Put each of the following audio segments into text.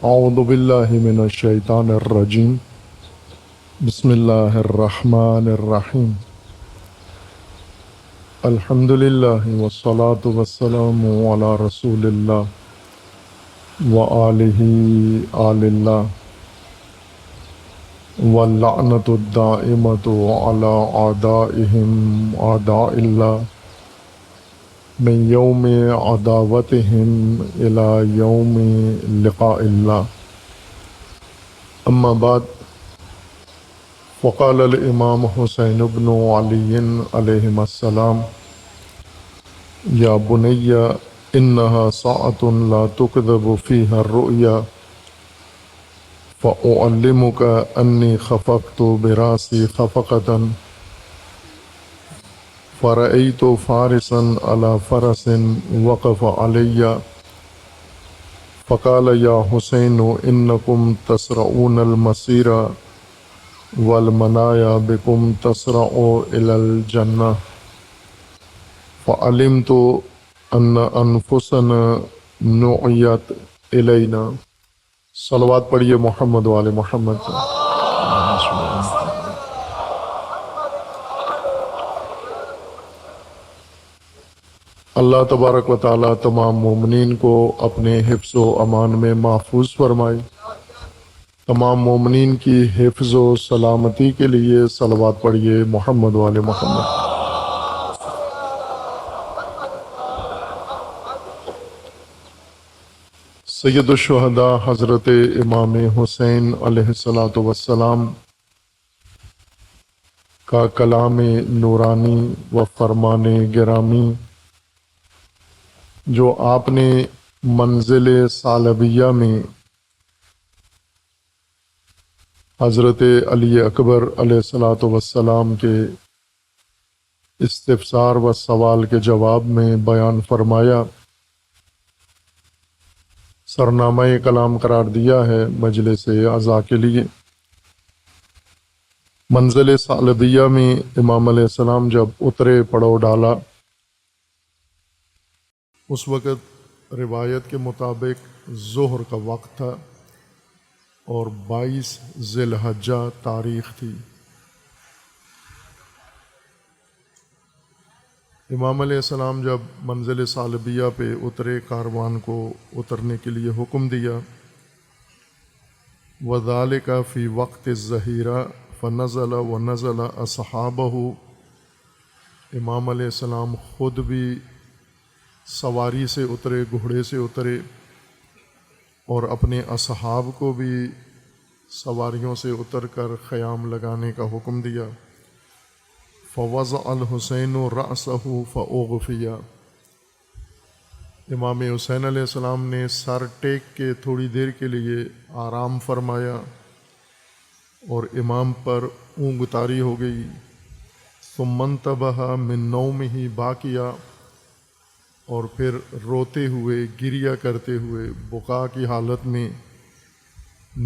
اعوذ باللہ من الشیطان الرجیم بسم اللہ الرحمن الرحیم الحمد للہ والصلاة والسلام علی رسول اللہ وآلہ آل اللہ واللعنۃ الدائمۃ علی اعدائہم اعداء اللہ من یوم عداوتہم الی یوم لقاء اللہ اما بعد فقال الامام حسین بن علی علیہم السلام یا بنی انہا ساعۃ لا تکذب فیہا الرؤیا فأعلمک انی خفقت براسی خفقة فرأیت فارسا علی فرس وقف علی فقال یا حسین انکم تسرعون المسیر والمنایا بکم تسرع الی الجنہ فعلمت ان انفسنا نعیت الینا۔ صلوات پڑھیے محمد وآل محمد۔ اللہ تبارک و تعالیٰ تمام مومنین کو اپنے حفظ و امان میں محفوظ فرمائے۔ تمام مومنین کی حفظ و سلامتی کے لیے صلوات پڑھیے محمد وآل محمد۔ سید الشہداء حضرت امام حسین علیہ الصلاۃ والسلام کا کلام نورانی و فرمان گرامی جو آپ نے منزل ثعلبیہ میں حضرت علی اکبر علیہ الصلاۃ والسلام کے استفسار و سوال کے جواب میں بیان فرمایا، سرنامہ کلام قرار دیا ہے مجلس اعزاء کے لیے۔ منزل ثعلبیہ میں امام علیہ السلام جب اترے، پڑاؤ ڈالا، اس وقت روایت کے مطابق ظہر کا وقت تھا اور 22 ذی الحجہ تاریخ تھی۔ امام علیہ السلام جب منزل ثعلبیہ پہ اترے، کاروان کو اترنے کے لیے حکم دیا، وَذَلِكَ فِي وَقْتِ الظَّهِيرَةِ فَنَزَلَ وَنَزَلَ أَصْحَابَهُ۔ امام علیہ السلام خود بھی سواری سے اترے، گھوڑے سے اترے، اور اپنے اصحاب کو بھی سواریوں سے اتر کر خیام لگانے کا حکم دیا۔ فوضع الحسین رأسہ فاغفی۔ امام حسین علیہ السلام نے سر ٹیک کے تھوڑی دیر کے لیے آرام فرمایا اور امام پر اونگ طاری ہو گئی۔ ثم انتبہ من نومہ باکیا، اور پھر روتے ہوئے، گریہ کرتے ہوئے، بکا کی حالت میں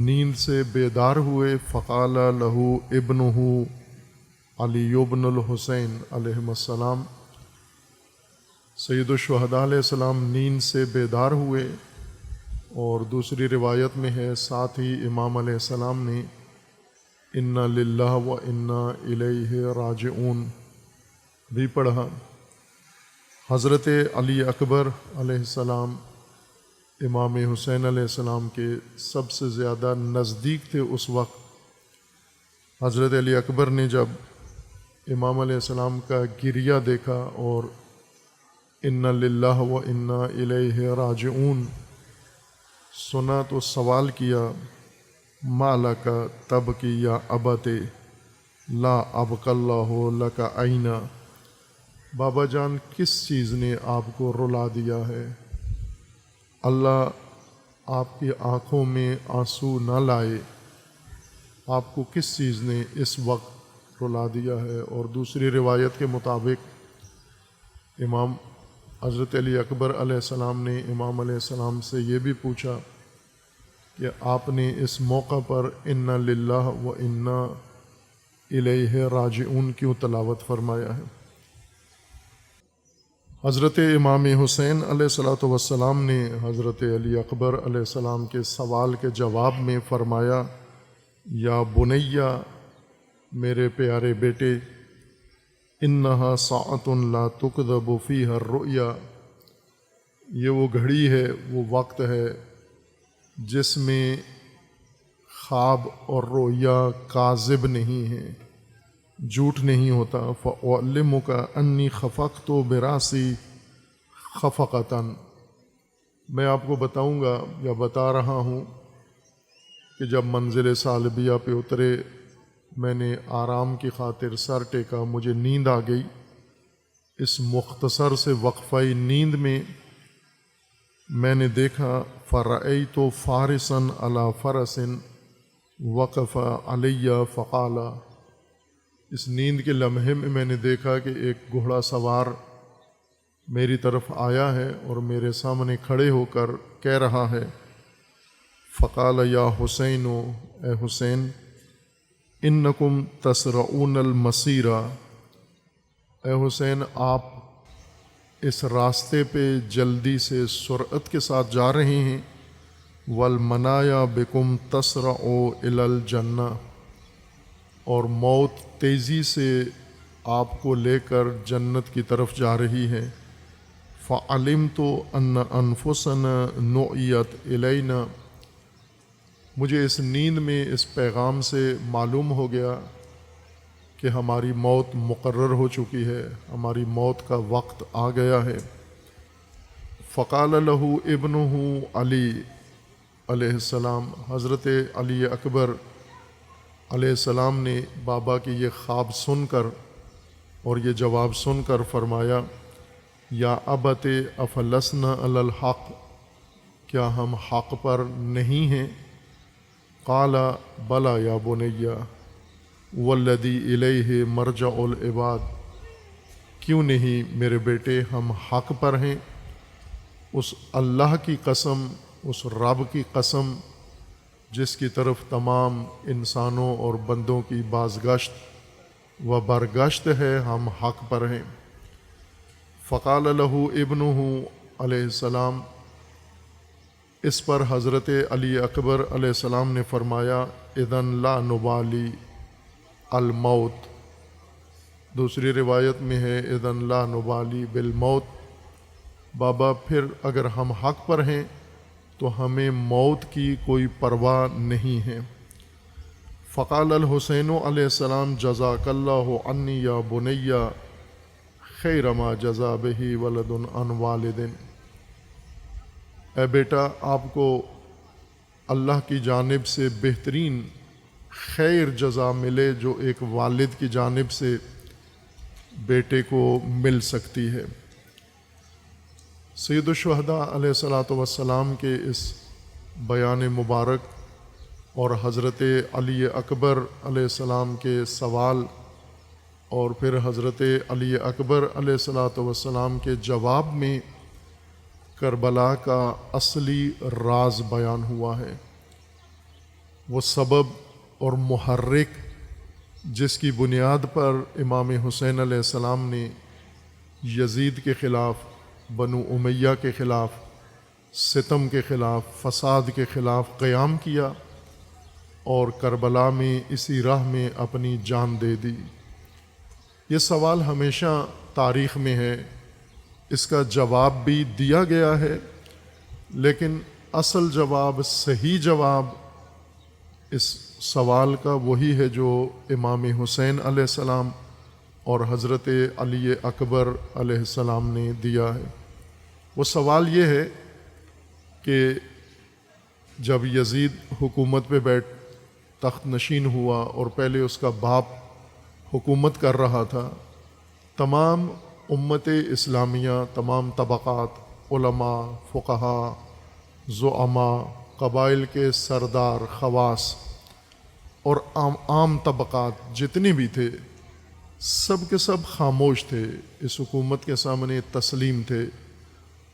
نیند سے بیدار ہوئے۔ فقال لہ ابنہ علی بن الحسین علیہ السلام، سید الشہداء علیہ السلام نیند سے بیدار ہوئے، اور دوسری روایت میں ہے ساتھ ہی امام علیہ السلام نے انا للہ و انا الیہ راجعون بھی پڑھا۔ حضرت علی اکبر علیہ السلام امام حسین علیہ السلام کے سب سے زیادہ نزدیک تھے اس وقت۔ حضرت علی اکبر نے جب امام علیہ السلام کا گریہ دیکھا اور انا للہ و انا الیہ راجعون سنا تو سوال کیا، ما لک تبکی یا ابت لا ابقی اللہ لک عینا۔ بابا جان، کس چیز نے آپ کو رلا دیا ہے؟ اللہ آپ کی آنکھوں میں آنسو نہ لائے، آپ کو کس چیز نے اس وقت رلا دیا ہے؟ اور دوسری روایت کے مطابق امام حضرت علی اکبر علیہ السلام نے امام علیہ السلام سے یہ بھی پوچھا کہ آپ نے اس موقع پر انا للہ و انا الیہ راجعون کیوں تلاوت فرمایا ہے؟ حضرت امام حسین علیہ الصلوۃ والسلام نے حضرت علی اکبر علیہ السلام کے سوال کے جواب میں فرمایا، یا بنیا، میرے پیارے بیٹے، انہا ساعۃ لا تکذب فیہا الرؤیا، یہ وہ گھڑی ہے، وہ وقت ہے جس میں خواب اور رویا کاذب نہیں ہیں، جھوٹ نہیں ہوتا۔ فَأُعْلِمُكَ أَنِّي خَفَقْتُ بِرَأْسِي خَفَقَةً، میں آپ کو بتاؤں گا یا بتا رہا ہوں کہ جب منزل ثعلبیہ پہ اترے، میں نے آرام کی خاطر سر ٹیکا، مجھے نیند آ گئی۔ اس مختصر سے وقفہ نیند میں میں نے دیکھا، فَرَأَيْتُ فَارِسًا عَلَى فَرَسٍ وَقَفَ عَلَيَّ فَقَالَ، اس نیند کے لمحے میں میں نے دیکھا کہ ایک گھوڑا سوار میری طرف آیا ہے اور میرے سامنے کھڑے ہو کر کہہ رہا ہے، فقال یا حسین، اے حسین، انکم تسرعون المسیر، اے حسین آپ اس راستے پہ جلدی سے سرعت کے ساتھ جا رہے ہیں، والمنایا بکم تسرع الی الجنہ، اور موت تیزی سے آپ کو لے کر جنت کی طرف جا رہی ہے۔ فعلمت ان انفسنا نعیت الینا، مجھے اس نیند میں اس پیغام سے معلوم ہو گیا کہ ہماری موت مقرر ہو چکی ہے، ہماری موت کا وقت آ گیا ہے۔ فقال له ابنہ علی علیہ السلام، حضرت علی اکبر علیہ السلام نے بابا کی یہ خواب سن کر اور یہ جواب سن کر فرمایا، یا ابت افلسنا علی الحق، کیا ہم حق پر نہیں ہیں؟ قال بلا یا بنیا والذی الیہ مرجع العباد، کیوں نہیں میرے بیٹے، ہم حق پر ہیں، اس اللہ کی قسم، اس رب کی قسم جس کی طرف تمام انسانوں اور بندوں کی بازگشت و برگشت ہے، ہم حق پر ہیں۔ فقال له ابنہ علیہ السلام، اس پر حضرت علی اکبر علیہ السلام نے فرمایا، اذن لا نبالی الموت، دوسری روایت میں ہے اذن لا نبالی بالموت، بابا پھر اگر ہم حق پر ہیں تو ہمیں موت کی کوئی پرواہ نہیں ہے۔ فقال الحسین علیہ السلام، جزاک اللہ عنی یا بنی خیر ما جزا بہ ولد عن والد، اے بیٹا آپ کو اللہ کی جانب سے بہترین خیر جزا ملے جو ایک والد کی جانب سے بیٹے کو مل سکتی ہے۔ سید الشہداء علیہ الصلوۃ والسلام کے اس بیان مبارک اور حضرت علی اکبر علیہ السلام کے سوال اور پھر حضرت علی اکبر علیہ الصلوۃ والسلام کے جواب میں کربلا کا اصلی راز بیان ہوا ہے، وہ سبب اور محرک جس کی بنیاد پر امام حسین علیہ السلام نے یزید کے خلاف، بنو امیہ کے خلاف، ستم کے خلاف، فساد کے خلاف قیام کیا اور کربلا میں اسی راہ میں اپنی جان دے دی۔ یہ سوال ہمیشہ تاریخ میں ہے، اس کا جواب بھی دیا گیا ہے، لیکن اصل جواب، صحیح جواب اس سوال کا وہی ہے جو امام حسین علیہ السلام اور حضرت علی اکبر علیہ السلام نے دیا ہے۔ وہ سوال یہ ہے کہ جب یزید حکومت پہ تخت نشین ہوا اور پہلے اس کا باپ حکومت کر رہا تھا، تمام امت اسلامیہ، تمام طبقات، علماء، فقہاء، زعماء، قبائل کے سردار، خواص اور عام طبقات جتنے بھی تھے، سب کے سب خاموش تھے، اس حکومت کے سامنے تسلیم تھے،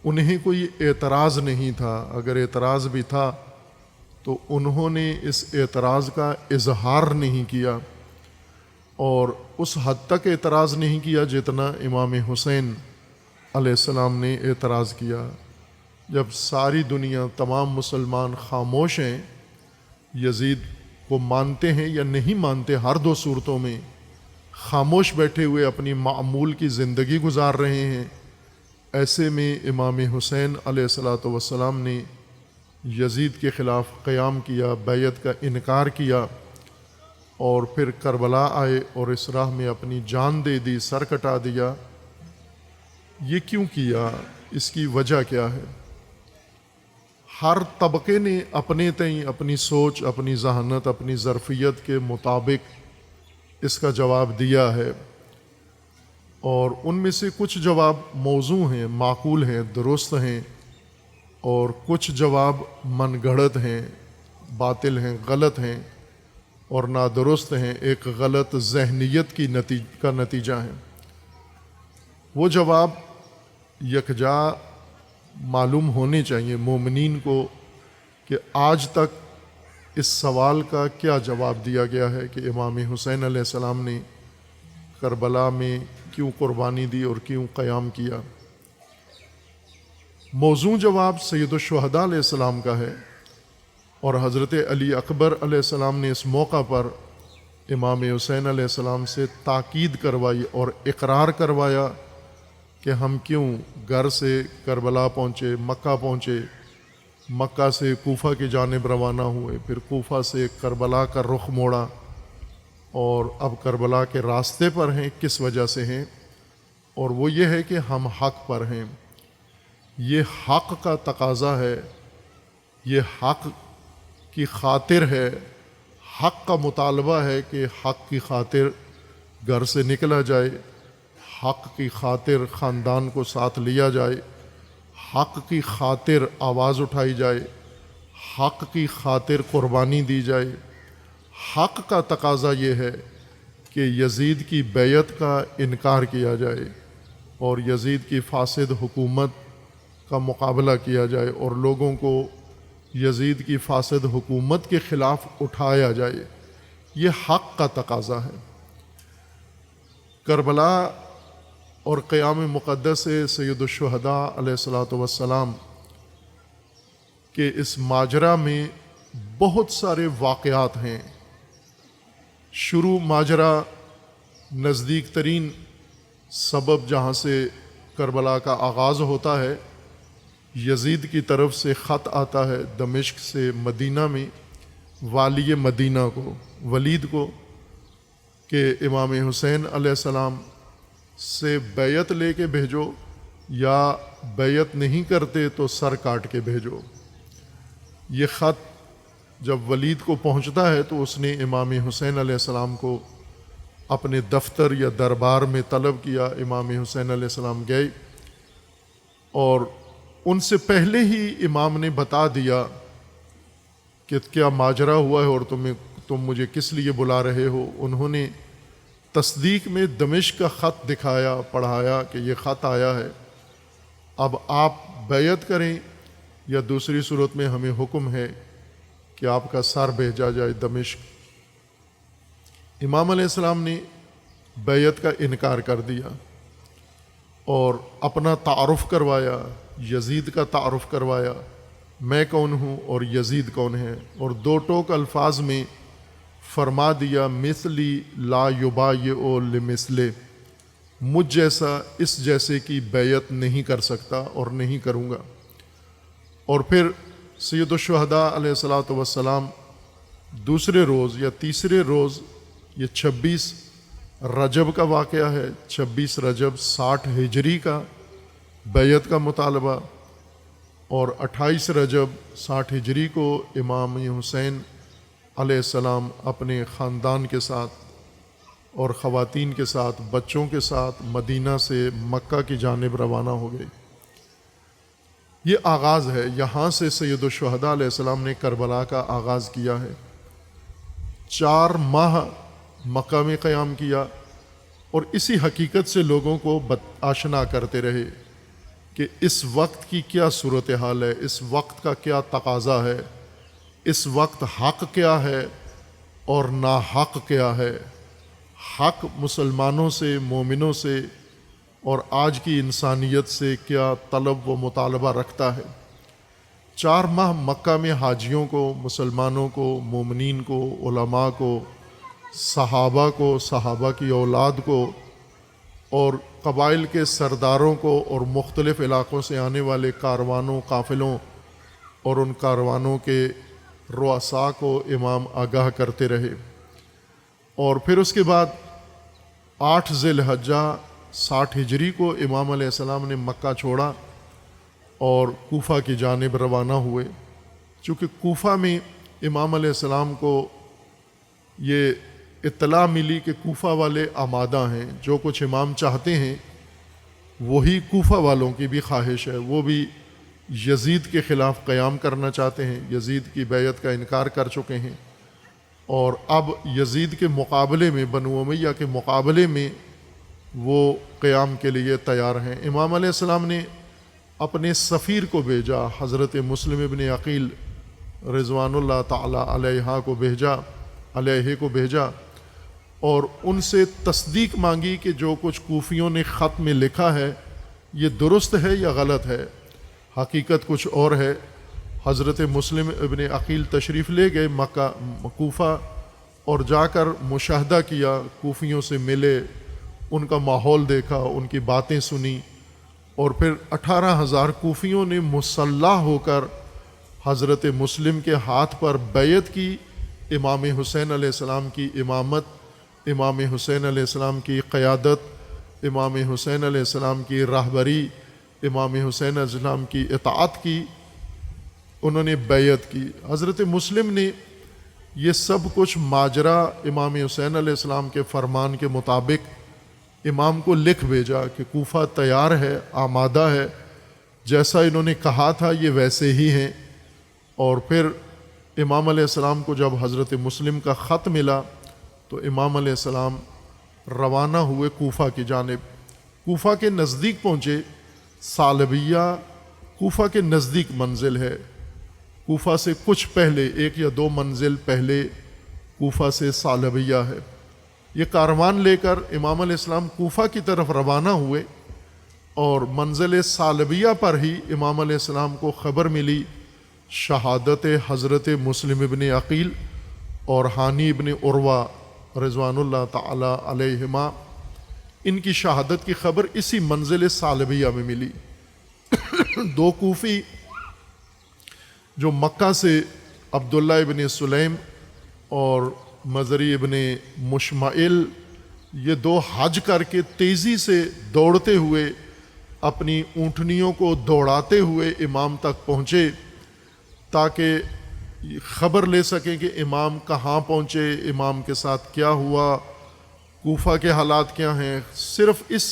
انہیں کوئی اعتراض نہیں تھا۔ اگر اعتراض بھی تھا تو انہوں نے اس اعتراض کا اظہار نہیں کیا، اور اس حد تک اعتراض نہیں کیا جتنا امام حسین علیہ السلام نے اعتراض کیا، جب ساری دنیا تمام مسلمان خاموش ہیں، یزید کو مانتے ہیں یا نہیں مانتے، ہر دو صورتوں میں خاموش بیٹھے ہوئے اپنی معمول کی زندگی گزار رہے ہیں، ایسے میں امام حسین علیہ الصلاۃ والسلام نے یزید کے خلاف قیام کیا، بیعت کا انکار کیا، اور پھر کربلا آئے اور اس راہ میں اپنی جان دے دی، سر کٹا دیا۔ یہ کیوں کیا؟ اس کی وجہ کیا ہے؟ ہر طبقے نے اپنے تئیں اپنی سوچ، اپنی ذہانت، اپنی ظرفیت کے مطابق اس کا جواب دیا ہے، اور ان میں سے کچھ جواب موزوں ہیں، معقول ہیں، درست ہیں، اور کچھ جواب من گھڑت ہیں، باطل ہیں، غلط ہیں اور نادرست ہیں، ایک غلط ذہنیت کا نتیجہ ہے۔ وہ جواب یکجا معلوم ہونے چاہیے مومنین کو کہ آج تک اس سوال کا کیا جواب دیا گیا ہے کہ امام حسین علیہ السلام نے کربلا میں کیوں قربانی دی اور کیوں قیام کیا۔ موزوں جواب سید الشہداء علیہ السلام کا ہے، اور حضرت علی اکبر علیہ السلام نے اس موقع پر امام حسین علیہ السلام سے تاکید کروائی اور اقرار کروایا کہ ہم کیوں گھر سے کربلا پہنچے، مکہ پہنچے، مکہ سے کوفہ کی جانب روانہ ہوئے، پھر کوفہ سے کربلا کا رخ موڑا، اور اب کربلا کے راستے پر ہیں، کس وجہ سے ہیں؟ اور وہ یہ ہے کہ ہم حق پر ہیں۔ یہ حق کا تقاضا ہے، یہ حق کی خاطر ہے، حق کا مطالبہ ہے کہ حق کی خاطر گھر سے نکلا جائے، حق کی خاطر خاندان کو ساتھ لیا جائے، حق کی خاطر آواز اٹھائی جائے، حق کی خاطر قربانی دی جائے۔ حق کا تقاضا یہ ہے کہ یزید کی بیعت کا انکار کیا جائے اور یزید کی فاسد حکومت کا مقابلہ کیا جائے، اور لوگوں کو یزید کی فاسد حکومت کے خلاف اٹھایا جائے۔ یہ حق کا تقاضا ہے۔ کربلا اور قیام مقدس سید الشہداء علیہ الصلاۃ والسلام کے اس ماجرا میں بہت سارے واقعات ہیں۔ شروع ماجرا نزدیک ترین سبب جہاں سے کربلا کا آغاز ہوتا ہے، یزید کی طرف سے خط آتا ہے دمشق سے مدینہ میں والی مدینہ کو، ولید کو، کہ امام حسین علیہ السلام سے بیعت لے کے بھیجو، یا بیعت نہیں کرتے تو سر کاٹ کے بھیجو۔ یہ خط جب ولید کو پہنچتا ہے تو اس نے امام حسین علیہ السلام کو اپنے دفتر یا دربار میں طلب کیا۔ امام حسین علیہ السلام گئے اور ان سے پہلے ہی امام نے بتا دیا کہ کیا ماجرا ہوا ہے اور تم مجھے کس لیے بلا رہے ہو۔ انہوں نے تصدیق میں دمشق کا خط دکھایا، پڑھایا کہ یہ خط آیا ہے، اب آپ بیعت کریں یا دوسری صورت میں ہمیں حکم ہے کہ آپ کا سر بھیجا جائے دمشق۔ امام علیہ السلام نے بیعت کا انکار کر دیا اور اپنا تعارف کروایا، یزید کا تعارف کروایا، میں کون ہوں اور یزید کون ہے، اور دو ٹوک الفاظ میں فرما دیا مثلی لا یبایع لمثلہ، مجھ جیسا اس جیسے کی بیعت نہیں کر سکتا اور نہیں کروں گا۔ اور پھر سید الشہداء علیہ الصلاۃ والسلام دوسرے روز یا تیسرے روز، یہ 26 رجب کا واقعہ ہے، 26 رجب 60 ہجری کا بیعت کا مطالبہ، اور 28 رجب 60 ہجری کو امام حسین علیہ السلام اپنے خاندان کے ساتھ اور خواتین کے ساتھ، بچوں کے ساتھ مدینہ سے مکہ کی جانب روانہ ہو گئے۔ یہ آغاز ہے، یہاں سے سید الشہداء علیہ السلام نے کربلا کا آغاز کیا ہے۔ 4 ماہ مکہ میں قیام کیا اور اسی حقیقت سے لوگوں کو آشنا کرتے رہے کہ اس وقت کی کیا صورتحال ہے، اس وقت کا کیا تقاضا ہے، اس وقت حق کیا ہے اور ناحق کیا ہے۔ حق مسلمانوں سے، مومنوں سے اور آج کی انسانیت سے کیا طلب و مطالبہ رکھتا ہے۔ 4 ماہ مکہ میں حاجیوں کو، مسلمانوں کو، مومنین کو، علماء کو، صحابہ کو، صحابہ کی اولاد کو اور قبائل کے سرداروں کو اور مختلف علاقوں سے آنے والے کاروانوں، قافلوں اور ان کاروانوں کے رؤساء کو امام آگاہ کرتے رہے۔ اور پھر اس کے بعد 8 ذی الحجہ 60 ہجری کو امام علیہ السلام نے مکہ چھوڑا اور کوفہ کی جانب روانہ ہوئے۔ چونکہ کوفہ میں امام علیہ السلام کو یہ اطلاع ملی کہ کوفہ والے آمادہ ہیں، جو کچھ امام چاہتے ہیں وہی کوفہ والوں کی بھی خواہش ہے، وہ بھی یزید کے خلاف قیام کرنا چاہتے ہیں، یزید کی بیعت کا انکار کر چکے ہیں، اور اب یزید کے مقابلے میں، بنو امیہ کے مقابلے میں وہ قیام کے لیے تیار ہیں۔ امام علیہ السلام نے اپنے سفیر کو بھیجا، حضرت مسلم ابن عقیل رضوان اللہ تعالی علیہ کو بھیجا اور ان سے تصدیق مانگی کہ جو کچھ کوفیوں نے خط میں لکھا ہے یہ درست ہے یا غلط ہے، حقیقت کچھ اور ہے۔ حضرت مسلم ابن عقیل تشریف لے گئے مکہ کوفہ اور جا کر مشاہدہ کیا، کوفیوں سے ملے، ان کا ماحول دیکھا، ان کی باتیں سنی، اور پھر 18,000 کوفیوں نے مسلح ہو کر حضرت مسلم کے ہاتھ پر بیعت کی، امام حسین علیہ السلام کی امامت، امام حسین علیہ السلام کی قیادت، امام حسین علیہ السلام کی راہبری، امام حسین علیہ السلام کی اطاعت کی، انہوں نے بیعت کی۔ حضرت مسلم نے یہ سب کچھ ماجرا امام حسین علیہ السلام کے فرمان کے مطابق امام کو لکھ بھیجا کہ کوفہ تیار ہے، آمادہ ہے، جیسا انہوں نے کہا تھا یہ ویسے ہی ہیں۔ اور پھر امام علیہ السلام کو جب حضرت مسلم کا خط ملا تو امام علیہ السلام روانہ ہوئے کوفہ کی جانب۔ کوفہ کے نزدیک پہنچے، ثعلبیہ کوفہ کے نزدیک منزل ہے، کوفہ سے کچھ پہلے 1 یا 2 منزل پہلے کوفہ سے ثعلبیہ ہے۔ یہ کاروان لے کر امام علیہ السلام کوفہ کی طرف روانہ ہوئے اور منزل ثعلبیہ پر ہی امام علیہ السلام کو خبر ملی شہادت حضرت مسلم ابن عقیل اور ہانی ابن عروہ رضوان اللہ تعالی علیہما، ان کی شہادت کی خبر اسی منزل ثعلبیہ میں ملی۔ 2 کوفی جو مکہ سے عبداللہ ابن سلیم اور مزری ابن مشمعل، یہ 2 حج کر کے تیزی سے دوڑتے ہوئے اپنی اونٹنیوں کو دوڑاتے ہوئے امام تک پہنچے تاکہ خبر لے سکیں کہ امام کہاں پہنچے، امام کے ساتھ کیا ہوا، کوفہ کے حالات کیا ہیں۔ صرف اس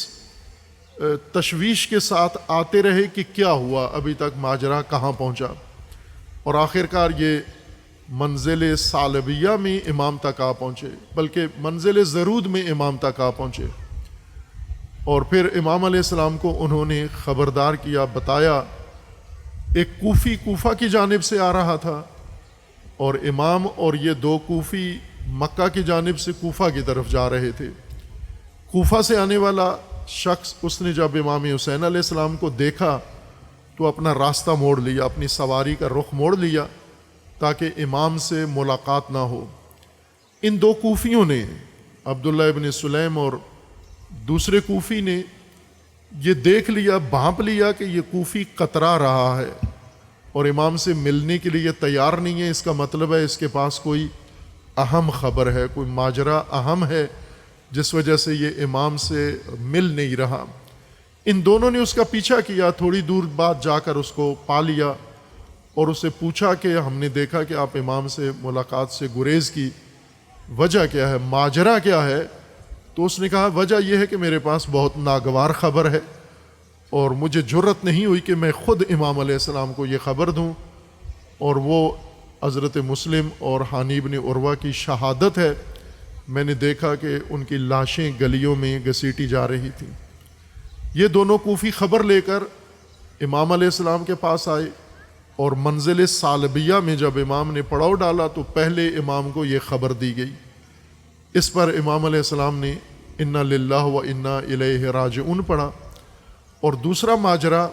تشویش کے ساتھ آتے رہے کہ کیا ہوا، ابھی تک ماجرا کہاں پہنچا، اور آخر کار یہ منزل ثعلبیہ میں امام تک آ پہنچے، بلکہ منزل زرود میں امام تک آ پہنچے۔ اور پھر امام علیہ السلام کو انہوں نے خبردار کیا، بتایا ایک کوفی کوفہ کی جانب سے آ رہا تھا اور امام اور یہ 2 کوفی مکہ کی جانب سے کوفہ کی طرف جا رہے تھے۔ کوفہ سے آنے والا شخص، اس نے جب امام حسین علیہ السلام کو دیکھا تو اپنا راستہ موڑ لیا، اپنی سواری کا رخ موڑ لیا تاکہ امام سے ملاقات نہ ہو۔ ان 2 کوفیوں نے، عبداللہ ابن سلیم اور دوسرے کوفی نے، یہ دیکھ لیا، بھانپ لیا کہ یہ کوفی کترا رہا ہے اور امام سے ملنے کے لیے تیار نہیں ہے، اس کا مطلب ہے اس کے پاس کوئی اہم خبر ہے، کوئی ماجرا اہم ہے جس وجہ سے یہ امام سے مل نہیں رہا۔ ان دونوں نے اس کا پیچھا کیا، تھوڑی دور بعد جا کر اس کو پا لیا اور اسے پوچھا کہ ہم نے دیکھا کہ آپ امام سے ملاقات سے گریز کی، وجہ کیا ہے، ماجرا کیا ہے؟ تو اس نے کہا وجہ یہ ہے کہ میرے پاس بہت ناگوار خبر ہے اور مجھے جرت نہیں ہوئی کہ میں خود امام علیہ السلام کو یہ خبر دوں، اور وہ حضرت مسلم اور ہانی ابن عروہ کی شہادت ہے۔ میں نے دیکھا کہ ان کی لاشیں گلیوں میں گھسیٹی جا رہی تھیں۔ یہ دونوں کوفی خبر لے کر امام علیہ السلام کے پاس آئے اور منزل ثعلبیہ میں جب امام نے پڑاؤ ڈالا تو پہلے امام کو یہ خبر دی گئی۔ اس پر امام علیہ السلام نے انا للہ و انا الیہ راجعون پڑھا۔ اور دوسرا ماجرا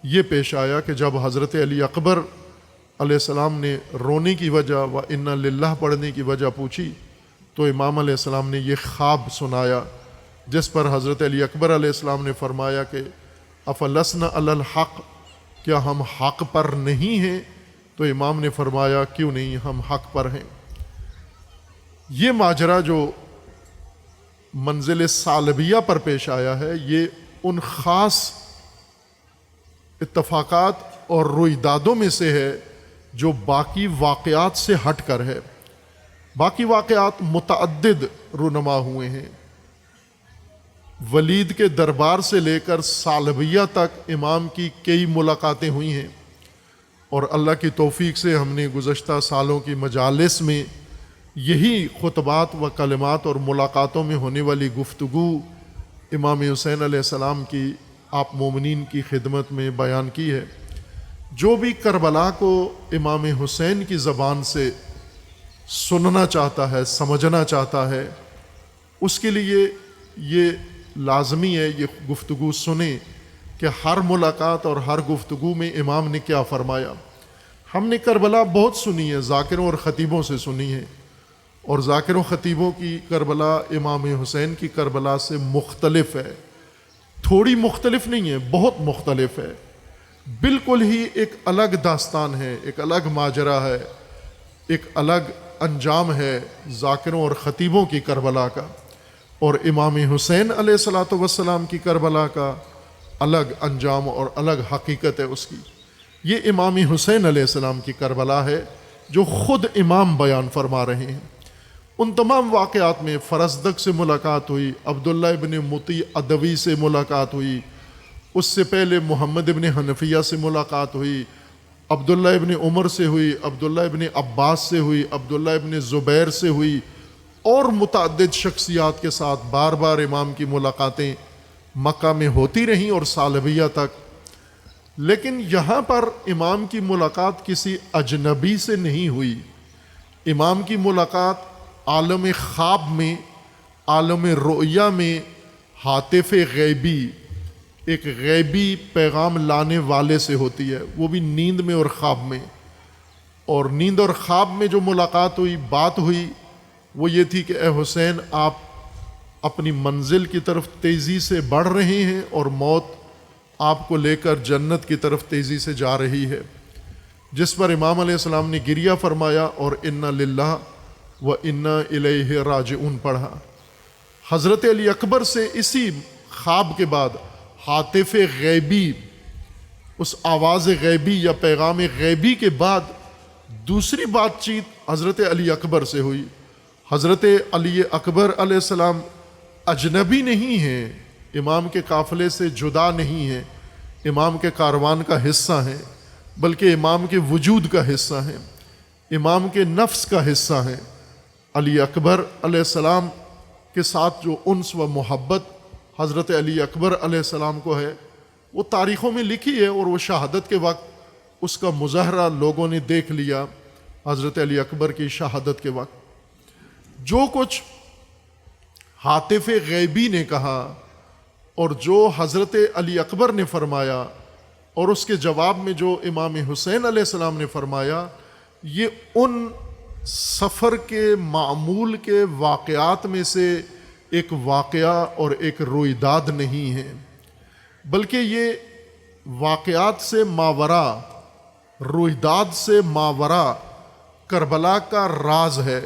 یہ پیش آیا کہ جب حضرت علی اکبر علیہ السلام نے رونے کی وجہ و انا للہ پڑھنے کی وجہ پوچھی تو امام علیہ السلام نے یہ خواب سنایا، جس پر حضرت علی اکبر علیہ السلام نے فرمایا کہ افلسنا علی الحق، کیا ہم حق پر نہیں ہیں؟ تو امام نے فرمایا کیوں نہیں، ہم حق پر ہیں۔ یہ ماجرا جو منزل ثعلبیہ پر پیش آیا ہے، یہ ان خاص اتفاقات اور رویدادوں میں سے ہے جو باقی واقعات سے ہٹ کر ہے۔ باقی واقعات متعدد رونما ہوئے ہیں، ولید کے دربار سے لے کر ثعلبیہ تک امام کی کئی ملاقاتیں ہوئی ہیں، اور اللہ کی توفیق سے ہم نے گزشتہ سالوں کی مجالس میں یہی خطبات و کلمات اور ملاقاتوں میں ہونے والی گفتگو امام حسین علیہ السلام کی آپ مومنین کی خدمت میں بیان کی ہے۔ جو بھی کربلا کو امام حسین کی زبان سے سننا چاہتا ہے، سمجھنا چاہتا ہے، اس کے لیے یہ لازمی ہے یہ گفتگو سنیں کہ ہر ملاقات اور ہر گفتگو میں امام نے کیا فرمایا۔ ہم نے کربلا بہت سنی ہے، ذاکروں اور خطیبوں سے سنی ہے، اور ذاکروں خطیبوں کی کربلا امام حسین کی کربلا سے مختلف ہے، تھوڑی مختلف نہیں ہے، بہت مختلف ہے، بالکل ہی ایک الگ داستان ہے، ایک الگ ماجرا ہے، ایک الگ انجام ہے ذاکروں اور خطیبوں کی کربلا کا، اور امام حسین علیہ الصلوۃ والسلام کی کربلا کا الگ انجام اور الگ حقیقت ہے اس کی۔ یہ امام حسین علیہ السلام کی کربلا ہے جو خود امام بیان فرما رہے ہیں۔ ان تمام واقعات میں فرزدق سے ملاقات ہوئی، عبداللہ ابن مطیع ادوی سے ملاقات ہوئی، اس سے پہلے محمد ابن حنفیہ سے ملاقات ہوئی، عبداللہ ابن عمر سے ہوئی، عبداللہ ابن عباس سے ہوئی، عبداللہ ابن زبیر سے ہوئی، اور متعدد شخصیات کے ساتھ بار بار امام کی ملاقاتیں مکہ میں ہوتی رہیں اور ثعلبیہ تک۔ لیکن یہاں پر امام کی ملاقات کسی اجنبی سے نہیں ہوئی، امام کی ملاقات عالم خواب میں، عالم رؤیا میں ہاتف غیبی، ایک غیبی پیغام لانے والے سے ہوتی ہے، وہ بھی نیند میں اور خواب میں۔ اور نیند اور خواب میں جو ملاقات ہوئی، بات ہوئی، وہ یہ تھی کہ اے حسین، آپ اپنی منزل کی طرف تیزی سے بڑھ رہے ہیں اور موت آپ کو لے کر جنت کی طرف تیزی سے جا رہی ہے، جس پر امام علیہ السلام نے گریہ فرمایا اور انا للہ و انا الیہ راجعون پڑھا۔ حضرت علی اکبر سے اسی خواب کے بعد ہاتف غیبی، اس آواز غیبی یا پیغام غیبی کے بعد دوسری بات چیت حضرت علی اکبر سے ہوئی۔ حضرت علی اکبر علیہ السلام اجنبی نہیں ہیں، امام کے قافلے سے جدا نہیں ہیں، امام کے کاروان کا حصہ ہیں، بلکہ امام کے وجود کا حصہ ہیں، امام کے نفس کا حصہ ہیں۔ علی اکبر علیہ السلام کے ساتھ جو انس و محبت حضرت علی اکبر علیہ السلام کو ہے، وہ تاریخوں میں لکھی ہے، اور وہ شہادت کے وقت اس کا مظاہرہ لوگوں نے دیکھ لیا۔ حضرت علی اکبر کی شہادت کے وقت جو کچھ ہاتف غیبی نے کہا اور جو حضرت علی اکبر نے فرمایا اور اس کے جواب میں جو امام حسین علیہ السلام نے فرمایا، یہ ان سفر کے معمول کے واقعات میں سے ایک واقعہ اور ایک رویداد نہیں ہے، بلکہ یہ واقعات سے ماورا، رویداد سے ماورا کربلا کا راز ہے،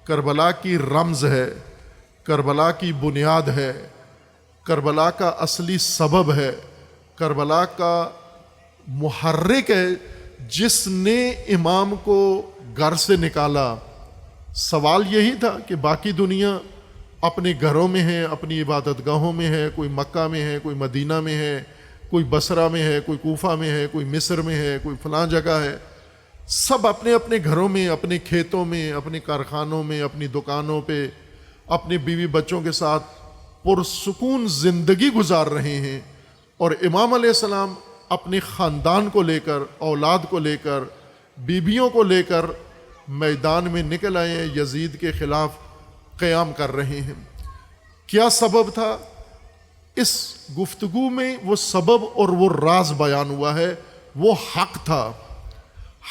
کربلا کی رمز ہے، کربلا کی بنیاد ہے، کربلا کا اصلی سبب ہے، کربلا کا محرک ہے، جس نے امام کو گھر سے نکالا۔ سوال یہی تھا کہ باقی دنیا اپنے گھروں میں ہے، اپنی عبادت گاہوں میں ہے، کوئی مکہ میں ہے، کوئی مدینہ میں ہے، کوئی بصرہ میں ہے، کوئی کوفہ میں ہے، کوئی مصر میں ہے، کوئی فلاں جگہ ہے، سب اپنے اپنے گھروں میں، اپنے کھیتوں میں، اپنے کارخانوں میں، اپنی دکانوں پہ اپنے بیوی بچوں کے ساتھ پرسکون زندگی گزار رہے ہیں، اور امام علیہ السلام اپنے خاندان کو لے کر، اولاد کو لے کر، بیویوں کو لے کر میدان میں نکل آئے ہیں، یزید کے خلاف قیام کر رہے ہیں۔ کیا سبب تھا؟ اس گفتگو میں وہ سبب اور وہ راز بیان ہوا ہے، وہ حق تھا۔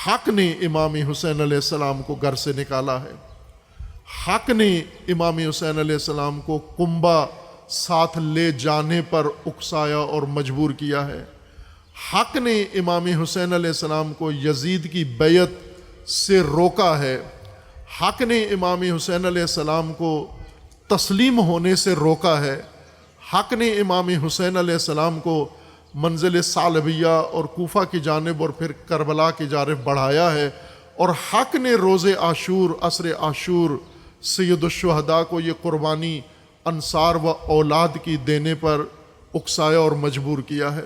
حق نے امام حسین علیہ السلام کو گھر سے نکالا ہے، حق نے امام حسین علیہ السلام کو کنبہ ساتھ لے جانے پر اکسایا اور مجبور کیا ہے، حق نے امام حسین علیہ السلام کو یزید کی بیعت سے روکا ہے، حق نے امام حسین علیہ السلام کو تسلیم ہونے سے روکا ہے، حق نے امام حسین علیہ السلام کو منزل ثعلبیہ اور کوفہ کی جانب اور پھر کربلا کی جانب بڑھایا ہے، اور حق نے روز عاشور عصر عاشور سید الشہداء کو یہ قربانی انصار و اولاد کی دینے پر اکسایا اور مجبور کیا ہے۔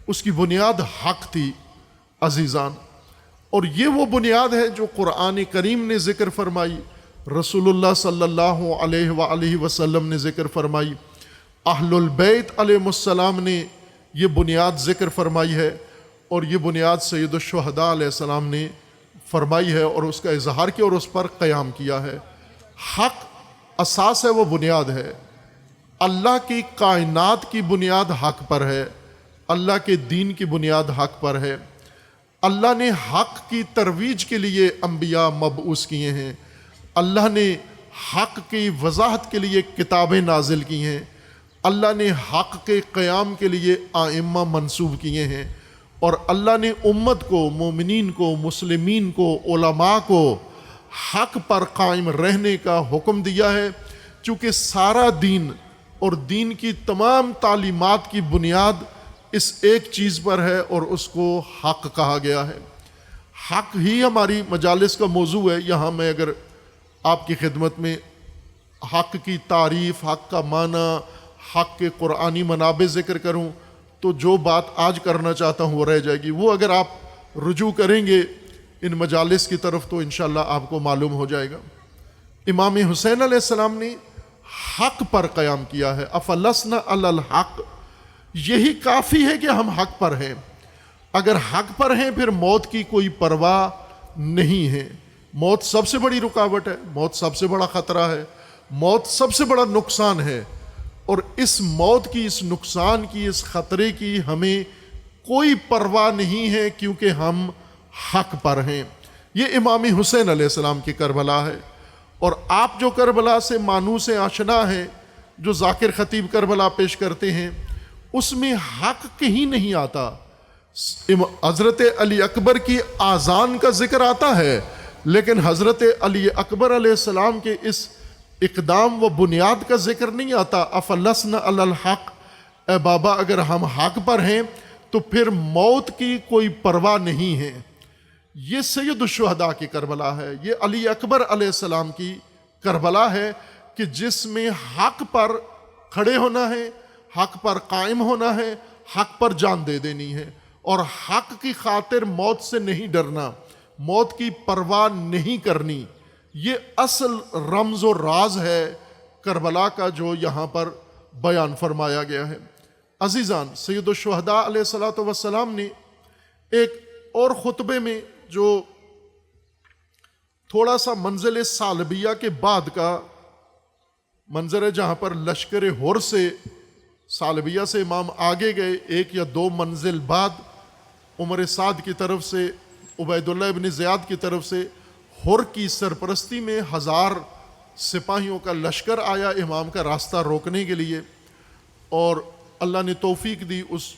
اس کی بنیاد حق تھی عزیزان، اور یہ وہ بنیاد ہے جو قرآن کریم نے ذکر فرمائی، رسول اللہ صلی اللہ علیہ وآلہ وسلم نے ذکر فرمائی، اہل البیت علیہ السلام نے یہ بنیاد ذکر فرمائی ہے، اور یہ بنیاد سید الشہداء علیہ السلام نے فرمائی ہے اور اس کا اظہار کیا اور اس پر قیام کیا ہے۔ حق اساس ہے، وہ بنیاد ہے۔ اللہ کی کائنات کی بنیاد حق پر ہے، اللہ کے دین کی بنیاد حق پر ہے۔ اللہ نے حق کی ترویج کے لیے انبیاء مبعوث کیے ہیں، اللہ نے حق کی وضاحت کے لیے کتابیں نازل کی ہیں، اللہ نے حق کے قیام کے لیے ائمہ منصوب کیے ہیں، اور اللہ نے امت کو، مومنین کو، مسلمین کو، علماء کو حق پر قائم رہنے کا حکم دیا ہے، چونکہ سارا دین اور دین کی تمام تعلیمات کی بنیاد اس ایک چیز پر ہے اور اس کو حق کہا گیا ہے۔ حق ہی ہماری مجالس کا موضوع ہے۔ یہاں میں اگر آپ کی خدمت میں حق کی تعریف، حق کا معنی، حق کے قرآنی منابع ذکر کروں تو جو بات آج کرنا چاہتا ہوں وہ رہ جائے گی۔ وہ اگر آپ رجوع کریں گے ان مجالس کی طرف تو انشاءاللہ آپ کو معلوم ہو جائے گا۔ امام حسین علیہ السلام نے حق پر قیام کیا ہے، افلسنا علی الحق، یہی کافی ہے کہ ہم حق پر ہیں۔ اگر حق پر ہیں پھر موت کی کوئی پرواہ نہیں ہے۔ موت سب سے بڑی رکاوٹ ہے، موت سب سے بڑا خطرہ ہے، موت سب سے بڑا نقصان ہے، اور اس موت کی، اس نقصان کی، اس خطرے کی ہمیں کوئی پرواہ نہیں ہے، کیونکہ ہم حق پر ہیں۔ یہ امام حسین علیہ السلام کی کربلا ہے، اور آپ جو کربلا سے مانوس آشنا ہیں، جو ذاکر خطیب کربلا پیش کرتے ہیں، اس میں حق کہیں نہیں آتا۔ حضرت علی اکبر کی آذان کا ذکر آتا ہے، لیکن حضرت علی اکبر علیہ السلام کے اس اقدام و بنیاد کا ذکر نہیں آتا۔ افلسنا علی الحق، اے بابا اگر ہم حق پر ہیں تو پھر موت کی کوئی پرواہ نہیں ہے۔ یہ سید الشہداء کی کربلا ہے، یہ علی اکبر علیہ السلام کی کربلا ہے کہ جس میں حق پر کھڑے ہونا ہے، حق پر قائم ہونا ہے، حق پر جان دے دینی ہے، اور حق کی خاطر موت سے نہیں ڈرنا، موت کی پرواہ نہیں کرنی۔ یہ اصل رمز و راز ہے کربلا کا جو یہاں پر بیان فرمایا گیا ہے۔ عزیزان، سید الشہداء علیہ السلام نے ایک اور خطبے میں جو تھوڑا سا منزل ثعلبیہ کے بعد کا منظر ہے، جہاں پر لشکر ہر سے ثعلبیہ سے امام آگے گئے، ایک یا دو منزل بعد عمر سعد کی طرف سے، عبید اللہ ابن زیاد کی طرف سے ہر کی سرپرستی میں 1000 سپاہیوں کا لشکر آیا امام کا راستہ روکنے کے لیے، اور اللہ نے توفیق دی، اس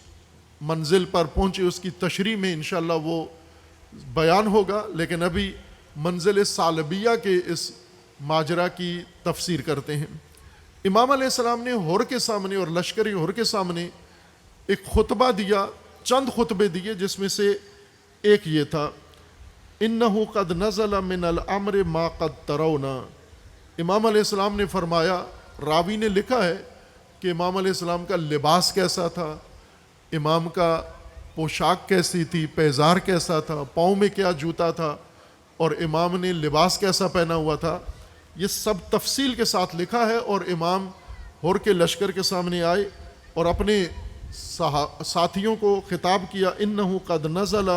منزل پر پہنچے۔ اس کی تشریح میں انشاءاللہ وہ بیان ہوگا، لیکن ابھی منزل ثعلبیہ کے اس ماجرا کی تفسیر کرتے ہیں۔ امام علیہ السلام نے ہر کے سامنے اور لشکر ہر کے سامنے ایک خطبہ دیا، چند خطبے دیے، جس میں سے ایک یہ تھا، اِنَّهُ قَدْ نَزَلَ مِنَ الْأَمْرِ مَا قَدْ تَرَوْنَا۔ امام علیہ السلام نے فرمایا، راوی نے لکھا ہے کہ امام علیہ السلام کا لباس کیسا تھا، امام کا پوشاک کیسی تھی، پیزار کیسا تھا، پاؤں میں کیا جوتا تھا، اور امام نے لباس کیسا پہنا ہوا تھا، یہ سب تفصیل کے ساتھ لکھا ہے۔ اور امام ہر کے لشکر کے سامنے آئے اور اپنے ساتھیوں کو خطاب کیا، اِنَّهُ قَدْ نَزَلَ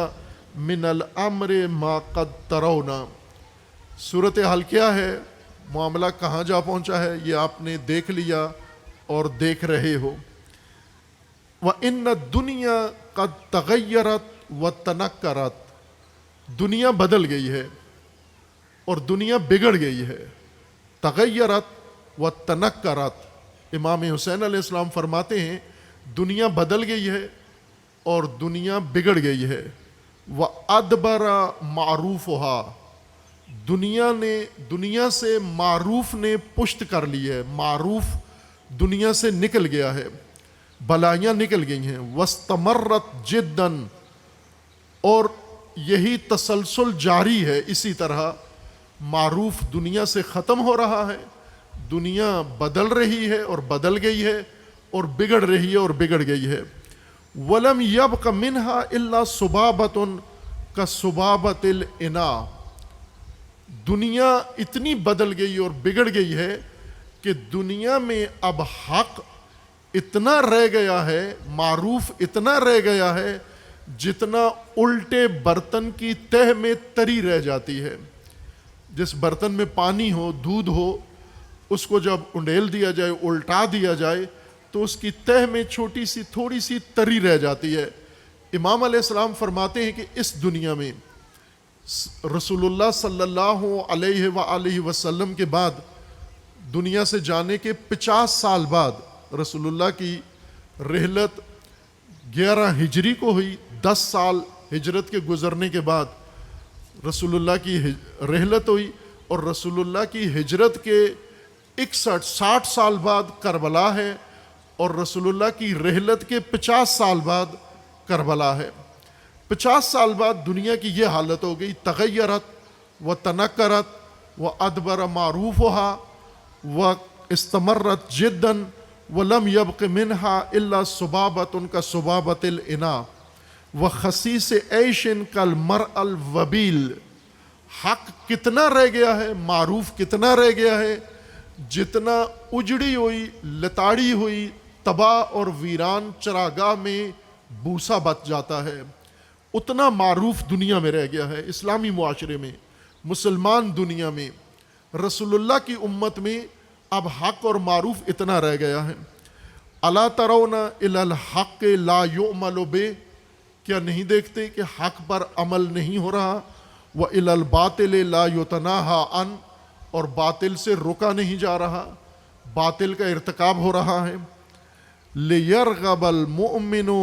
مِنَ الْأَمْرِ مَا قَدْ تَرَوْنَا۔ صورتحال کیا ہے، معاملہ کہاں جا پہنچا ہے، یہ آپ نے دیکھ لیا، اور دیکھ رہے ہو۔ وَإِنَّ الدُّنْيَا قَدْ تَغَيَّرَتْ وَتَنَكَّرَتْ، دنیا بدل گئی ہے اور دنیا بگڑ گئی ہے۔ تغیرت و تنکرت، امام حسین علیہ السلام فرماتے ہیں دنیا بدل گئی ہے اور دنیا بگڑ گئی ہے۔ وَأَدْبَرَ مَعْرُوفُهَا، دنیا سے معروف نے پشت کر لی ہے، معروف دنیا سے نکل گیا ہے، بلائیاں نکل گئی ہیں۔ وَاسْتَمَرَّتْ جِدًّا، اور یہی تسلسل جاری ہے، اسی طرح معروف دنیا سے ختم ہو رہا ہے، دنیا بدل رہی ہے اور بدل گئی ہے اور بگڑ رہی ہے اور بگڑ گئی ہے۔ وَلَمْ يَبْقَ مِنْهَا إِلَّا صُبَابَةٌ كَصُبَابَةِ الْإِنَاءِ، دنیا اتنی بدل گئی اور بگڑ گئی ہے کہ دنیا میں اب حق اتنا رہ گیا ہے، معروف اتنا رہ گیا ہے جتنا الٹے برتن کی تہ میں تری رہ جاتی ہے۔ جس برتن میں پانی ہو، دودھ ہو، اس کو جب انڈیل دیا جائے، الٹا دیا جائے تو اس کی تہ میں چھوٹی سی تھوڑی سی تری رہ جاتی ہے۔ امام علیہ السلام فرماتے ہیں کہ اس دنیا میں رسول اللہ صلی اللہ علیہ وآلہ وسلم کے بعد، دنیا سے جانے کے 50 سال بعد، رسول اللہ کی رحلت 11 ہجری کو ہوئی، 10 سال ہجرت کے گزرنے کے بعد رسول اللہ کی رحلت ہوئی، اور رسول اللہ کی ہجرت کے 60 سال بعد کربلا ہے، اور رسول اللہ کی رحلت کے 50 سال بعد کربلا ہے۔ 50 سال بعد دنیا کی یہ حالت ہو گئی، تغیرت و تنکرت و ادبر معروفها و استمرت جدًا ولم يبق منها الا صبابة كصبابة الاناء وخسیس عیش کالمرء الوبیل، حق کتنا رہ گیا ہے، معروف کتنا رہ گیا ہے، جتنا اجڑی ہوئی لتاڑی ہوئی تباہ اور ویران چراگاہ میں بوسا بچ جاتا ہے، اتنا معروف دنیا میں رہ گیا ہے۔ اسلامی معاشرے میں، مسلمان دنیا میں، رسول اللہ کی امت میں اب حق اور معروف اتنا رہ گیا ہے۔ الا ترون الی الحق لا یعمل بہ، کیا نہیں دیکھتے کہ حق پر عمل نہیں ہو رہا؟ وَإِلَى الْبَاطِلِ لَا يُتَنَاهَا عَنْ، اور باطل سے رکا نہیں جا رہا، باطل کا ارتکاب ہو رہا ہے۔ لِيَرْغَبَ الْمُؤْمِنُ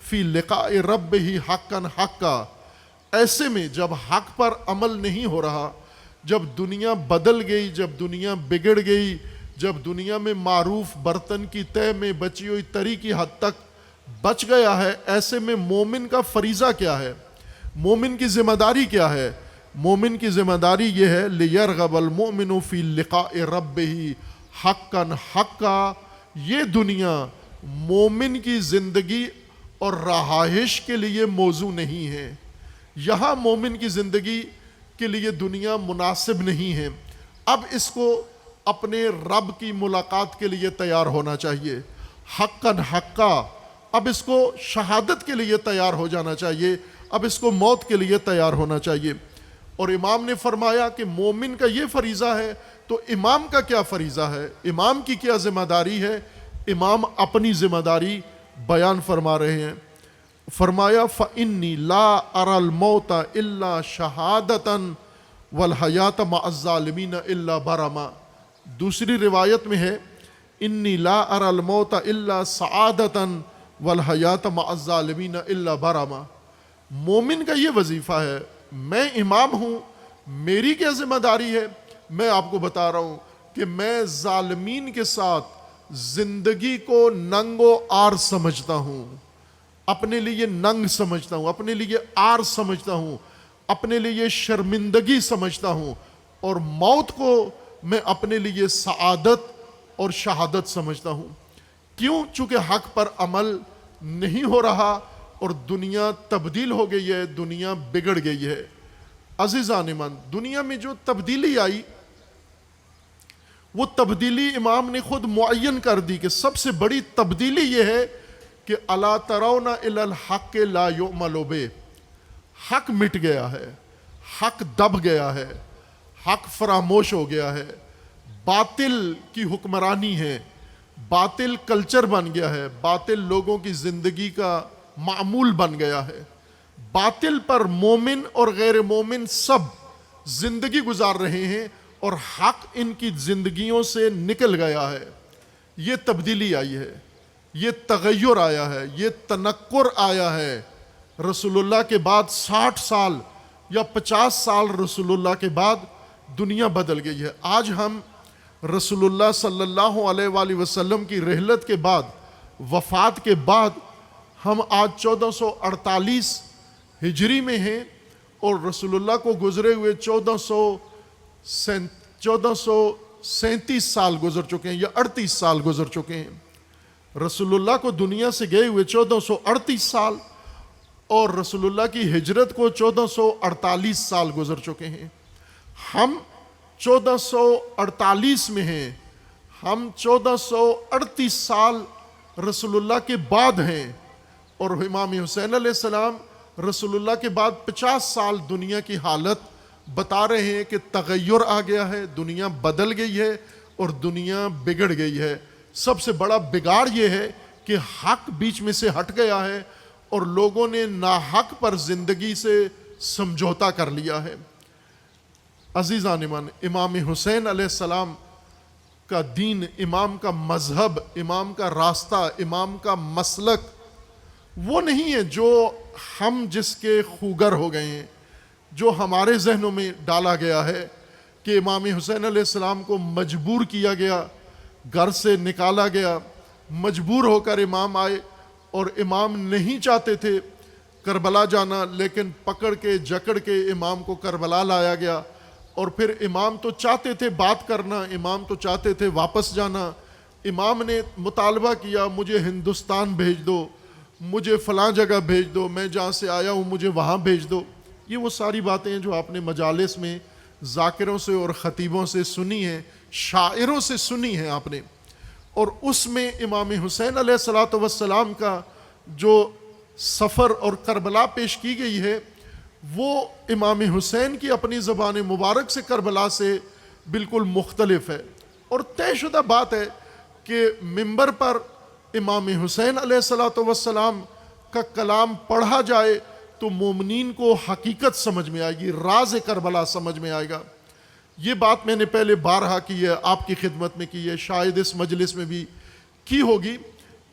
فِي لِقَاءِ رَبِّهِ حَقًّا حَقًّا، ایسے میں جب حق پر عمل نہیں ہو رہا، جب دنیا بدل گئی، جب دنیا بگڑ گئی، جب دنیا میں معروف برتن کی تہ میں بچی ہوئی تری کی حد تک بچ گیا ہے، ایسے میں مومن کا فریضہ کیا ہے، مومن کی ذمہ داری کیا ہے؟ مومن کی ذمہ داری یہ ہے لِيَرْغَبَ الْمُؤْمِنُ فِي لِقَاءِ رَبِّهِ حَقًّا حَقًّا، یہ دنیا مومن کی زندگی اور رہائش کے لیے موزوں نہیں ہے، یہاں مومن کی زندگی کے لیے دنیا مناسب نہیں ہے۔ اب اس کو اپنے رب کی ملاقات کے لیے تیار ہونا چاہیے، حقاً حقا، اب اس کو شہادت کے لیے تیار ہو جانا چاہیے، اب اس کو موت کے لیے تیار ہونا چاہیے۔ اور امام نے فرمایا کہ مومن کا یہ فریضہ ہے، تو امام کا کیا فریضہ ہے، امام کی کیا ذمہ داری ہے؟ امام اپنی ذمہ داری بیان فرما رہے ہیں۔ فرمایا فَإِنِّي لَا أَرَى الْمَوْتَ إِلَّا شَهَادَةً وَالْحَيَاةَ مَعَ الظَّالِمِينَ إِلَّا بَرَمًا، دوسری روایت میں ہے اِنِّي لَا أَرَى الْمَوْتَ إِلَّا سَعَادَةً وَالْحَيَاةَ مَعَ الظَّالِمِينَ إِلَّا بَرَمًا، مومن کا یہ وظیفہ ہے۔ میں امام ہوں، میری کیا ذمہ داری ہے؟ میں آپ کو بتا رہا ہوں کہ میں ظالمین کے ساتھ زندگی کو ننگ و عار سمجھتا ہوں، اپنے لیے ننگ سمجھتا ہوں، اپنے لیے عار سمجھتا ہوں، اپنے لیے شرمندگی سمجھتا ہوں، اور موت کو میں اپنے لیے سعادت اور شہادت سمجھتا ہوں۔ کیوں؟ چونکہ حق پر عمل نہیں ہو رہا اور دنیا تبدیل ہو گئی ہے، دنیا بگڑ گئی ہے۔ عزیزان من، دنیا میں جو تبدیلی آئی، وہ تبدیلی امام نے خود معین کر دی کہ سب سے بڑی تبدیلی یہ ہے کہ الا ترون الی الحق لا یعمل بہ، حق مٹ گیا ہے، حق دب گیا ہے، حق فراموش ہو گیا ہے، باطل کی حکمرانی ہے، باطل کلچر بن گیا ہے، باطل لوگوں کی زندگی کا معمول بن گیا ہے، باطل پر مومن اور غیر مومن سب زندگی گزار رہے ہیں اور حق ان کی زندگیوں سے نکل گیا ہے۔ یہ تبدیلی آئی ہے، یہ تغیر آیا ہے، یہ تنکر آیا ہے۔ رسول اللہ کے بعد 60 سال یا 50 سال رسول اللہ کے بعد دنیا بدل گئی ہے۔ آج ہم رسول اللہ صلی اللہ علیہ وآلہ وسلم کی رحلت کے بعد، وفات کے بعد، ہم آج 1448 ہجری میں ہیں اور رسول اللہ کو گزرے ہوئے 1437 سال گزر چکے ہیں یا 38 سال گزر چکے ہیں۔ رسول اللہ کو دنیا سے گئے ہوئے 1438 سال اور رسول اللہ کی ہجرت کو 1448 سال گزر چکے ہیں۔ ہم 1448 میں ہیں، ہم 1438 سال رسول اللہ کے بعد ہیں، اور امام حسین علیہ السلام رسول اللہ کے بعد 50 سال دنیا کی حالت بتا رہے ہیں کہ تغیر آ گیا ہے، دنیا بدل گئی ہے اور دنیا بگڑ گئی ہے۔ سب سے بڑا بگاڑ یہ ہے کہ حق بیچ میں سے ہٹ گیا ہے اور لوگوں نے ناحق پر زندگی سے سمجھوتا کر لیا ہے۔ عزیزان ایمان، امام حسین علیہ السلام کا دین، امام کا مذہب، امام کا راستہ، امام کا مسلک وہ نہیں ہے جو ہم جس کے خوگر ہو گئے ہیں، جو ہمارے ذہنوں میں ڈالا گیا ہے کہ امام حسین علیہ السلام کو مجبور کیا گیا، گھر سے نکالا گیا، مجبور ہو کر امام آئے، اور امام نہیں چاہتے تھے کربلا جانا، لیکن پکڑ کے جکڑ کے امام کو کربلا لایا گیا، اور پھر امام تو چاہتے تھے بات کرنا، امام تو چاہتے تھے واپس جانا، امام نے مطالبہ کیا مجھے ہندوستان بھیج دو، مجھے فلاں جگہ بھیج دو، میں جہاں سے آیا ہوں مجھے وہاں بھیج دو۔ یہ وہ ساری باتیں ہیں جو آپ نے مجالس میں ذاکروں سے اور خطیبوں سے سنی ہیں، شاعروں سے سنی ہیں آپ نے، اور اس میں امام حسین علیہ السلام کا جو سفر اور کربلا پیش کی گئی ہے وہ امام حسین کی اپنی زبان مبارک سے کربلا سے بالکل مختلف ہے، اور طے شدہ بات ہے کہ منبر پر امام حسین علیہ السلام کا کلام پڑھا جائے تو مومنین کو حقیقت سمجھ میں آئے گی، راز کربلا سمجھ میں آئے گا۔ یہ بات میں نے پہلے بارہا کی ہے، آپ کی خدمت میں کی ہے، شاید اس مجلس میں بھی کی ہوگی،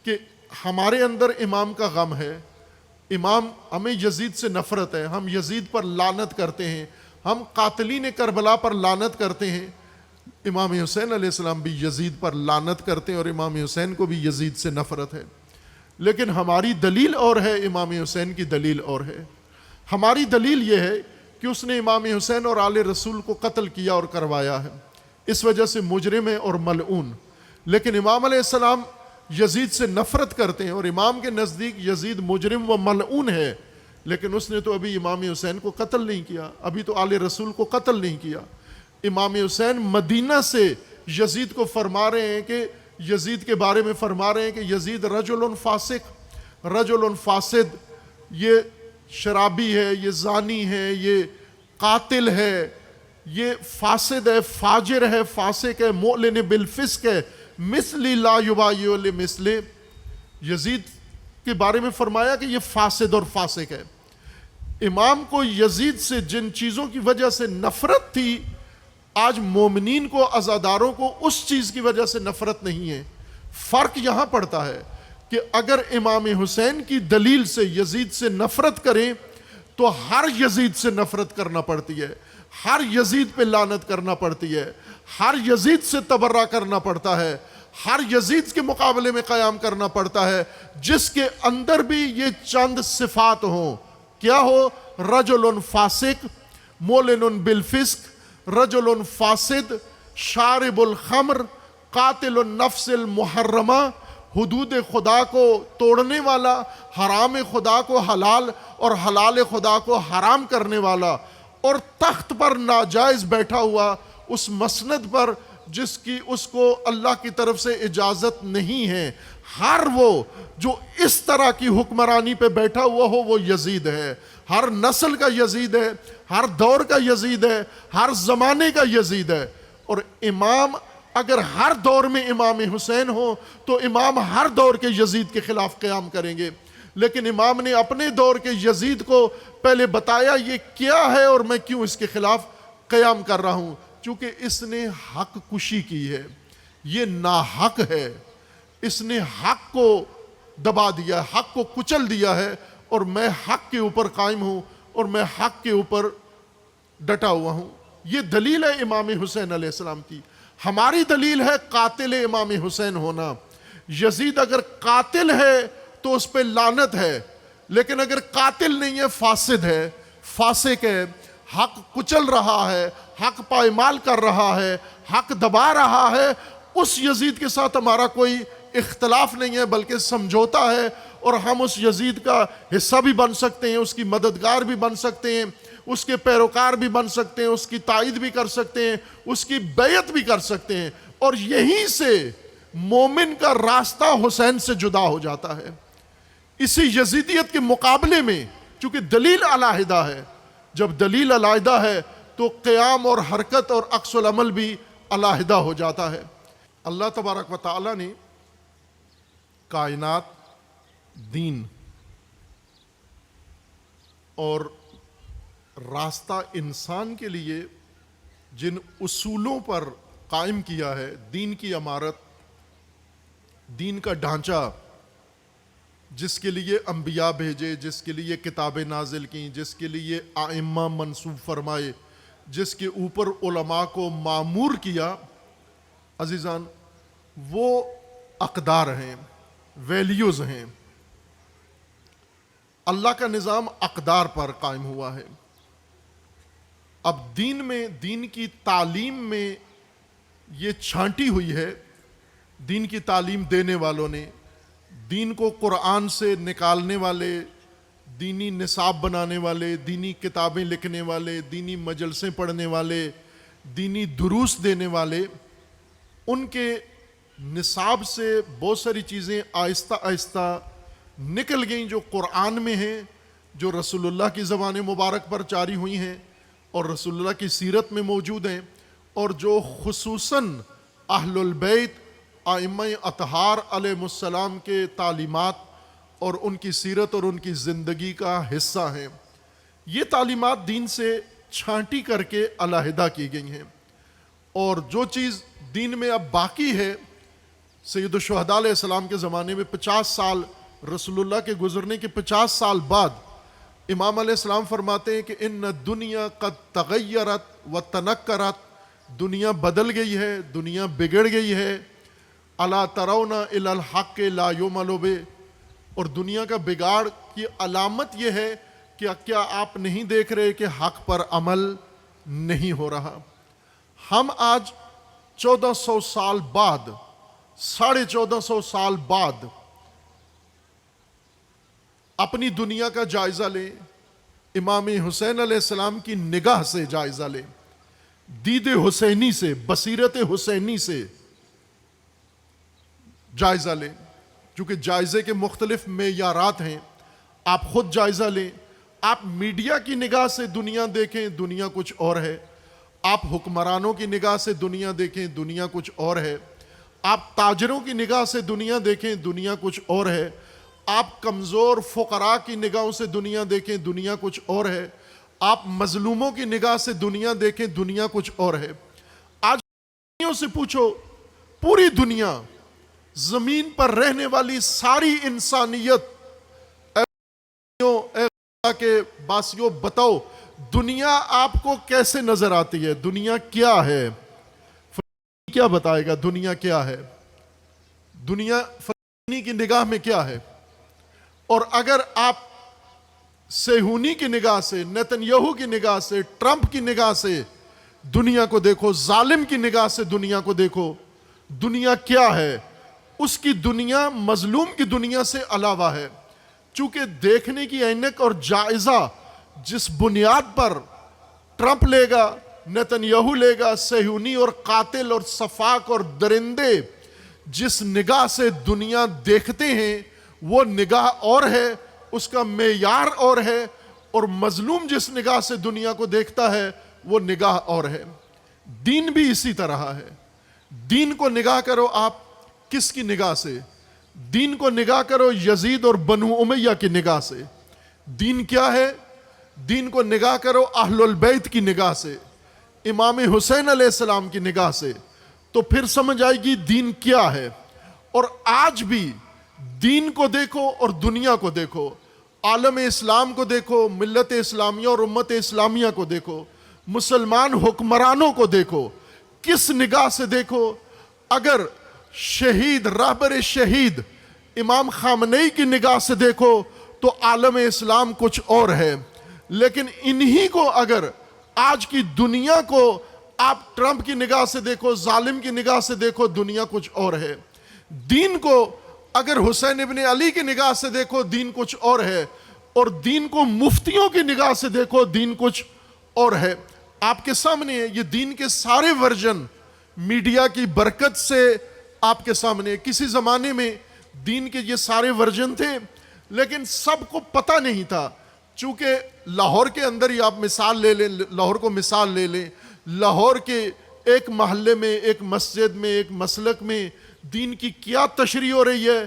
کہ ہمارے اندر امام کا غم ہے، امام، ہمیں یزید سے نفرت ہے، ہم یزید پر لعنت کرتے ہیں، ہم قاتلین کربلا پر لعنت کرتے ہیں۔ امام حسین علیہ السلام بھی یزید پر لعنت کرتے ہیں اور امام حسین کو بھی یزید سے نفرت ہے، لیکن ہماری دلیل اور ہے، امام حسین کی دلیل اور ہے۔ ہماری دلیل یہ ہے کہ اس نے امام حسین اور آل رسول کو قتل کیا اور کروایا ہے، اس وجہ سے مجرم ہے اور ملعون، لیکن امام علیہ السلام یزید سے نفرت کرتے ہیں اور امام کے نزدیک یزید مجرم و ملعون ہے، لیکن اس نے تو ابھی امام حسین کو قتل نہیں کیا، ابھی تو آل رسول کو قتل نہیں کیا۔ امام حسین مدینہ سے یزید کو فرما رہے ہیں کہ یزید کے بارے میں فرما رہے ہیں کہ یزید رجل فاسق، رجل فاسد، یہ شرابی ہے، یہ زانی ہے، یہ قاتل ہے، یہ فاسد ہے، فاجر ہے، فاسق ہے، مؤلن بالفسق ہے، مثلی لا یبایع لمثلہ۔ یزید کے بارے میں فرمایا کہ یہ فاسد اور فاسق ہے۔ امام کو یزید سے جن چیزوں کی وجہ سے نفرت تھی، آج مومنین کو، عزاداروں کو اس چیز کی وجہ سے نفرت نہیں ہے۔ فرق یہاں پڑتا ہے کہ اگر امام حسین کی دلیل سے یزید سے نفرت کریں تو ہر یزید سے نفرت کرنا پڑتی ہے، ہر یزید پہ لعنت کرنا پڑتی ہے، ہر یزید سے تبرہ کرنا پڑتا ہے، ہر یزید کے مقابلے میں قیام کرنا پڑتا ہے جس کے اندر بھی یہ چند صفات ہوں۔ کیا ہو؟ رجل فاسق، مولن بالفسق، رجل فاسد، شارب الخمر، قاتل النفس المحرمہ، حدود خدا کو توڑنے والا، حرام خدا کو حلال اور حلال خدا کو حرام کرنے والا، اور تخت پر ناجائز بیٹھا ہوا اس مسند پر جس کی اس کو اللہ کی طرف سے اجازت نہیں ہے۔ ہر وہ جو اس طرح کی حکمرانی پہ بیٹھا ہوا ہو وہ یزید ہے، ہر نسل کا یزید ہے، ہر دور کا یزید ہے، ہر زمانے کا یزید ہے۔ اور امام اگر ہر دور میں امام حسین ہو تو امام ہر دور کے یزید کے خلاف قیام کریں گے، لیکن امام نے اپنے دور کے یزید کو پہلے بتایا یہ کیا ہے اور میں کیوں اس کے خلاف قیام کر رہا ہوں، چونکہ اس نے حق کشی کی ہے، یہ ناحق ہے، اس نے حق کو دبا دیا، حق کو کچل دیا ہے، اور میں حق کے اوپر قائم ہوں اور میں حق کے اوپر ڈٹا ہوا ہوں۔ یہ دلیل ہے امام حسین علیہ السلام کی۔ ہماری دلیل ہے قاتل امام حسین ہونا۔ یزید اگر قاتل ہے تو اس پہ لعنت ہے، لیکن اگر قاتل نہیں ہے، فاسد ہے، فاسق ہے، حق کچل رہا ہے، حق پائمال کر رہا ہے، حق دبا رہا ہے، اس یزید کے ساتھ ہمارا کوئی اختلاف نہیں ہے بلکہ سمجھوتا ہے، اور ہم اس یزید کا حصہ بھی بن سکتے ہیں، اس کی مددگار بھی بن سکتے ہیں، اس کے پیروکار بھی بن سکتے ہیں، اس کی تائید بھی کر سکتے ہیں، اس کی بیعت بھی کر سکتے ہیں، اور یہیں سے مومن کا راستہ حسین سے جدا ہو جاتا ہے۔ اسی یزیدیت کے مقابلے میں چونکہ دلیل علیحدہ ہے، جب دلیل علیحدہ ہے تو قیام اور حرکت اور عکس العمل بھی علیحدہ ہو جاتا ہے۔ اللہ تبارک و تعالی نے کائنات، دین اور راستہ انسان کے لیے جن اصولوں پر قائم کیا ہے، دین کی عمارت، دین کا ڈھانچہ، جس کے لیے انبیاء بھیجے، جس کے لیے کتابیں نازل کیں، جس کے لیے ائمہ منصوب فرمائے، جس کے اوپر علماء کو مامور کیا، عزیزان وہ اقدار ہیں، ویلیوز ہیں۔ اللہ کا نظام اقدار پر قائم ہوا ہے۔ اب دین میں، دین کی تعلیم میں یہ چھانٹی ہوئی ہے، دین کی تعلیم دینے والوں نے، دین کو قرآن سے نکالنے والے، دینی نصاب بنانے والے، دینی کتابیں لکھنے والے، دینی مجلسیں پڑھنے والے، دینی دروس دینے والے، ان کے نصاب سے بہت ساری چیزیں آہستہ آہستہ نکل گئیں جو قرآن میں ہیں، جو رسول اللہ کی زبان مبارک پر جاری ہوئی ہیں اور رسول اللہ کی سیرت میں موجود ہیں، اور جو خصوصاً اہل البیت ائمہ اطہار علیہ السلام کے تعلیمات اور ان کی سیرت اور ان کی زندگی کا حصہ ہیں۔ یہ تعلیمات دین سے چھانٹی کر کے علیحدہ کی گئی ہیں، اور جو چیز دین میں اب باقی ہے، سید الشہداء علیہ السلام کے زمانے میں 50 سال، رسول اللہ کے گزرنے کے 50 سال بعد امام علیہ السلام فرماتے ہیں کہ ان الدنیا قد تغیرت و تنکرت، دنیا بدل گئی ہے، دنیا بگڑ گئی ہے، الا ترون الی الحق لا یعمل بہ، اور دنیا کا بگاڑ کی علامت یہ ہے کہ کیا آپ نہیں دیکھ رہے کہ حق پر عمل نہیں ہو رہا۔ ہم آج 1400 سال بعد، 1450 سال بعد اپنی دنیا کا جائزہ لیں، امام حسین علیہ السلام کی نگاہ سے جائزہ لیں، دید حسینی سے، بصیرت حسینی سے جائزہ لیں، چونکہ جائزے کے مختلف معیارات ہیں۔ آپ خود جائزہ لیں، آپ میڈیا کی نگاہ سے دنیا دیکھیں، دنیا کچھ اور ہے، آپ حکمرانوں کی نگاہ سے دنیا دیکھیں، دنیا کچھ اور ہے، آپ تاجروں کی نگاہ سے دنیا دیکھیں، دنیا کچھ اور ہے، آپ کمزور فقراء کی نگاہوں سے دنیا دیکھیں، دنیا کچھ اور ہے، آپ مظلوموں کی نگاہ سے دنیا دیکھیں، دنیا کچھ اور ہے۔ آج سے پوچھو، پوری دنیا، زمین پر رہنے والی ساری انسانیت، اے خدا کے باسیوں بتاؤ دنیا آپ کو کیسے نظر آتی ہے؟ دنیا کیا ہے؟ کیا بتائے گا دنیا کیا ہے؟ دنیا فلسطینی کی نگاہ میں کیا ہے؟ اور اگر آپ صہیونی کی نگاہ سے، نیتن یاہو کی نگاہ سے، ٹرمپ کی نگاہ سے دنیا کو دیکھو، ظالم کی نگاہ سے دنیا کو دیکھو، دنیا کیا ہے؟ اس کی دنیا مظلوم کی دنیا سے علاوہ ہے، چونکہ دیکھنے کی اینک اور جائزہ جس بنیاد پر ٹرمپ لے گا، نیتن یاہو لے گا، صہیونی اور قاتل اور سفاک اور درندے جس نگاہ سے دنیا دیکھتے ہیں وہ نگاہ اور ہے، اس کا معیار اور ہے، اور مظلوم جس نگاہ سے دنیا کو دیکھتا ہے وہ نگاہ اور ہے۔ دین بھی اسی طرح ہے۔ دین کو نگاہ کرو آپ کس کی نگاہ سے؟ دین کو نگاہ کرو یزید اور بنو امیہ کی نگاہ سے۔ دین کیا ہے؟ دین کو نگاہ کرو اہل البیت کی نگاہ سے، امام حسین علیہ السلام کی نگاہ سے، تو پھر سمجھ آئے گی دین کیا ہے۔ اور آج بھی دین کو دیکھو اور دنیا کو دیکھو، عالم اسلام کو دیکھو، ملت اسلامیہ اور امت اسلامیہ کو دیکھو، مسلمان حکمرانوں کو دیکھو، کس نگاہ سے دیکھو؟ اگر شہید رہبر شہید امام خامنئی کی نگاہ سے دیکھو تو عالم اسلام کچھ اور ہے، لیکن انہی کو اگر آج کی دنیا کو آپ ٹرمپ کی نگاہ سے دیکھو، ظالم کی نگاہ سے دیکھو، دنیا کچھ اور ہے۔ دین کو اگر حسین ابن علی کی نگاہ سے دیکھو، دین کچھ اور ہے، اور دین کو مفتیوں کی نگاہ سے دیکھو، دین کچھ اور ہے۔ آپ کے سامنے یہ دین کے سارے ورژن میڈیا کی برکت سے آپ کے سامنے، کسی زمانے میں دین کے یہ سارے ورژن تھے لیکن سب کو پتہ نہیں تھا، چونکہ لاہور کے اندر ہی آپ مثال لے لیں، لاہور کو مثال لے لیں، لاہور کے ایک محلے میں، ایک مسجد میں، ایک مسلک میں دین کی کیا تشریح ہو رہی ہے،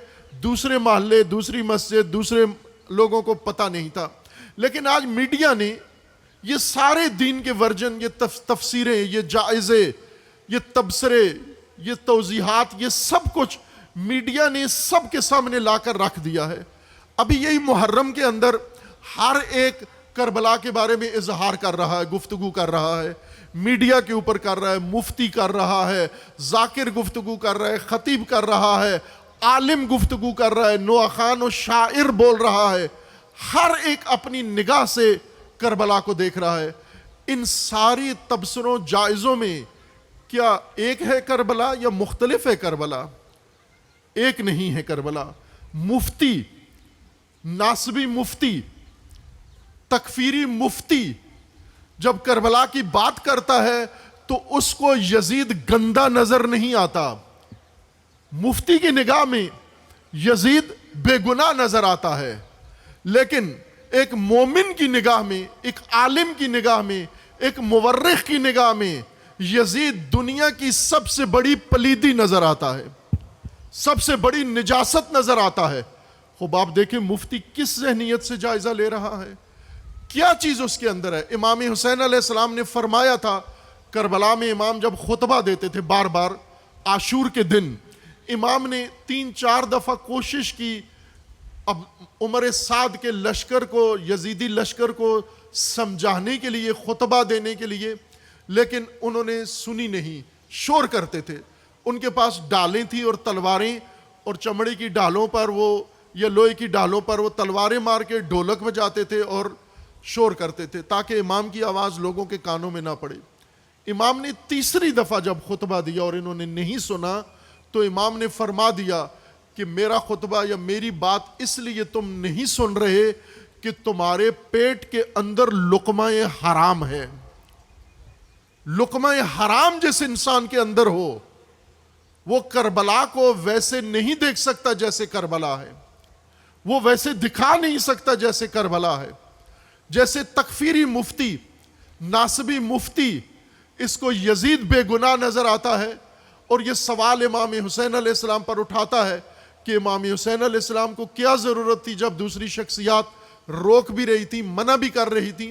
دوسرے محلے، دوسری مسجد، دوسرے لوگوں کو پتہ نہیں تھا۔ لیکن آج میڈیا نے یہ سارے دین کے ورژن، یہ تفسیریں، یہ جائزے، یہ تبصرے، یہ توضیحات، یہ سب کچھ میڈیا نے سب کے سامنے لا کر رکھ دیا ہے۔ ابھی یہی محرم کے اندر ہر ایک کربلا کے بارے میں اظہار کر رہا ہے، گفتگو کر رہا ہے، میڈیا کے اوپر کر رہا ہے، مفتی کر رہا ہے، ذاکر گفتگو کر رہا ہے، خطیب کر رہا ہے، عالم گفتگو کر رہا ہے، نوح خان و شاعر بول رہا ہے، ہر ایک اپنی نگاہ سے کربلا کو دیکھ رہا ہے۔ ان ساری تبصروں جائزوں میں کیا ایک ہے کربلا یا مختلف ہے کربلا؟ ایک نہیں ہے کربلا۔ مفتی، ناسبی مفتی، تکفیری مفتی جب کربلا کی بات کرتا ہے تو اس کو یزید گندا نظر نہیں آتا، مفتی کی نگاہ میں یزید بے گناہ نظر آتا ہے، لیکن ایک مومن کی نگاہ میں، ایک عالم کی نگاہ میں، ایک مورخ کی نگاہ میں یزید دنیا کی سب سے بڑی پلیدی نظر آتا ہے، سب سے بڑی نجاست نظر آتا ہے۔ خوب آپ دیکھیں مفتی کس ذہنیت سے جائزہ لے رہا ہے، کیا چیز اس کے اندر ہے۔ امام حسین علیہ السلام نے فرمایا تھا، کربلا میں امام جب خطبہ دیتے تھے بار بار عاشور کے دن، امام نے 3-4 دفعہ کوشش کی اب عمر سعد کے لشکر کو، یزیدی لشکر کو سمجھانے کے لیے، خطبہ دینے کے لیے، لیکن انہوں نے سنی نہیں، شور کرتے تھے۔ ان کے پاس ڈالیں تھیں اور تلواریں، اور چمڑی کی ڈالوں پر وہ یا لوہے کی ڈالوں پر وہ تلواریں مار کے ڈھولک بجاتے تھے اور شور کرتے تھے تاکہ امام کی آواز لوگوں کے کانوں میں نہ پڑے۔ امام نے تیسری دفعہ جب خطبہ دیا اور انہوں نے نہیں سنا تو امام نے فرما دیا کہ میرا خطبہ یا میری بات اس لیے تم نہیں سن رہے کہ تمہارے پیٹ کے اندر لقمہ حرام ہے۔ لقمہ حرام جس انسان کے اندر ہو وہ کربلا کو ویسے نہیں دیکھ سکتا جیسے کربلا ہے، وہ ویسے دکھا نہیں سکتا جیسے کربلا ہے۔ جیسے تکفیری مفتی، ناسبی مفتی، اس کو یزید بے گناہ نظر آتا ہے اور یہ سوال امام حسین علیہ السلام پر اٹھاتا ہے کہ امام حسین علیہ السلام کو کیا ضرورت تھی جب دوسری شخصیات روک بھی رہی تھی، منع بھی کر رہی تھی۔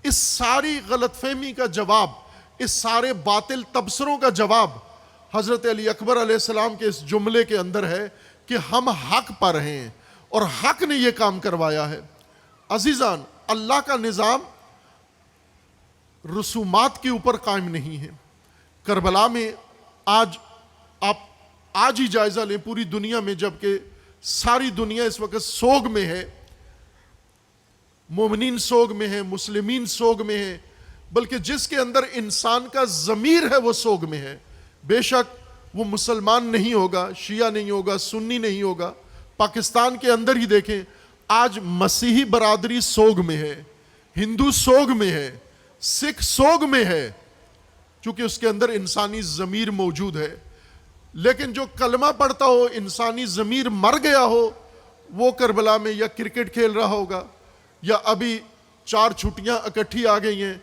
اس ساری غلط فہمی کا جواب، اس سارے باطل تبصروں کا جواب حضرت علی اکبر علیہ السلام کے اس جملے کے اندر ہے کہ ہم حق پر ہیں اور حق نے یہ کام کروایا ہے۔ عزیزان، اللہ کا نظام رسومات کے اوپر قائم نہیں ہے۔ کربلا میں آج ہی جائزہ لیں پوری دنیا میں، جبکہ ساری دنیا اس وقت سوگ میں ہے، مومنین سوگ میں ہے، مسلمین سوگ میں ہے، بلکہ جس کے اندر انسان کا ضمیر ہے وہ سوگ میں ہے۔ بے شک وہ مسلمان نہیں ہوگا، شیعہ نہیں ہوگا، سنی نہیں ہوگا۔ پاکستان کے اندر ہی دیکھیں، آج مسیحی برادری سوگ میں ہے، ہندو سوگ میں ہے، سکھ سوگ میں ہے، چونکہ اس کے اندر انسانی ضمیر موجود ہے۔ لیکن جو کلمہ پڑھتا ہو، انسانی ضمیر مر گیا ہو، وہ کربلا میں یا کرکٹ کھیل رہا ہوگا، یا ابھی 4 چھٹیاں اکٹھی آ گئی ہیں،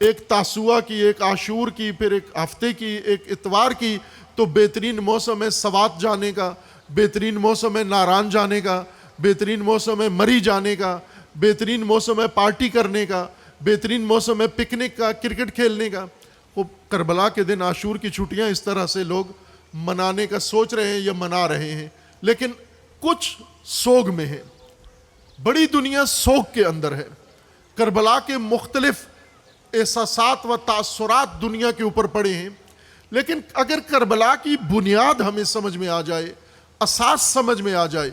ایک تاسوعہ کی، ایک عاشور کی، پھر ایک ہفتے کی، ایک اتوار کی، تو بہترین موسم ہے سوات جانے کا، بہترین موسم ہے ناران جانے کا، بہترین موسم ہے مری جانے کا، بہترین موسم ہے پارٹی کرنے کا، بہترین موسم ہے پکنک کا، کرکٹ کھیلنے کا۔ وہ کربلا کے دن عاشور کی چھٹیاں اس طرح سے لوگ منانے کا سوچ رہے ہیں یا منا رہے ہیں، لیکن کچھ سوگ میں ہے، بڑی دنیا سوگ کے اندر ہے۔ کربلا کے مختلف احساسات و تاثرات دنیا کے اوپر پڑے ہیں، لیکن اگر کربلا کی بنیاد ہمیں سمجھ میں آ جائے، اساس سمجھ میں آ جائے،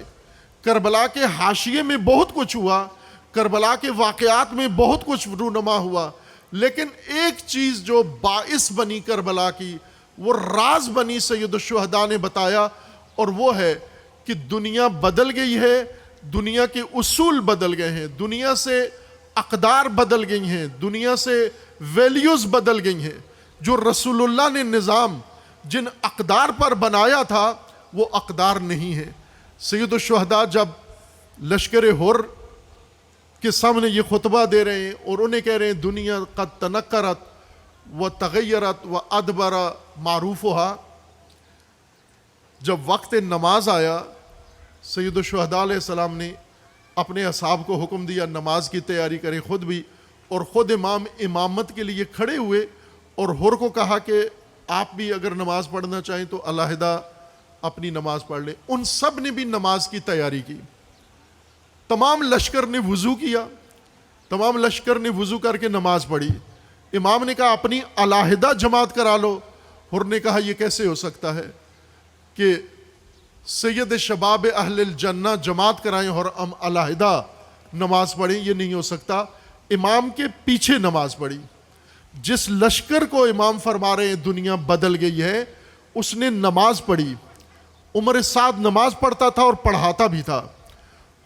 کربلا کے حاشیے میں بہت کچھ ہوا، کربلا کے واقعات میں بہت کچھ رونما ہوا، لیکن ایک چیز جو باعث بنی کربلا کی، وہ راز بنی سید الشہداء نے بتایا، اور وہ ہے کہ دنیا بدل گئی ہے، دنیا کے اصول بدل گئے ہیں، دنیا سے اقدار بدل گئی ہیں، دنیا سے ویلیوز بدل گئی ہیں۔ جو رسول اللہ نے نظام جن اقدار پر بنایا تھا وہ اقدار نہیں ہے۔ سید الشہداء جب لشکر ہور کے سامنے یہ خطبہ دے رہے ہیں اور انہیں کہہ رہے ہیں دنیا قد تنکرت و تغیرت و ادبر معروفها، جب وقت نماز آیا سید الشہداء علیہ السلام نے اپنے اصحاب کو حکم دیا نماز کی تیاری کریں، خود بھی، اور خود امام امامت کے لیے کھڑے ہوئے، اور ہور کو کہا کہ آپ بھی اگر نماز پڑھنا چاہیں تو علیحدہ اپنی نماز پڑھ لیں۔ ان سب نے بھی نماز کی تیاری کی، تمام لشکر نے وضو کیا، تمام لشکر نے وضو کر کے نماز پڑھی۔ امام نے کہا اپنی علیحدہ جماعت کرا لو، ہور نے کہا یہ کیسے ہو سکتا ہے کہ سید شباب اہل الجنہ جماعت کرائیں اور ہم علیحدہ نماز پڑھیں، یہ نہیں ہو سکتا۔ امام کے پیچھے نماز پڑھی۔ جس لشکر کو امام فرما رہے ہیں دنیا بدل گئی ہے، اس نے نماز پڑھی۔ عمر سعد نماز پڑھتا تھا اور پڑھاتا بھی تھا،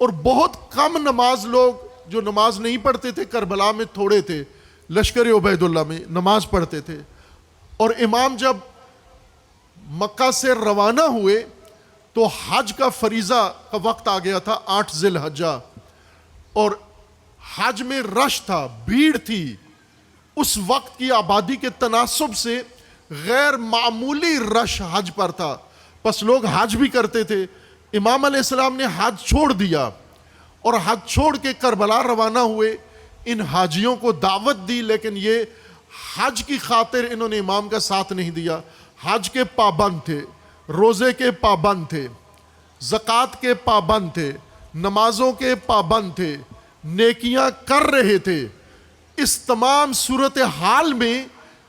اور بہت کم نماز لوگ جو نماز نہیں پڑھتے تھے کربلا میں تھوڑے تھے، لشکر عبید اللہ میں نماز پڑھتے تھے۔ اور امام جب مکہ سے روانہ ہوئے تو حج کا فریضہ کا وقت آ گیا تھا، 8 ذی الحجہ، اور حج میں رش تھا، بھیڑ تھی۔ اس وقت کی آبادی کے تناسب سے غیر معمولی رش حج پر تھا، پس لوگ حج بھی کرتے تھے۔ امام علیہ السلام نے حج چھوڑ دیا اور حج چھوڑ کے کربلا روانہ ہوئے، ان حاجیوں کو دعوت دی، لیکن یہ حج کی خاطر انہوں نے امام کا ساتھ نہیں دیا۔ حج کے پابند تھے، روزے کے پابند تھے، زکوٰۃ کے پابند تھے، نمازوں کے پابند تھے، نیکیاں کر رہے تھے۔ اس تمام صورتحال میں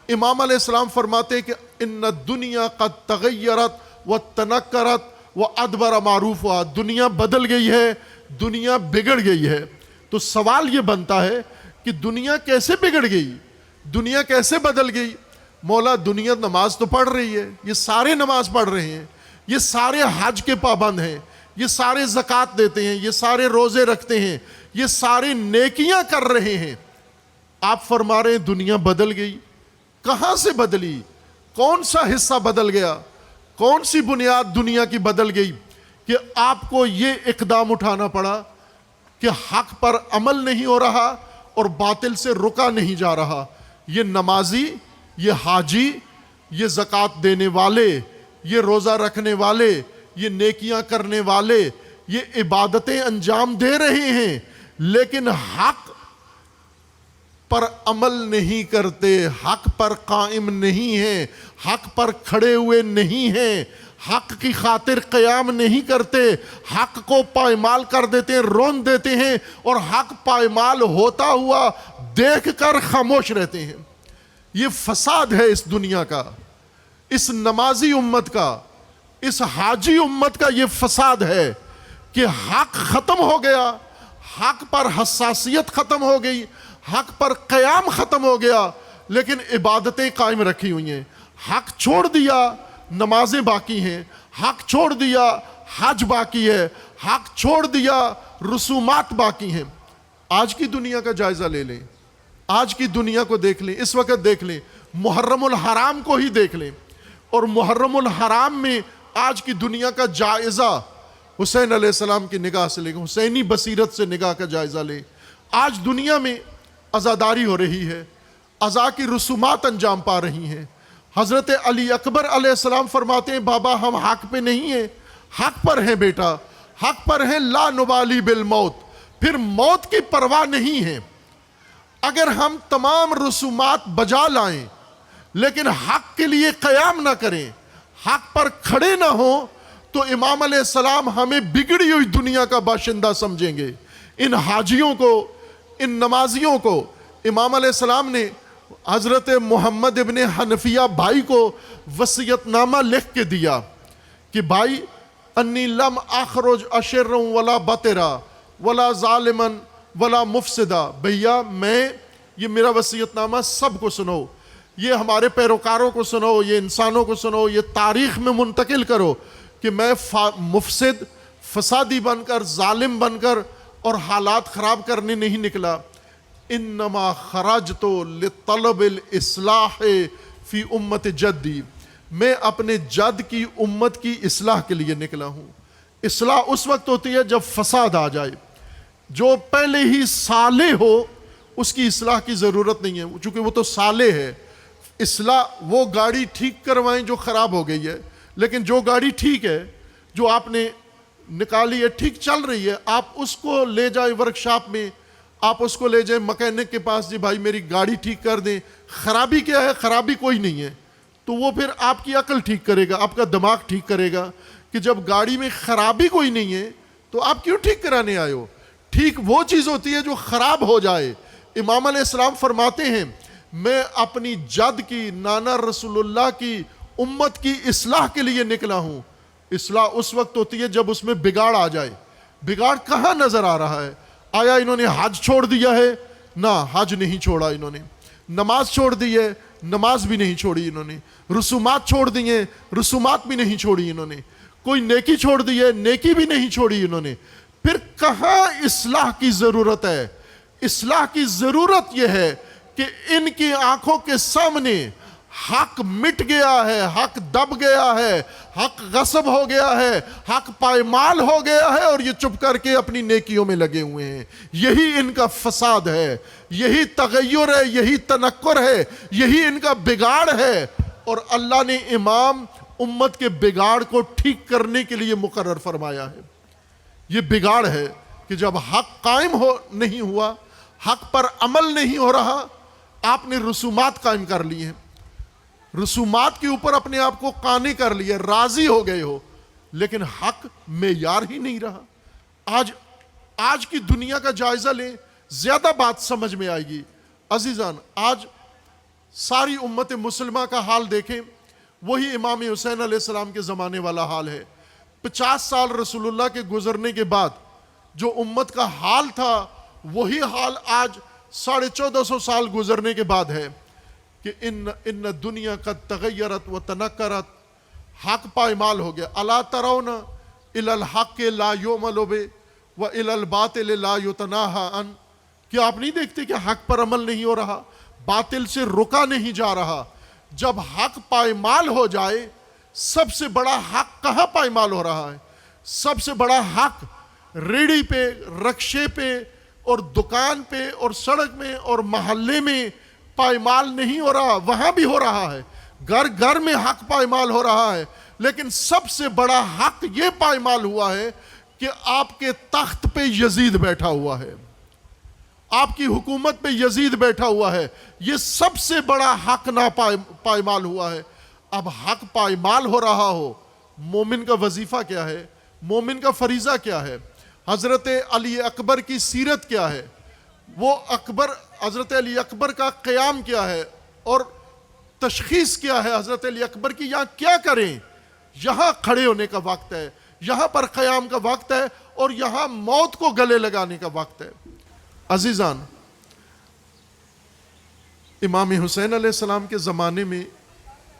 امام علیہ السلام فرماتے کہ ان الدنیا قد تغیرت و تنکرت و ادبر معروفها، دنیا بدل گئی ہے، دنیا بگڑ گئی ہے۔ تو سوال یہ بنتا ہے کہ دنیا کیسے بگڑ گئی، دنیا کیسے بدل گئی؟ مولا دنیا نماز تو پڑھ رہی ہے، یہ سارے نماز پڑھ رہے ہیں، یہ سارے حج کے پابند ہیں، یہ سارے زکوٰۃ دیتے ہیں، یہ سارے روزے رکھتے ہیں، یہ سارے نیکیاں کر رہے ہیں۔ آپ فرما رہے ہیں دنیا بدل گئی، کہاں سے بدلی؟ کون سا حصہ بدل گیا؟ کون سی بنیاد دنیا کی بدل گئی کہ آپ کو یہ اقدام اٹھانا پڑا کہ حق پر عمل نہیں ہو رہا اور باطل سے رکا نہیں جا رہا؟ یہ نمازی، یہ حاجی، یہ زکوٰۃ دینے والے، یہ روزہ رکھنے والے، یہ نیکیاں کرنے والے، یہ عبادتیں انجام دے رہے ہیں، لیکن حق پر عمل نہیں کرتے، حق پر قائم نہیں ہیں، حق پر کھڑے ہوئے نہیں ہیں، حق کی خاطر قیام نہیں کرتے، حق کو پائمال کر دیتے ہیں، رون دیتے ہیں، اور حق پائمال ہوتا ہوا دیکھ کر خاموش رہتے ہیں۔ یہ فساد ہے اس دنیا کا، اس نمازی امت کا، اس حاجی امت کا یہ فساد ہے کہ حق ختم ہو گیا، حق پر حساسیت ختم ہو گئی، حق پر قیام ختم ہو گیا، لیکن عبادتیں قائم رکھی ہوئی ہیں۔ حق چھوڑ دیا، نمازیں باقی ہیں، حق چھوڑ دیا، حج باقی ہے، حق چھوڑ دیا، رسومات باقی ہیں۔ آج کی دنیا کا جائزہ لے لیں، آج کی دنیا کو دیکھ لیں، اس وقت دیکھ لیں، محرم الحرام کو ہی دیکھ لیں، اور محرم الحرام میں آج کی دنیا کا جائزہ حسین علیہ السلام کی نگاہ سے لیں، حسینی بصیرت سے نگاہ کا جائزہ لیں۔ آج دنیا میں عزاداری ہو رہی ہے، عزا کی رسومات انجام پا رہی ہیں، حضرت علی اکبر علیہ السلام فرماتے ہیں بابا ہم حق پہ نہیں ہیں، حق پر ہیں بیٹا، حق پر ہیں، لا نبالی بالموت، پھر موت کی پرواہ نہیں ہے۔ اگر ہم تمام رسومات بجا لائیں لیکن حق کے لیے قیام نہ کریں، حق پر کھڑے نہ ہوں، تو امام علیہ السلام ہمیں بگڑی ہوئی دنیا کا باشندہ سمجھیں گے۔ ان حاجیوں کو، ان نمازیوں کو امام علیہ السلام نے حضرت محمد ابن حنفیہ بھائی کو وصیت نامہ لکھ کے دیا کہ بھائی انی لم اخرج اشرا ولا بطرا ولا ظالما ولا مفسدا، بھیا میں، یہ میرا وصیت نامہ سب کو سنو، یہ ہمارے پیروکاروں کو سنو، یہ انسانوں کو سنو، یہ تاریخ میں منتقل کرو کہ میں مفسد، فسادی بن کر، ظالم بن کر اور حالات خراب کرنے نہیں نکلا، انما خرجت لطلب الاصلاح فی امت جدی، میں اپنے جد کی امت کی اصلاح کے لیے نکلا ہوں۔ اصلاح اس وقت ہوتی ہے جب فساد آ جائے، جو پہلے ہی صالح ہو اس کی اصلاح کی ضرورت نہیں ہے، چونکہ وہ تو صالح ہے۔ اصلاح وہ گاڑی ٹھیک کروائیں جو خراب ہو گئی ہے، لیکن جو گاڑی ٹھیک ہے، جو آپ نے نکالی ہے، ٹھیک چل رہی ہے، آپ اس کو لے جائیں ورکشاپ میں، آپ اس کو لے جائیں مکینک کے پاس، جی بھائی میری گاڑی ٹھیک کر دیں، خرابی کیا ہے؟ خرابی کوئی نہیں ہے، تو وہ پھر آپ کی عقل ٹھیک کرے گا، آپ کا دماغ ٹھیک کرے گا کہ جب گاڑی میں خرابی کوئی نہیں ہے تو آپ کیوں ٹھیک کرانے آئے ہو؟ ٹھیک وہ چیز ہوتی ہے جو خراب ہو جائے۔ امام علیہ السلام فرماتے ہیں میں اپنی جد کی، نانا رسول اللہ کی امت کی اصلاح کے لیے نکلا ہوں۔ اصلاح اس وقت ہوتی ہے جب اس میں بگاڑ آ جائے۔ بگاڑ کہاں نظر آ رہا ہے؟ آیا انہوں نے حج چھوڑ دیا ہے؟ نہ، حج نہیں چھوڑا انہوں نے۔ نماز چھوڑ دی ہے؟ نماز بھی نہیں چھوڑی انہوں نے۔ رسومات چھوڑ دی ہیں؟ رسومات بھی نہیں چھوڑی انہوں نے۔ کوئی نیکی چھوڑ دی ہے؟ نیکی بھی نہیں چھوڑی انہوں نے۔ پھر کہاں اصلاح کی ضرورت ہے؟ اصلاح کی ضرورت یہ ہے کہ ان کی آنکھوں کے سامنے حق مٹ گیا ہے، حق دب گیا ہے، حق غصب ہو گیا ہے، حق پائمال ہو گیا ہے، اور یہ چپ کر کے اپنی نیکیوں میں لگے ہوئے ہیں۔ یہی ان کا فساد ہے، یہی تغیر ہے، یہی تنکر ہے، یہی ان کا بگاڑ ہے، اور اللہ نے امام امت کے بگاڑ کو ٹھیک کرنے کے لیے مقرر فرمایا ہے۔ یہ بگاڑ ہے کہ جب حق قائم نہیں ہوا، حق پر عمل نہیں ہو رہا، آپ نے رسومات قائم کر لی ہیں، رسومات کے اوپر اپنے آپ کو قانع کر لیے، راضی ہو گئے ہو، لیکن حق معیار ہی نہیں رہا۔ آج کی دنیا کا جائزہ لیں، زیادہ بات سمجھ میں آئے گی۔ عزیزان، آج ساری امت مسلمہ کا حال دیکھیں، وہی امام حسین علیہ السلام کے زمانے والا حال ہے۔ 50 سال رسول اللہ کے گزرنے کے بعد جو امت کا حال تھا، وہی حال آج 1450 سال گزرنے کے بعد ہے کہ ان دنیا قد تغیرت و تنکرت، حق پائمال ہو گیا۔ الا ترون الی الحق لا یعمل بہ و الی الباطل لا یتناہی عن، کیا آپ نہیں دیکھتے کہ حق پر عمل نہیں ہو رہا، باطل سے رکا نہیں جا رہا؟ جب حق پائمال ہو جائے، سب سے بڑا حق کہاں پائمال ہو رہا ہے؟ سب سے بڑا حق ریڑھی پہ، رکشے پہ اور دکان پہ اور سڑک میں اور محلے میں پائمال نہیں ہو رہا، وہاں بھی ہو رہا ہے، گھر گھر میں حق پائمال ہو رہا ہے، لیکن سب سے بڑا حق یہ پائمال ہوا ہے کہ آپ کے تخت پہ یزید بیٹھا ہوا ہے، آپ کی حکومت پہ یزید بیٹھا ہوا ہے، یہ سب سے بڑا حق پائمال ہوا ہے۔ اب حق پائمال ہو رہا ہو، مومن کا وظیفہ کیا ہے؟ مومن کا فریضہ کیا ہے؟ حضرت علی اکبر کی سیرت کیا ہے؟ وہ حضرت علی اکبر کا قیام کیا ہے اور تشخیص کیا ہے حضرت علی اکبر کی؟ یہاں کیا کریں؟ یہاں کھڑے ہونے کا وقت ہے، یہاں پر قیام کا وقت ہے، اور یہاں موت کو گلے لگانے کا وقت ہے۔ عزیزان، امام حسین علیہ السلام کے زمانے میں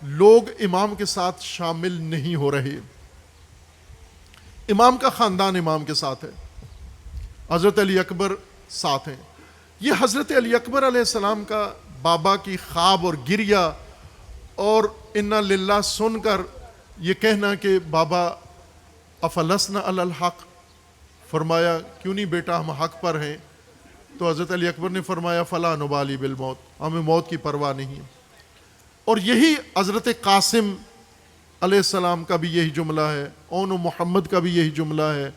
لوگ امام کے ساتھ شامل نہیں ہو رہے، امام کا خاندان امام کے ساتھ ہے، حضرت علی اکبر ساتھ ہیں۔ یہ حضرت علی اکبر علیہ السلام کا بابا کی خواب اور گریہ اور انا للہ سن کر یہ کہنا کہ بابا افلسنا علی الحق، فرمایا کیوں نہیں بیٹا ہم حق پر ہیں، تو حضرت علی اکبر نے فرمایا فلا نبالی بالموت، ہمیں موت کی پرواہ نہیں ہے۔ اور یہی حضرت قاسم علیہ السلام کا بھی یہی جملہ ہے، اون محمد کا بھی یہی جملہ ہے،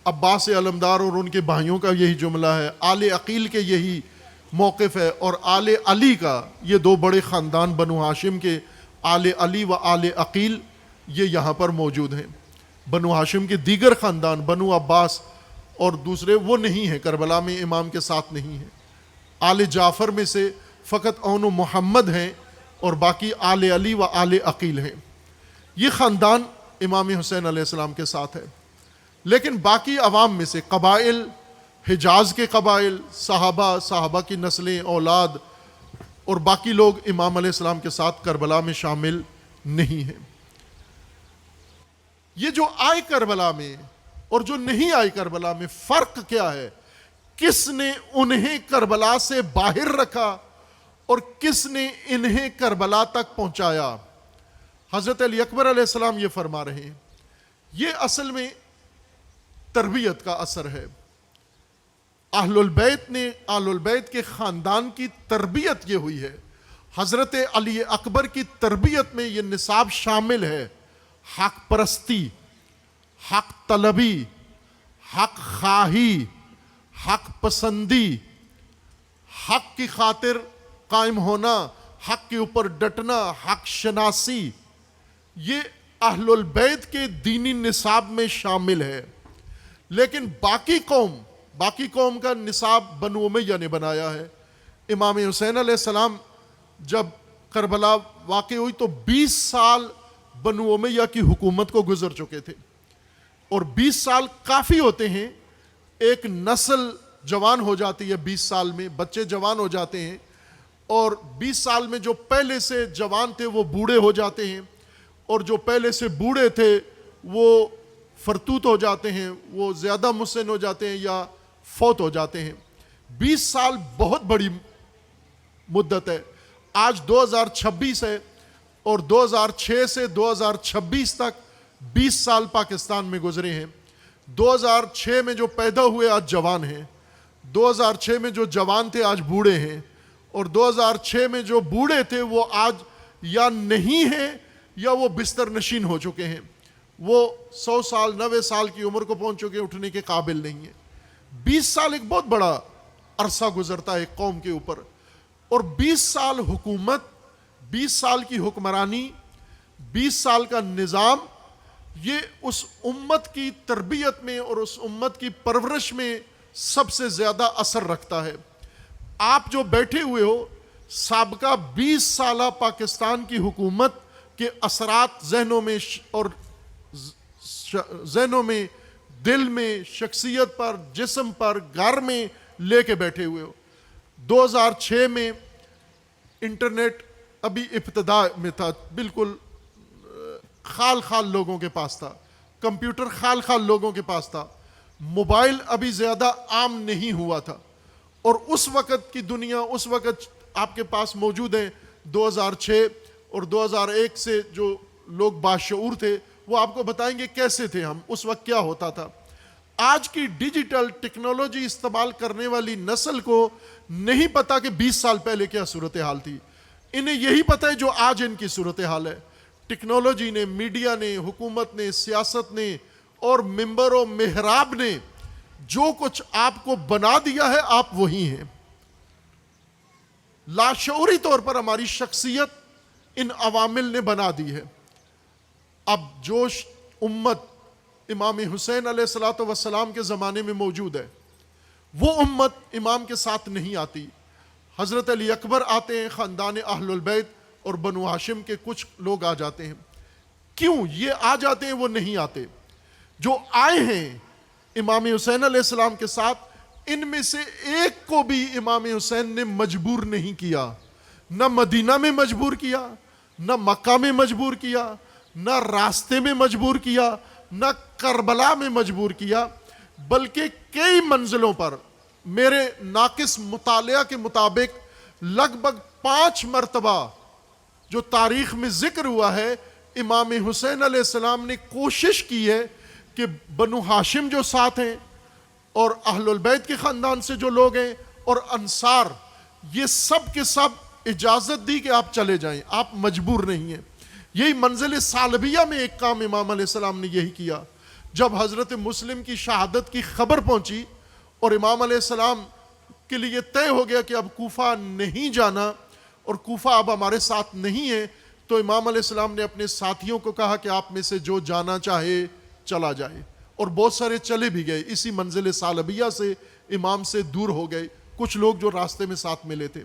عباس علمدار اور ان کے بھائیوں کا یہی جملہ ہے، آل عقیل کے یہی موقف ہے، اور آل علی کا، یہ دو بڑے خاندان بنو ہاشم کے، آل علی و آل عقیل، یہ یہاں پر موجود ہیں۔ بنو ہاشم کے دیگر خاندان بنو عباس اور دوسرے وہ نہیں ہیں، کربلا میں امام کے ساتھ نہیں ہیں۔ آل جعفر میں سے فقط اون محمد ہیں اور باقی آل علی و آل عقیل ہیں۔ یہ خاندان امام حسین علیہ السلام کے ساتھ ہے۔ لیکن باقی عوام میں سے قبائل، حجاز کے قبائل، صحابہ کی نسلیں، اولاد اور باقی لوگ امام علیہ السلام کے ساتھ کربلا میں شامل نہیں ہیں۔ یہ جو آئے کربلا میں اور جو نہیں آئے کربلا میں فرق کیا ہے؟ کس نے انہیں کربلا سے باہر رکھا اور کس نے انہیں کربلا تک پہنچایا؟ حضرت علی اکبر علیہ السلام یہ فرما رہے ہیں، یہ اصل میں تربیت کا اثر ہے۔ اہل البیت کے خاندان کی تربیت یہ ہوئی ہے۔ حضرت علی اکبر کی تربیت میں یہ نصاب شامل ہے: حق پرستی، حق طلبی، حق خواہی، حق پسندی، حق کی خاطر قائم ہونا، حق کے اوپر ڈٹنا، حق شناسی، یہ اہل البیت کے دینی نصاب میں شامل ہے۔ لیکن باقی قوم کا نصاب بنو امیہ نے بنایا ہے۔ امام حسین علیہ السلام جب کربلا واقع ہوئی تو 20 سال بنو امیہ کی حکومت کو گزر چکے تھے، اور 20 سال کافی ہوتے ہیں، ایک نسل جوان ہو جاتی ہے، 20 سال میں بچے جوان ہو جاتے ہیں، اور 20 سال میں جو پہلے سے جوان تھے وہ بوڑھے ہو جاتے ہیں، اور جو پہلے سے بوڑھے تھے وہ فرتوت ہو جاتے ہیں، وہ زیادہ مسن ہو جاتے ہیں یا فوت ہو جاتے ہیں۔ 20 سال بہت بڑی مدت ہے۔ آج 2026 ہے اور 2006 سے 2026 تک 20 سال پاکستان میں گزرے ہیں۔ 2006 میں جو پیدا ہوئے آج جوان ہیں، 2006 میں جو جوان تھے آج بوڑھے ہیں، اور 2006 میں جو بوڑھے تھے وہ آج یا نہیں ہیں یا وہ بستر نشین ہو چکے ہیں، وہ 100 سال 90 سال کی عمر کو پہنچ چکے، اٹھنے کے قابل نہیں ہیں۔ 20 سال ایک بہت بڑا عرصہ گزرتا ہے ایک قوم کے اوپر، اور 20 سال حکومت، 20 سال کی حکمرانی، 20 سال کا نظام، یہ اس امت کی تربیت میں اور اس امت کی پرورش میں سب سے زیادہ اثر رکھتا ہے۔ آپ جو بیٹھے ہوئے ہو، سابقہ 20 سالہ پاکستان کی حکومت کے اثرات ذہنوں میں، دل میں، شخصیت پر، جسم پر، گھر میں لے کے بیٹھے ہوئے ہو۔ 2006 میں انٹرنیٹ ابھی ابتدا میں تھا، بالکل خال لوگوں کے پاس تھا، کمپیوٹر خال لوگوں کے پاس تھا، موبائل ابھی زیادہ عام نہیں ہوا تھا، اور اس وقت کی دنیا اس وقت آپ کے پاس موجود ہیں۔ 2006 اور 2001 سے جو لوگ باشعور تھے وہ آپ کو بتائیں گے کیسے تھے ہم، اس وقت کیا ہوتا تھا۔ آج کی ڈیجیٹل ٹیکنالوجی استعمال کرنے والی نسل کو نہیں پتا کہ 20 سال پہلے کیا صورتحال تھی، انہیں یہی پتا ہے جو آج ان کی صورتحال ہے۔ ٹیکنالوجی نے، میڈیا نے، حکومت نے، سیاست نے اور منبر و محراب نے جو کچھ آپ کو بنا دیا ہے، آپ وہی ہیں۔ لاشعوری طور پر ہماری شخصیت ان عوامل نے بنا دی ہے۔ اب جو امت امام حسین علیہ السلام کے زمانے میں موجود ہے، وہ امت امام کے ساتھ نہیں آتی۔ حضرت علی اکبر آتے ہیں، خاندان اہل البیت اور بنو ہاشم کے کچھ لوگ آ جاتے ہیں۔ کیوں یہ آ جاتے ہیں، وہ نہیں آتے؟ جو آئے ہیں امام حسین علیہ السلام کے ساتھ، ان میں سے ایک کو بھی امام حسین نے مجبور نہیں کیا، نہ مدینہ میں مجبور کیا، نہ مکہ میں مجبور کیا، نہ راستے میں مجبور کیا، نہ کربلا میں مجبور کیا، بلکہ کئی منزلوں پر میرے ناقص مطالعہ کے مطابق لگ بھگ 5 مرتبہ جو تاریخ میں ذکر ہوا ہے، امام حسین علیہ السلام نے کوشش کی ہے کہ بنو ہاشم جو ساتھ ہیں اور اہل البیت کے خاندان سے جو لوگ ہیں اور انصار، یہ سب کے سب اجازت دی کہ آپ چلے جائیں، آپ مجبور نہیں ہیں۔ یہی منزل ثعلبیہ میں ایک کام امام علیہ السلام نے یہی کیا۔ جب حضرت مسلم کی شہادت کی خبر پہنچی اور امام علیہ السلام کے لیے طے ہو گیا کہ اب کوفہ نہیں جانا اور کوفہ اب ہمارے ساتھ نہیں ہے، تو امام علیہ السلام نے اپنے ساتھیوں کو کہا کہ آپ میں سے جو جانا چاہے چلا جائے، اور بہت سارے چلے بھی گئے، اسی منزل ثعلبیہ سے امام سے دور ہو گئے کچھ لوگ جو راستے میں ساتھ ملے تھے،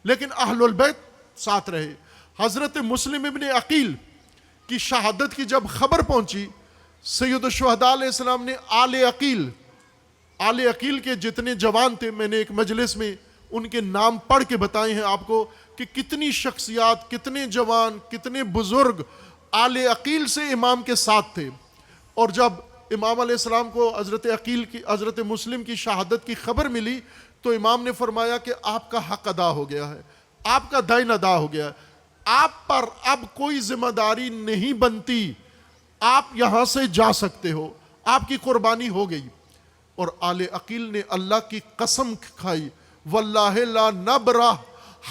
لیکن اہل البیت ساتھ رہے۔ حضرت مسلم ابن عقیل کی شہادت کی جب خبر پہنچی، سید الشہداء علیہ السلام نے آل عقیل کے جتنے جوان تھے، میں نے ایک مجلس میں ان کے نام پڑھ کے بتائے ہیں آپ کو کہ کتنی شخصیات، کتنے جوان، کتنے بزرگ آل عقیل سے امام کے ساتھ تھے۔ اور جب امام علیہ السلام کو حضرت مسلم کی شہادت کی خبر ملی تو امام نے فرمایا کہ آپ کا حق ادا ہو گیا ہے، آپ کا دین ادا ہو گیا ہے، آپ پر اب کوئی ذمہ داری نہیں بنتی، آپ یہاں سے جا سکتے ہو، آپ کی قربانی ہو گئی۔ اور آل عقیل نے اللہ کی قسم کھائی، واللہ لا نبرح،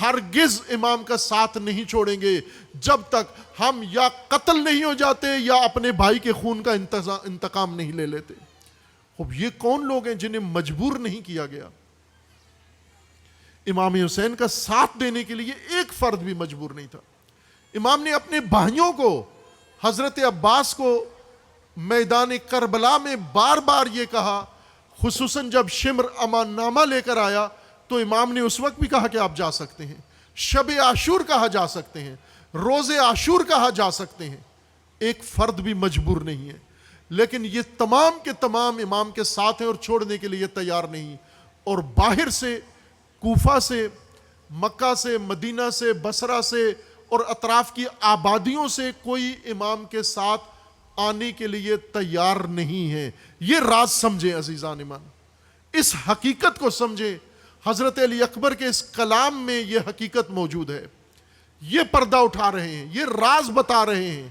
ہرگز امام کا ساتھ نہیں چھوڑیں گے جب تک ہم یا قتل نہیں ہو جاتے یا اپنے بھائی کے خون کا انتقام نہیں لے لیتے۔ اب یہ کون لوگ ہیں جنہیں مجبور نہیں کیا گیا؟ امام حسین کا ساتھ دینے کے لیے ایک فرد بھی مجبور نہیں تھا۔ امام نے اپنے بھائیوں کو، حضرت عباس کو میدان کربلا میں بار بار یہ کہا، خصوصاً جب شمر امان نامہ لے کر آیا تو امام نے اس وقت بھی کہا کہ آپ جا سکتے ہیں، شب عاشور کہا جا سکتے ہیں، روز عاشور کہا جا سکتے ہیں، ایک فرد بھی مجبور نہیں ہے۔ لیکن یہ تمام کے تمام امام کے ساتھ ہیں اور چھوڑنے کے لیے تیار نہیں۔ اور باہر سے، کوفہ سے، مکہ سے، مدینہ سے، بصرہ سے اور اطراف کی آبادیوں سے کوئی امام کے ساتھ آنے کے لیے تیار نہیں ہے۔ یہ راز سمجھیں عزیزان ایمان، اس حقیقت کو سمجھیں۔ حضرت علی اکبر کے اس کلام میں یہ حقیقت موجود ہے، یہ پردہ اٹھا رہے ہیں، یہ راز بتا رہے ہیں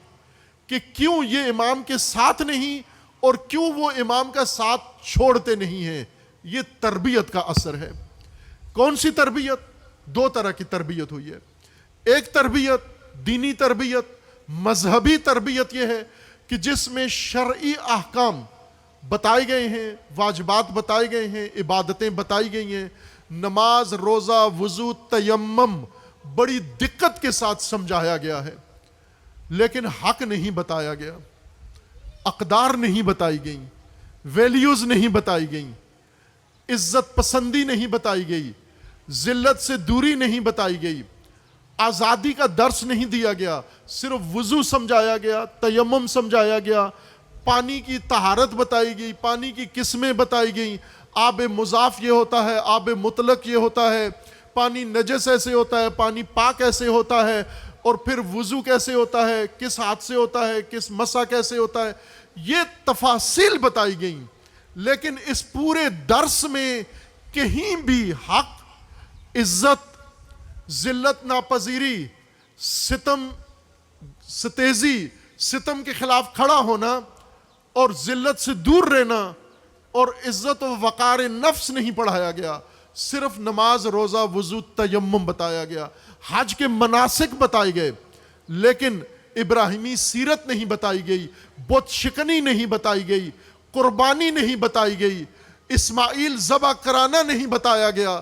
کہ کیوں یہ امام کے ساتھ نہیں اور کیوں وہ امام کا ساتھ چھوڑتے نہیں ہیں۔ یہ تربیت کا اثر ہے۔ کون سی تربیت؟ دو طرح کی تربیت ہوئی ہے۔ ایک تربیت دینی تربیت، مذہبی تربیت یہ ہے کہ جس میں شرعی احکام بتائے گئے ہیں، واجبات بتائے گئے ہیں، عبادتیں بتائی گئی ہیں، نماز، روزہ، وضو، تیمم بڑی دقت کے ساتھ سمجھایا گیا ہے، لیکن حق نہیں بتایا گیا، اقدار نہیں بتائی گئیں، ویلیوز نہیں بتائی گئیں، عزت پسندی نہیں بتائی گئی، ذلت سے دوری نہیں بتائی گئی، آزادی کا درس نہیں دیا گیا، صرف وضو سمجھایا گیا، تیمم سمجھایا گیا، پانی کی طہارت بتائی گئی، پانی کی قسمیں بتائی گئیں، آب مضاف یہ ہوتا ہے، آب مطلق یہ ہوتا ہے، پانی نجس ایسے ہوتا ہے، پانی پاک ایسے ہوتا ہے، اور پھر وضو کیسے ہوتا ہے، کس ہاتھ سے ہوتا ہے، کس مسح کیسے ہوتا ہے، یہ تفاصیل بتائی گئیں۔ لیکن اس پورے درس میں کہیں بھی حق، عزت، ذلت ناپذیری، ستم ستیزی، ستم کے خلاف کھڑا ہونا اور ذلت سے دور رہنا اور عزت و وقار نفس نہیں پڑھایا گیا۔ صرف نماز، روزہ، وضو، تیمم بتایا گیا، حج کے مناسک بتائے گئے، لیکن ابراہیمی سیرت نہیں بتائی گئی، بت شکنی نہیں بتائی گئی، قربانی نہیں بتائی گئی، اسماعیل ذبح کرانا نہیں بتایا گیا،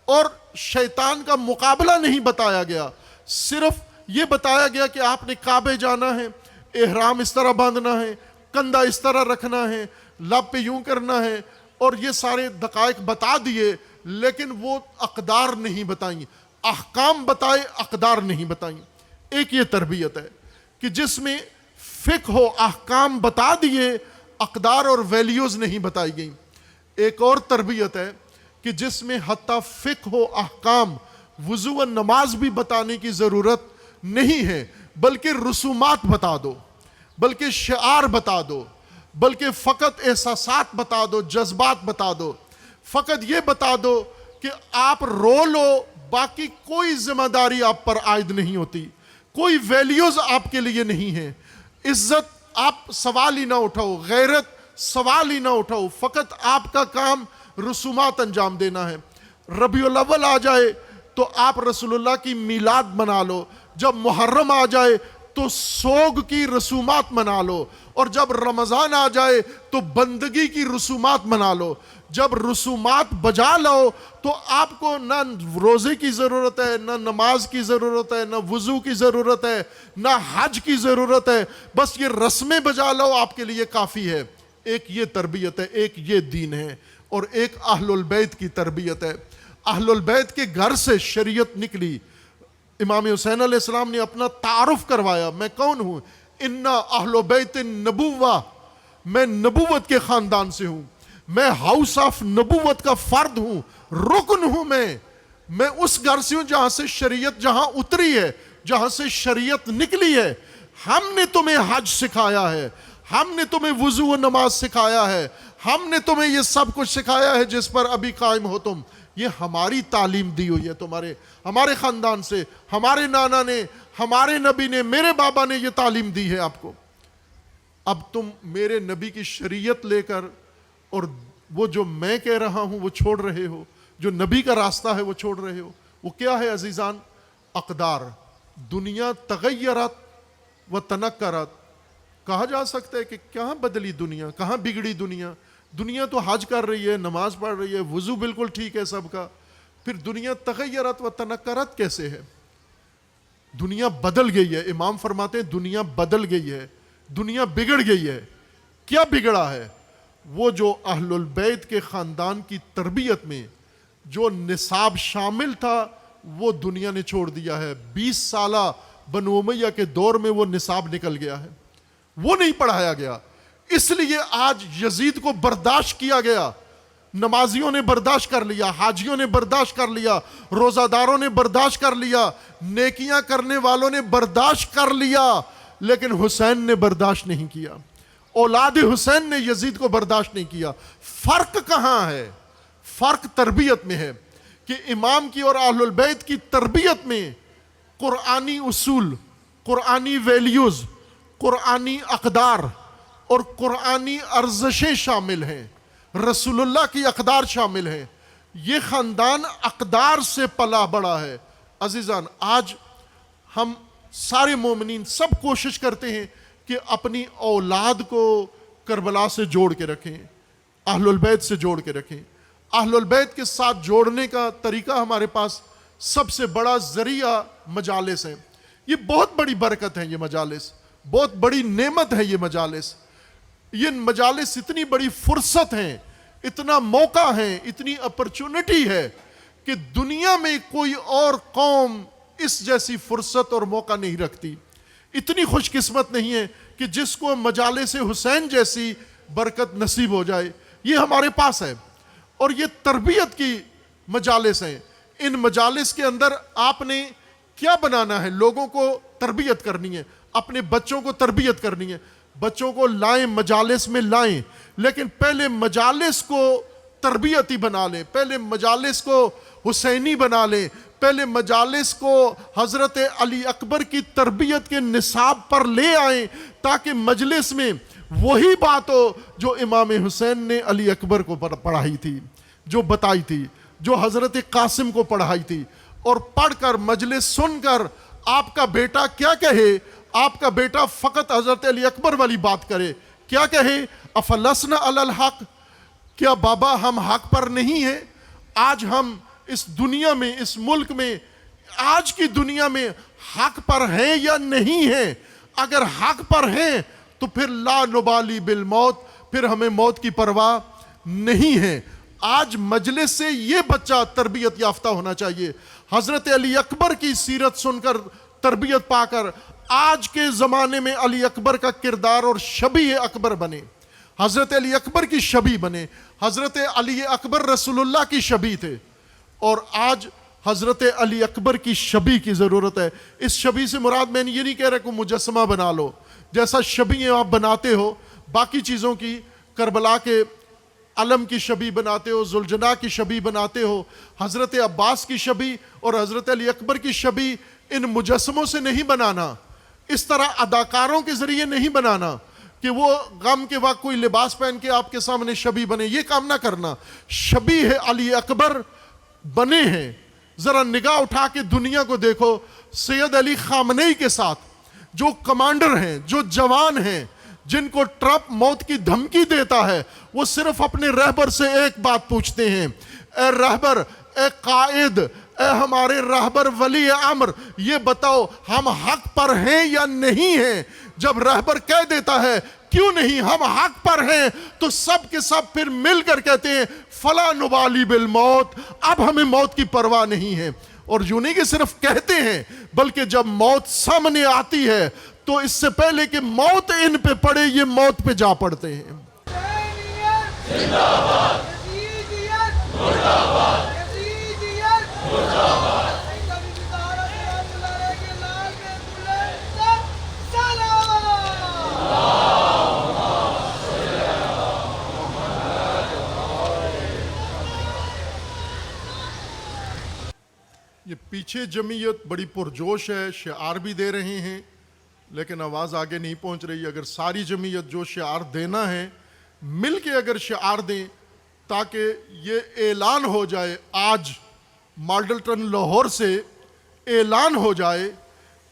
اور شیطان کا مقابلہ نہیں بتایا گیا۔ صرف یہ بتایا گیا کہ آپ نے کعبے جانا ہے، احرام اس طرح باندھنا ہے، کندھا اس طرح رکھنا ہے، لب پہ یوں کرنا ہے، اور یہ سارے دقائق بتا دیے، لیکن وہ اقدار نہیں بتائیں، احکام بتائے، اقدار نہیں بتائیں۔ ایک یہ تربیت ہے کہ جس میں فقہ و احکام بتا دیے، اقدار اور ویلیوز نہیں بتائی گئیں۔ ایک اور تربیت ہے کہ جس میں حتیٰ فقہ و احکام، وضو و نماز بھی بتانے کی ضرورت نہیں ہے، بلکہ رسومات بتا دو، بلکہ شعار بتا دو، بلکہ فقط احساسات بتا دو، جذبات بتا دو، فقط یہ بتا دو کہ آپ رو لو، باقی کوئی ذمہ داری آپ پر عائد نہیں ہوتی، کوئی ویلیوز آپ کے لیے نہیں ہے، عزت آپ سوال ہی نہ اٹھاؤ، غیرت سوال ہی نہ اٹھاؤ، فقط آپ کا کام رسومات انجام دینا ہے۔ ربیع الاول آ جائے تو آپ رسول اللہ کی میلاد منا لو، جب محرم آ جائے تو سوگ کی رسومات منا لو، اور جب رمضان آ جائے تو بندگی کی رسومات منا لو۔ جب رسومات بجا لو تو آپ کو نہ روزے کی ضرورت ہے، نہ نماز کی ضرورت ہے، نہ وضو کی ضرورت ہے، نہ حج کی ضرورت ہے، بس یہ رسمیں بجا لو آپ کے لیے کافی ہے۔ ایک یہ تربیت ہے، ایک یہ دین ہے، اور ایک اہل البیت کی تربیت ہے۔ اہل البیت کے گھر سے شریعت نکلی۔ امام حسین علیہ السلام نے اپنا تعارف کروایا، میں کون ہوں؟ انا اہل بیت النبوہ، میں نبوت کے خاندان سے ہوں، میں ہاؤس آف نبوت کا فرد ہوں، رکن ہوں، میں اس گھر سے ہوں جہاں سے شریعت جہاں اتری ہے، جہاں سے شریعت نکلی ہے۔ ہم نے تمہیں حج سکھایا ہے، ہم نے تمہیں وضو و نماز سکھایا ہے، ہم نے تمہیں یہ سب کچھ سکھایا ہے جس پر ابھی قائم ہو تم۔ یہ ہماری تعلیم دی ہوئی ہے تمہارے، ہمارے خاندان سے، ہمارے نانا نے، ہمارے نبی نے، میرے بابا نے یہ تعلیم دی ہے آپ کو۔ اب تم میرے نبی کی شریعت لے کر اور وہ جو میں کہہ رہا ہوں وہ چھوڑ رہے ہو، جو نبی کا راستہ ہے وہ چھوڑ رہے ہو۔ وہ کیا ہے عزیزان؟ اقدار۔ دنیا تغیرت و تنکرت۔ کہا جا سکتا ہے کہ کہاں بدلی دنیا، کہاں بگڑی دنیا؟ دنیا تو حج کر رہی ہے، نماز پڑھ رہی ہے، وضو بالکل ٹھیک ہے سب کا، پھر دنیا تغیرت و تنکرت کیسے ہے؟ دنیا بدل گئی ہے۔ امام فرماتے ہیں دنیا بدل گئی ہے، دنیا بگڑ گئی ہے۔ کیا بگڑا ہے؟ وہ جو اہل البیت کے خاندان کی تربیت میں جو نصاب شامل تھا وہ دنیا نے چھوڑ دیا ہے۔ 20 سالہ بنو امیہ کے دور میں وہ نصاب نکل گیا ہے، وہ نہیں پڑھایا گیا۔ اس لیے آج یزید کو برداشت کیا گیا، نمازیوں نے برداشت کر لیا، حاجیوں نے برداشت کر لیا، روزہ داروں نے برداشت کر لیا، نیکیاں کرنے والوں نے برداشت کر لیا، لیکن حسین نے برداشت نہیں کیا، اولاد حسین نے یزید کو برداشت نہیں کیا۔ فرق کہاں ہے؟ فرق تربیت میں ہے کہ امام کی اور اہل البیت کی تربیت میں قرآنی اصول، قرآنی ویلیوز، قرآنی اقدار اور قرآنی ارزشیں شامل ہیں، رسول اللہ کی اقدار شامل ہیں۔ یہ خاندان اقدار سے پلا بڑا ہے۔ عزیزان، آج ہم سارے مومنین سب کوشش کرتے ہیں کہ اپنی اولاد کو کربلا سے جوڑ کے رکھیں، اہل البیت سے جوڑ کے رکھیں۔ اہل البیت کے ساتھ جوڑنے کا طریقہ ہمارے پاس سب سے بڑا ذریعہ مجالس ہیں۔ یہ بہت بڑی برکت ہے، یہ مجالس بہت بڑی نعمت ہے۔ یہ مجالس اتنی بڑی فرصت ہیں، اتنا موقع ہے، اتنی اپرچونٹی ہے کہ دنیا میں کوئی اور قوم اس جیسی فرصت اور موقع نہیں رکھتی۔ اتنی خوش قسمت نہیں ہے کہ جس کو مجالس حسین جیسی برکت نصیب ہو جائے۔ یہ ہمارے پاس ہے، اور یہ تربیت کی مجالس ہیں۔ ان مجالس کے اندر آپ نے کیا بنانا ہے؟ لوگوں کو تربیت کرنی ہے، اپنے بچوں کو تربیت کرنی ہے۔ بچوں کو لائیں، مجالس میں لائیں، لیکن پہلے مجالس کو تربیتی بنا لیں، پہلے مجالس کو حسینی بنا لیں، پہلے مجالس کو حضرت علی اکبر کی تربیت کے نصاب پر لے آئیں، تاکہ مجلس میں وہی بات ہو جو امام حسین نے علی اکبر کو پڑھائی تھی، جو بتائی تھی، جو حضرت قاسم کو پڑھائی تھی، اور پڑھ کر مجلس سن کر آپ کا بیٹا کیا کہے؟ آپ کا بیٹا فقط حضرت علی اکبر والی بات کرے، کیا کہے؟ افلسنا علی الحق، کیا بابا ہم حق پر نہیں ہیں؟ آج ہم اس دنیا میں، اس ملک میں، آج کی دنیا میں حق پر ہیں یا نہیں ہیں؟ اگر حق پر ہیں تو پھر لا نبالی بالموت، پھر ہمیں موت کی پرواہ نہیں ہے۔ آج مجلس سے یہ بچہ تربیت یافتہ ہونا چاہیے، حضرت علی اکبر کی سیرت سن کر تربیت پا کر آج کے زمانے میں علی اکبر کا کردار اور شبیہ اکبر بنے، حضرت علی اکبر کی شبیہ بنے۔ حضرت علی اکبر رسول اللہ کی شبیہ تھے، اور آج حضرت علی اکبر کی شبیہ کی ضرورت ہے۔ اس شبیہ سے مراد میں یہ نہیں کہہ رہا کہ مجسمہ بنا لو، جیسا شبیہ آپ بناتے ہو باقی چیزوں کی، کربلا کے علم کی شبیہ بناتے ہو، ذوالجناح کی شبیہ بناتے ہو، حضرت عباس کی شبیہ اور حضرت علی اکبر کی شبیہ ان مجسموں سے نہیں بنانا، اس طرح اداکاروں کے ذریعے نہیں بنانا کہ وہ غم کے وقت کوئی لباس پہن کے آپ کے سامنے شبیہ بنے، یہ کام نہ کرنا۔ شبیہ علی اکبر بنے ہیں، ذرا نگاہ اٹھا کے دنیا کو دیکھو، سید علی خامنئی کے ساتھ جو کمانڈر ہیں، جو جوان ہیں، جن کو ٹرمپ موت کی دھمکی دیتا ہے، وہ صرف اپنے رہبر سے ایک بات پوچھتے ہیں، اے رہبر، اے قائد، اے ہمارے رہبر ولی امر، یہ بتاؤ ہم حق پر ہیں یا نہیں ہیں؟ جب رہبر کہہ دیتا ہے کیوں نہیں، ہم حق پر ہیں، تو سب کے سب پھر مل کر کہتے ہیں فلا نبالی بالموت، اب ہمیں موت کی پرواہ نہیں ہے۔ اور یوں نہیں کہ صرف کہتے ہیں، بلکہ جب موت سامنے آتی ہے تو اس سے پہلے کہ موت ان پہ پڑے، یہ موت پہ جا پڑتے ہیں۔ یہ پیچھے جمعیت بڑی پرجوش ہے، شعار بھی دے رہے ہیں، لیکن آواز آگے نہیں پہنچ رہی۔ اگر ساری جمعیت جو شعار دینا ہے مل کے اگر شعار دیں تاکہ یہ اعلان ہو جائے، آج ماڈلٹن لاہور سے اعلان ہو جائے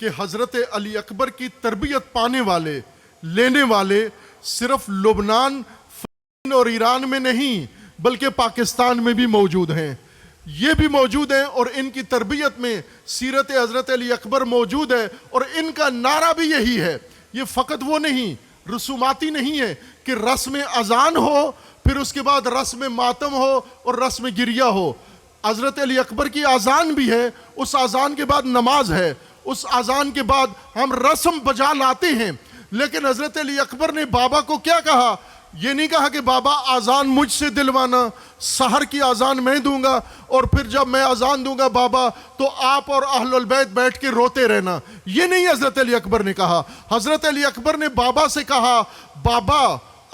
کہ حضرت علی اکبر کی تربیت پانے والے، لینے والے صرف لبنان، فلسطین اور ایران میں نہیں بلکہ پاکستان میں بھی موجود ہیں، یہ بھی موجود ہیں، اور ان کی تربیت میں سیرت حضرت علی اکبر موجود ہے، اور ان کا نعرہ بھی یہی ہے۔ یہ فقط وہ نہیں، رسوماتی نہیں ہے کہ رسم اذان ہو، پھر اس کے بعد رسم ماتم ہو اور رسم گریہ ہو۔ حضرت علی اکبر کی اذان بھی ہے، اس اذان کے بعد نماز ہے، اس اذان کے بعد ہم رسم بجا لاتے ہیں۔ لیکن حضرت علی اکبر نے بابا کو کیا کہا؟ یہ نہیں کہا کہ بابا اذان مجھ سے دلوانا، سحر کی اذان میں دوں گا، اور پھر جب میں اذان دوں گا بابا تو آپ اور اہل البیت بیٹھ کے روتے رہنا۔ یہ نہیں حضرت علی اکبر نے کہا۔ حضرت علی اکبر نے بابا سے کہا، بابا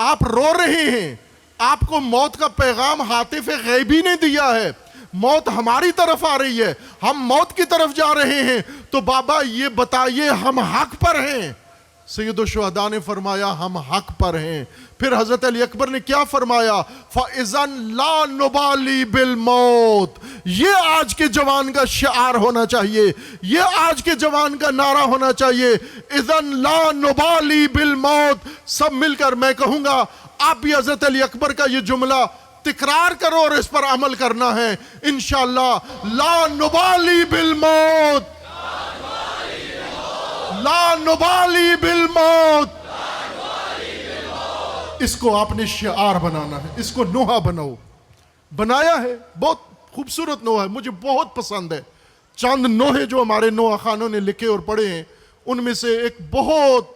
آپ رو رہے ہیں، آپ کو موت کا پیغام ہاتف غیبی نے دیا ہے، موت ہماری طرف آ رہی ہے، ہم موت کی طرف جا رہے ہیں، تو بابا یہ بتائیے ہم حق پر ہیں؟ سید الشہداء نے فرمایا ہم حق پر ہیں۔ پھر حضرت علی اکبر نے کیا فرمایا؟ فَإِذَنْ لَا نُبَالِي بِالْمَوْتِ، یہ آج کے جوان کا شعار ہونا چاہیے، یہ آج کے جوان کا نعرہ ہونا چاہیے، اِذَنْ لَا نُبَالِي بِالْمَوْتِ۔ سب مل کر میں کہوں گا، آپ بھی حضرت علی اکبر کا یہ جملہ تکرار کرو اور اس پر عمل کرنا ہے انشاءاللہ۔ لا نبالی بالموت، لا نبالی بالموت، اس کو آپ نے شعار بنانا ہے، اس کو نوحہ بناؤ۔ بنایا ہے، بہت خوبصورت نوحہ ہے، مجھے بہت پسند ہے۔ چند نوحے جو ہمارے نوحہ خانوں نے لکھے اور پڑھے ہیں، ان میں سے ایک بہت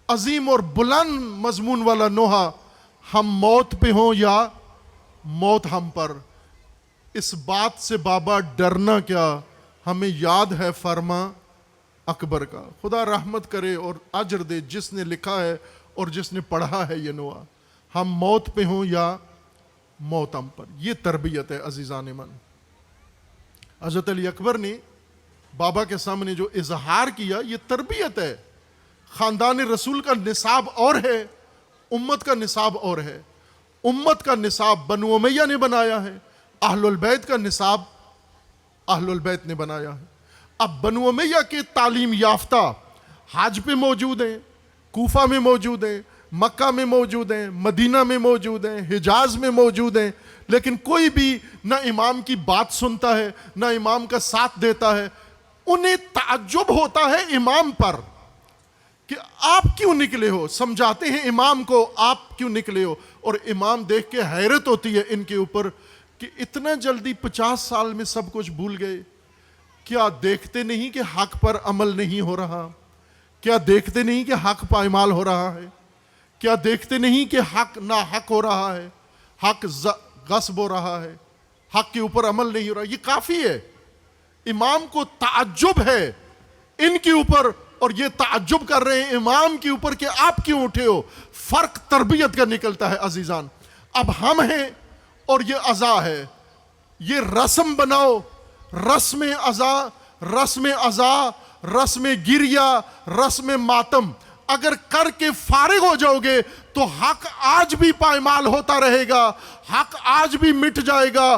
عظیم اور بلند مضمون والا نوحہ، ہم موت پہ ہوں یا موت ہم پر۔ اس بات سے بابا ڈرنا کیا، ہمیں یاد ہے فرما اکبر کا۔ خدا رحمت کرے اور اجر دے جس نے لکھا ہے اور جس نے پڑھا ہے یہ نوحہ۔ ہم موت پہ ہوں یا موت ہم پر، یہ تربیت ہے عزیزان من۔ حضرت علی اکبر نے بابا کے سامنے جو اظہار کیا، یہ تربیت ہے۔ خاندان رسول کا نصاب اور ہے، امت کا نصاب اور ہے۔ امت کا نصاب بنو امیہ نے بنایا ہے، اہل البیت کا نصاب اہل البیت نے بنایا ہے۔ اب بنو امیہ کے تعلیم یافتہ حج پہ موجود ہیں، کوفہ میں موجود ہیں، مکہ میں موجود ہیں، مدینہ میں موجود ہیں، حجاز میں موجود ہیں، لیکن کوئی بھی نہ امام کی بات سنتا ہے نہ امام کا ساتھ دیتا ہے۔ انہیں تعجب ہوتا ہے امام پر کہ آپ کیوں نکلے ہو، سمجھاتے ہیں امام کو آپ کیوں نکلے ہو، اور امام دیکھ کے حیرت ہوتی ہے ان کے اوپر کہ اتنا جلدی 50 سال میں سب کچھ بھول گئے۔ کیا دیکھتے نہیں کہ حق پر عمل نہیں ہو رہا؟ کیا دیکھتے نہیں کہ حق پائمال ہو رہا ہے؟ کیا دیکھتے نہیں کہ حق ناحق ہو رہا ہے، حق غصب ہو رہا ہے، حق کے اوپر عمل نہیں ہو رہا؟ یہ کافی ہے۔ امام کو تعجب ہے ان کے اوپر، اور یہ تعجب کر رہے ہیں امام کے اوپر کہ آپ کیوں اٹھے ہو۔ فرق تربیت کا نکلتا ہے عزیزان۔ اب ہم ہیں اور یہ عزا ہے، یہ رسم بناؤ، رسم عزا، رسم عزا، رسم گریہ، رسم ماتم اگر کر کے فارغ ہو جاؤ گے تو حق آج بھی پائمال ہوتا رہے گا، حق آج بھی مٹ جائے گا،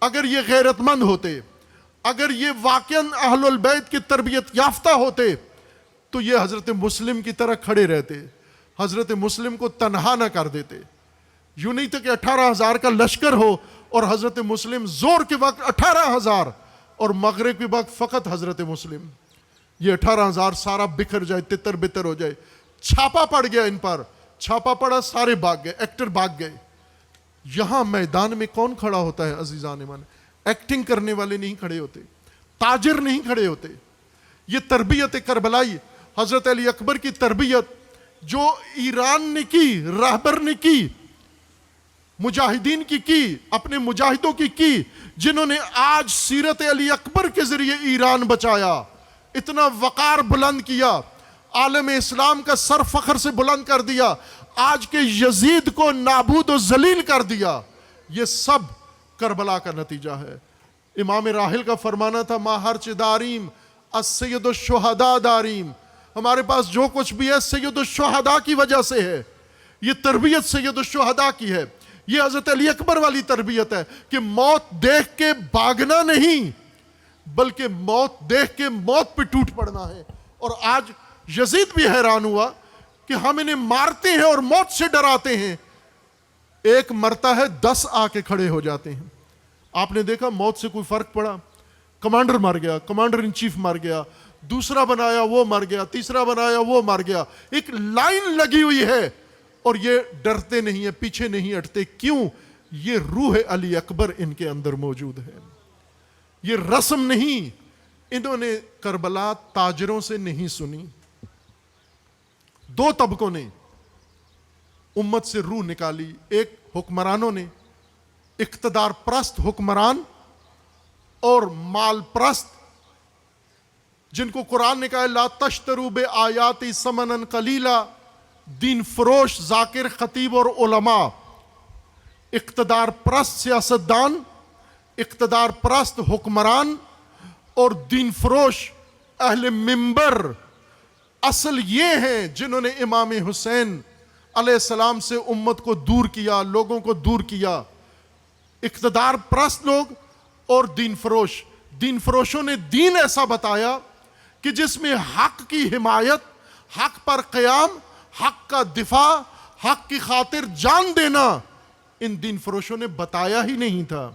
اگر یہ غیرت مند ہوتے، اگر یہ واقعاً اہل البیت کی تربیت یافتہ ہوتے تو یہ حضرت مسلم کی طرح کھڑے رہتے، حضرت مسلم کو تنہا نہ کر دیتے۔ یوں نہیں تھا کہ 18,000 کا لشکر ہو اور حضرت مسلم زور کے وقت 18,000 اور مغرب کے وقت فقط حضرت مسلم، یہ 18,000 سارا بکھر جائے، تتر بتر ہو جائے۔ چھاپا پڑ گیا ان پر، چھاپا پڑا، سارے بھاگ گئے، ایکٹر بھاگ گئے۔ یہاں میدان میں کون کھڑا ہوتا ہے عزیزان من؟ ایکٹنگ کرنے والے نہیں کھڑے ہوتے، تاجر نہیں کھڑے ہوتے۔ یہ تربیت کربلائی، حضرت علی اکبر کی تربیت جو ایران نے کی، رہبر نے کی، مجاہدین کی، اپنے مجاہدوں کی، جنہوں نے آج سیرت علی اکبر کے ذریعے ایران بچایا، اتنا وقار بلند کیا، عالم اسلام کا سر فخر سے بلند کر دیا، آج کے یزید کو نابود و ذلیل کر دیا۔ یہ سب کربلا کا نتیجہ ہے۔ امام راحل کا فرمانا تھا ما ہرچ داریم السید الشہداء داریم، ہمارے پاس جو کچھ بھی ہے سید الشہداء کی وجہ سے ہے۔ یہ تربیت سید الشہداء کی ہے، یہ حضرت علی اکبر والی تربیت ہے کہ موت دیکھ کے بھاگنا نہیں بلکہ موت دیکھ کے موت پہ ٹوٹ پڑنا ہے۔ اور آج یزید بھی حیران ہوا کہ ہم انہیں مارتے ہیں اور موت سے ڈراتے ہیں، ایک مرتا ہے 10 آ کے کھڑے ہو جاتے ہیں۔ آپ نے دیکھا موت سے کوئی فرق پڑا؟ کمانڈر مر گیا، کمانڈر ان چیف مر گیا، دوسرا بنایا وہ مر گیا، تیسرا بنایا وہ مر گیا، ایک لائن لگی ہوئی ہے اور یہ ڈرتے نہیں ہیں، پیچھے نہیں ہٹتے۔ کیوں؟ یہ روح علی اکبر ان کے اندر موجود ہے، یہ رسم نہیں۔ انہوں نے کربلا تاجروں سے نہیں سنی، دو طبقوں نے امت سے روح نکالی، ایک حکمرانوں نے، اقتدار پرست حکمران اور مال پرست، جن کو قرآن نے کہا لا تشتروا بآیاتی ثمنا قلیلا، دین فروش ذاکر خطیب اور علماء، اقتدار پرست سیاستدان، اقتدار پرست حکمران اور دین فروش اہل منبر، اصل یہ ہیں جنہوں نے امام حسین علیہ السلام سے امت کو دور کیا، لوگوں کو دور کیا۔ اقتدار پرست لوگ اور دین فروش، دین فروشوں نے دین ایسا بتایا کہ جس میں حق کی حمایت، حق پر قیام، حق کا دفاع، حق کی خاطر جان دینا ان دین فروشوں نے بتایا ہی نہیں تھا،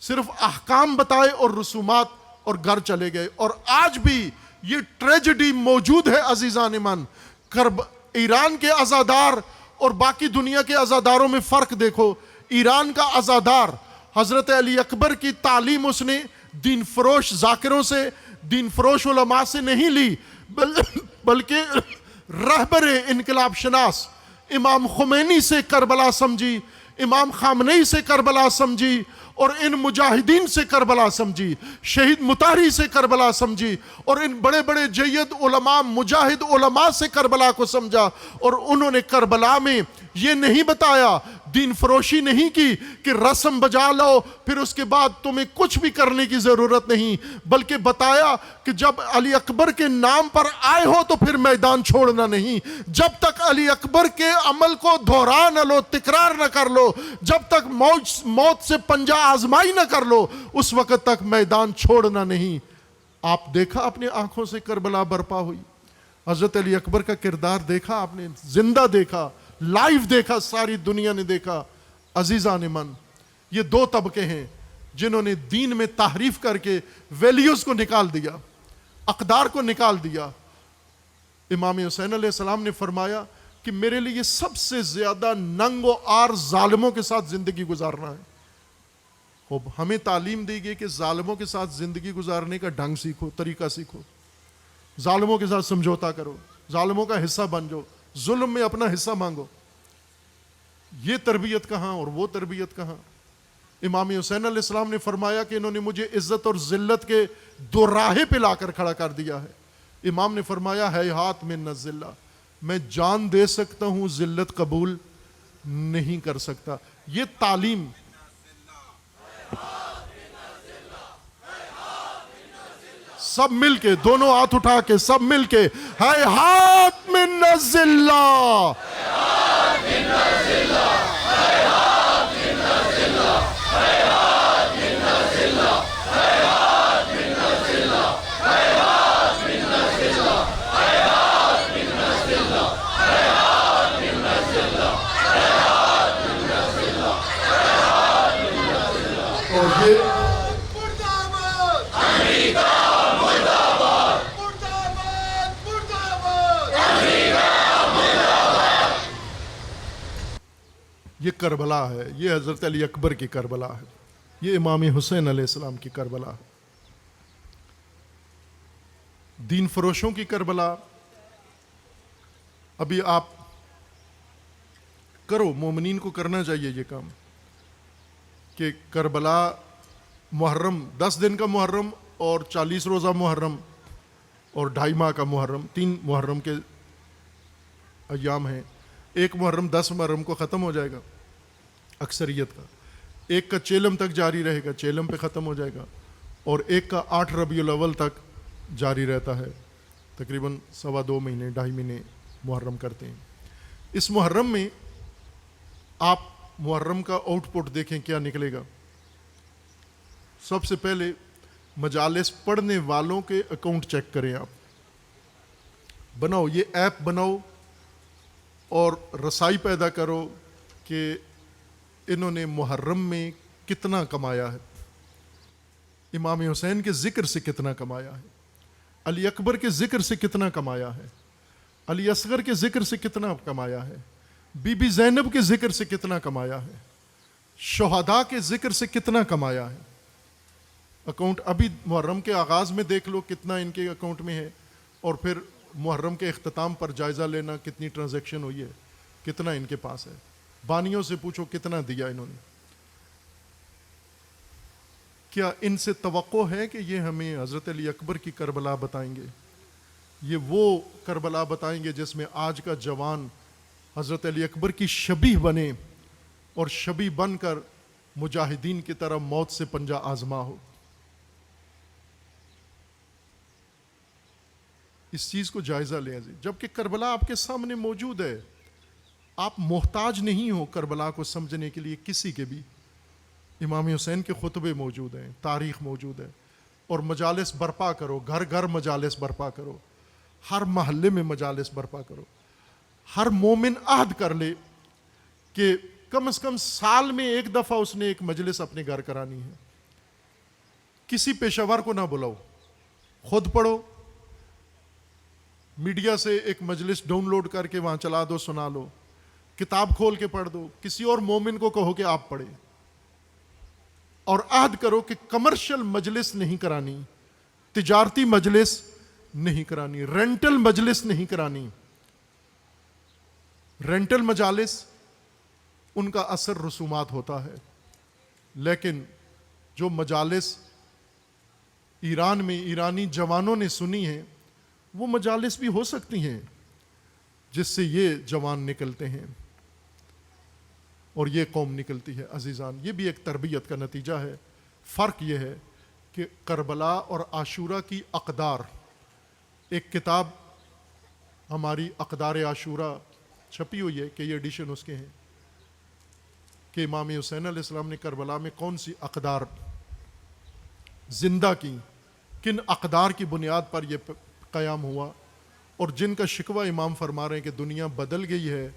صرف احکام بتائے اور رسومات اور گھر چلے گئے۔ اور آج بھی یہ ٹریجڈی موجود ہے عزیزان من۔ ایران کے عزادار اور باقی دنیا کے عزاداروں میں فرق دیکھو۔ ایران کا عزادار حضرت علی اکبر کی تعلیم اس نے دین فروش ذاکروں سے، دین فروش علماء سے نہیں لی، بلکہ رہبر انقلاب شناس امام خمینی سے کربلا سمجھی، امام خامنئی سے کربلا سمجھی، اور ان مجاہدین سے کربلا سمجھی، شہید مطہری سے کربلا سمجھی، اور ان بڑے بڑے جید علماء، مجاہد علماء سے کربلا کو سمجھا۔ اور انہوں نے کربلا میں یہ نہیں بتایا، دین فروشی نہیں کی کہ رسم بجا لو پھر اس کے بعد تمہیں کچھ بھی کرنے کی ضرورت نہیں، بلکہ بتایا کہ جب علی اکبر کے نام پر آئے ہو تو پھر میدان چھوڑنا نہیں، جب تک علی اکبر کے عمل کو دہرا نہ لو، تکرار نہ کر لو، جب تک موت سے پنجہ آزمائی نہ کر لو، اس وقت تک میدان چھوڑنا نہیں۔ آپ دیکھا اپنی آنکھوں سے کربلا برپا ہوئی، حضرت علی اکبر کا کردار دیکھا آپ نے، زندہ دیکھا، لائیو دیکھا، ساری دنیا نے دیکھا۔ عزیزان من، یہ دو طبقے ہیں جنہوں نے دین میں تحریف کر کے ویلیوز کو نکال دیا، اقدار کو نکال دیا۔ امام حسین علیہ السلام نے فرمایا کہ میرے لیے سب سے زیادہ ننگ و عار ظالموں کے ساتھ زندگی گزارنا ہے۔ اب ہمیں تعلیم دی گئی کہ ظالموں کے ساتھ زندگی گزارنے کا ڈھنگ سیکھو، طریقہ سیکھو، ظالموں کے ساتھ سمجھوتا کرو، ظالموں کا حصہ بن جاؤ، ظلم میں اپنا حصہ مانگو۔ یہ تربیت کہاں اور وہ تربیت کہاں؟ امام حسین علیہ السلام نے فرمایا کہ انہوں نے مجھے عزت اور ذلت کے دو راہے پہ لا کر کھڑا کر دیا ہے۔ امام نے فرمایا ہے ہاتھ من الذلہ، میں جان دے سکتا ہوں، ذلت قبول نہیں کر سکتا۔ یہ تعلیم سب مل کے، دونوں ہاتھ اٹھا کے، سب مل کے، ہے ہاتھ من الذلہ، ہے ہاتھ من الذلہ، ہے ہاتھ من الذلہ، ہے ہاتھ من یہ کربلا ہے، یہ حضرت علی اکبر کی کربلا ہے، یہ امام حسین علیہ السلام کی کربلا ہے، دین فروشوں کی کربلا۔ ابھی آپ کرو، مومنین کو کرنا چاہیے یہ کام کہ کربلا محرم، 10 دن کا محرم اور 40 روزہ محرم اور 2.5 ماہ کا محرم، 3 محرم کے ایام ہیں۔ ایک محرم 10 محرم کو ختم ہو جائے گا اکثریت کا، ایک کا چیلم تک جاری رہے گا، چیلم پہ ختم ہو جائے گا، اور ایک کا 8 ربیع الاول تک جاری رہتا ہے، تقریباً 2.25 مہینے 2.5 مہینے محرم کرتے ہیں۔ اس محرم میں آپ محرم کا آؤٹ پٹ دیکھیں کیا نکلے گا۔ سب سے پہلے مجالس پڑھنے والوں کے اکاؤنٹ چیک کریں، آپ بناؤ، یہ ایپ بناؤ اور رسائی پیدا کرو کہ انہوں نے محرم میں کتنا کمایا ہے، امام حسین کے ذکر سے کتنا کمایا ہے، علی اکبر کے ذکر سے کتنا کمایا ہے، علی اصغر کے ذکر سے کتنا کمایا ہے، بی بی زینب کے ذکر سے کتنا کمایا ہے، شہداء کے ذکر سے کتنا کمایا ہے۔ اکاؤنٹ ابھی محرم کے آغاز میں دیکھ لو کتنا ان کے اکاؤنٹ میں ہے، اور پھر محرم کے اختتام پر جائزہ لینا کتنی ٹرانزیکشن ہوئی ہے، کتنا ان کے پاس ہے، بانیوں سے پوچھو کتنا دیا انہوں نے۔ کیا ان سے توقع ہے کہ یہ ہمیں حضرت علی اکبر کی کربلا بتائیں گے؟ یہ وہ کربلا بتائیں گے جس میں آج کا جوان حضرت علی اکبر کی شبیہ بنے اور شبیہ بن کر مجاہدین کی طرح موت سے پنجہ آزما ہو؟ اس چیز کو جائزہ لیں جبکہ کربلا آپ کے سامنے موجود ہے، آپ محتاج نہیں ہو کربلا کو سمجھنے کے لیے کسی کے بھی۔ امام حسین کے خطبے موجود ہیں، تاریخ موجود ہے، اور مجالس برپا کرو، گھر گھر مجالس برپا کرو، ہر محلے میں مجالس برپا کرو۔ ہر مومن عہد کر لے کہ کم از کم سال میں ایک دفعہ اس نے ایک مجلس اپنے گھر کرانی ہے۔ کسی پیشہ ور کو نہ بلاؤ، خود پڑھو، میڈیا سے ایک مجلس ڈاؤن لوڈ کر کے وہاں چلا دو، سنا لو، کتاب کھول کے پڑھ دو، کسی اور مومن کو کہو کہ آپ پڑھیں، اور عہد کرو کہ کمرشل مجلس نہیں کرانی، تجارتی مجلس نہیں کرانی، رینٹل مجلس نہیں کرانی۔ رینٹل مجالس ان کا اثر رسومات ہوتا ہے، لیکن جو مجالس ایران میں ایرانی جوانوں نے سنی ہیں وہ مجالس بھی ہو سکتی ہیں جس سے یہ جوان نکلتے ہیں اور یہ قوم نکلتی ہے۔ عزیزان، یہ بھی ایک تربیت کا نتیجہ ہے۔ فرق یہ ہے کہ کربلا اور عاشورہ کی اقدار، ایک کتاب ہماری اقدار عاشورہ چھپی ہوئی ہے کہ یہ ایڈیشن اس کے ہیں کہ امام حسین علیہ السلام نے کربلا میں کون سی اقدار زندہ کی، کن اقدار کی بنیاد پر یہ قیام ہوا، اور جن کا شکوہ امام فرما رہے ہیں کہ دنیا بدل گئی ہے،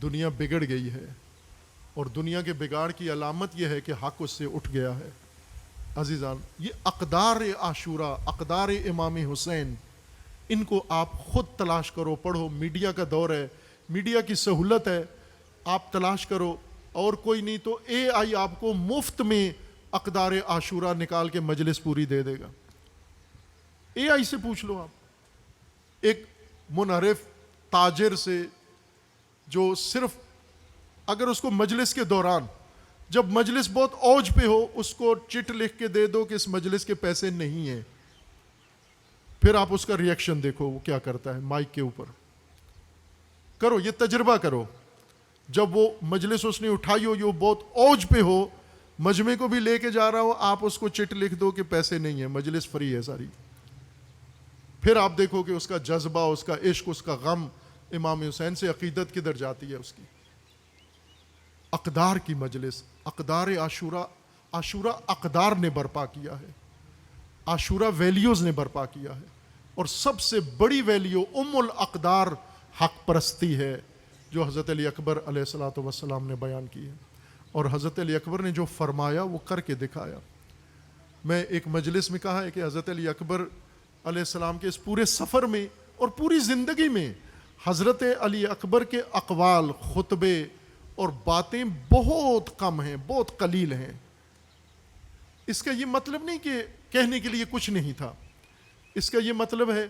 دنیا بگڑ گئی ہے، اور دنیا کے بگاڑ کی علامت یہ ہے کہ حق اس سے اٹھ گیا ہے۔ عزیزان، یہ اقدار عاشورہ، اقدار امام حسین، ان کو آپ خود تلاش کرو، پڑھو۔ میڈیا کا دور ہے، میڈیا کی سہولت ہے، آپ تلاش کرو، اور کوئی نہیں تو اے آئی آپ کو مفت میں اقدار عاشورہ نکال کے مجلس پوری دے دے گا۔ اے آئی سے پوچھ لو، آپ ایک منحرف تاجر سے جو صرف اگر اس کو مجلس کے دوران جب مجلس بہت اوج پہ ہو اس کو چٹ لکھ کے دے دو کہ اس مجلس کے پیسے نہیں ہیں، پھر آپ اس کا ری ایکشن دیکھو وہ کیا کرتا ہے مائک کے اوپر۔ کرو، یہ تجربہ کرو، جب وہ مجلس اس نے اٹھائی ہو، یہ بہت اوج پہ ہو، مجمع کو بھی لے کے جا رہا ہو، آپ اس کو چٹ لکھ دو کہ پیسے نہیں ہیں، مجلس فری ہے ساری، پھر آپ دیکھو کہ اس کا جذبہ، اس کا عشق، اس کا غم امام حسین سے عقیدت کدھر جاتی ہے اس کی۔ اقدار کی مجلس، اقدار عاشورہ، عاشورہ اقدار نے برپا کیا ہے، عاشورہ ویلیوز نے برپا کیا ہے، اور سب سے بڑی ویلیو الاقدار حق پرستی ہے جو حضرت علی اکبر علیہ الصلوۃ والسلام نے بیان کی ہے، اور حضرت علی اکبر نے جو فرمایا وہ کر کے دکھایا۔ میں ایک مجلس میں کہا ہے کہ حضرت علی اکبر علیہ السلام کے اس پورے سفر میں اور پوری زندگی میں حضرت علی اکبر کے اقوال، خطبے اور باتیں بہت کم ہیں، بہت قلیل ہیں۔ اس کا یہ مطلب نہیں کہ کہنے کے لیے کچھ نہیں تھا، اس کا یہ مطلب ہے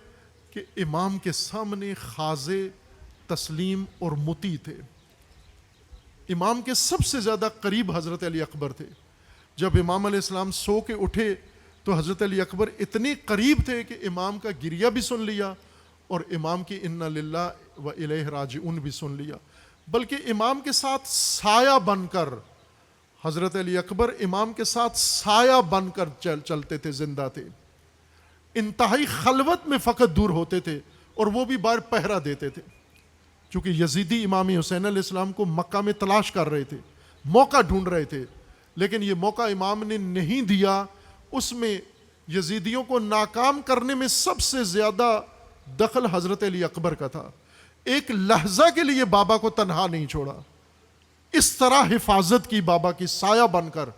کہ امام کے سامنے خاضع، تسلیم اور مطیع تھے۔ امام کے سب سے زیادہ قریب حضرت علی اکبر تھے۔ جب امام علیہ السلام سو کے اٹھے تو حضرت علی اکبر اتنے قریب تھے کہ امام کا گریہ بھی سن لیا اور امام کی انا للہ و الیہ راجعون بھی سن لیا، بلکہ امام کے ساتھ سایہ بن کر، حضرت علی اکبر امام کے ساتھ سایہ بن کر چلتے تھے، زندہ تھے۔ انتہائی خلوت میں فقط دور ہوتے تھے اور وہ بھی باہر پہرا دیتے تھے، چونکہ یزیدی امام حسین علیہ السلام کو مکہ میں تلاش کر رہے تھے، موقع ڈھونڈ رہے تھے، لیکن یہ موقع امام نے نہیں دیا۔ اس میں یزیدیوں کو ناکام کرنے میں سب سے زیادہ دخل حضرت علی اکبر کا تھا۔ ایک لحظہ کے لیے بابا کو تنہا نہیں چھوڑا، اس طرح حفاظت کی بابا کی سایہ بن کر،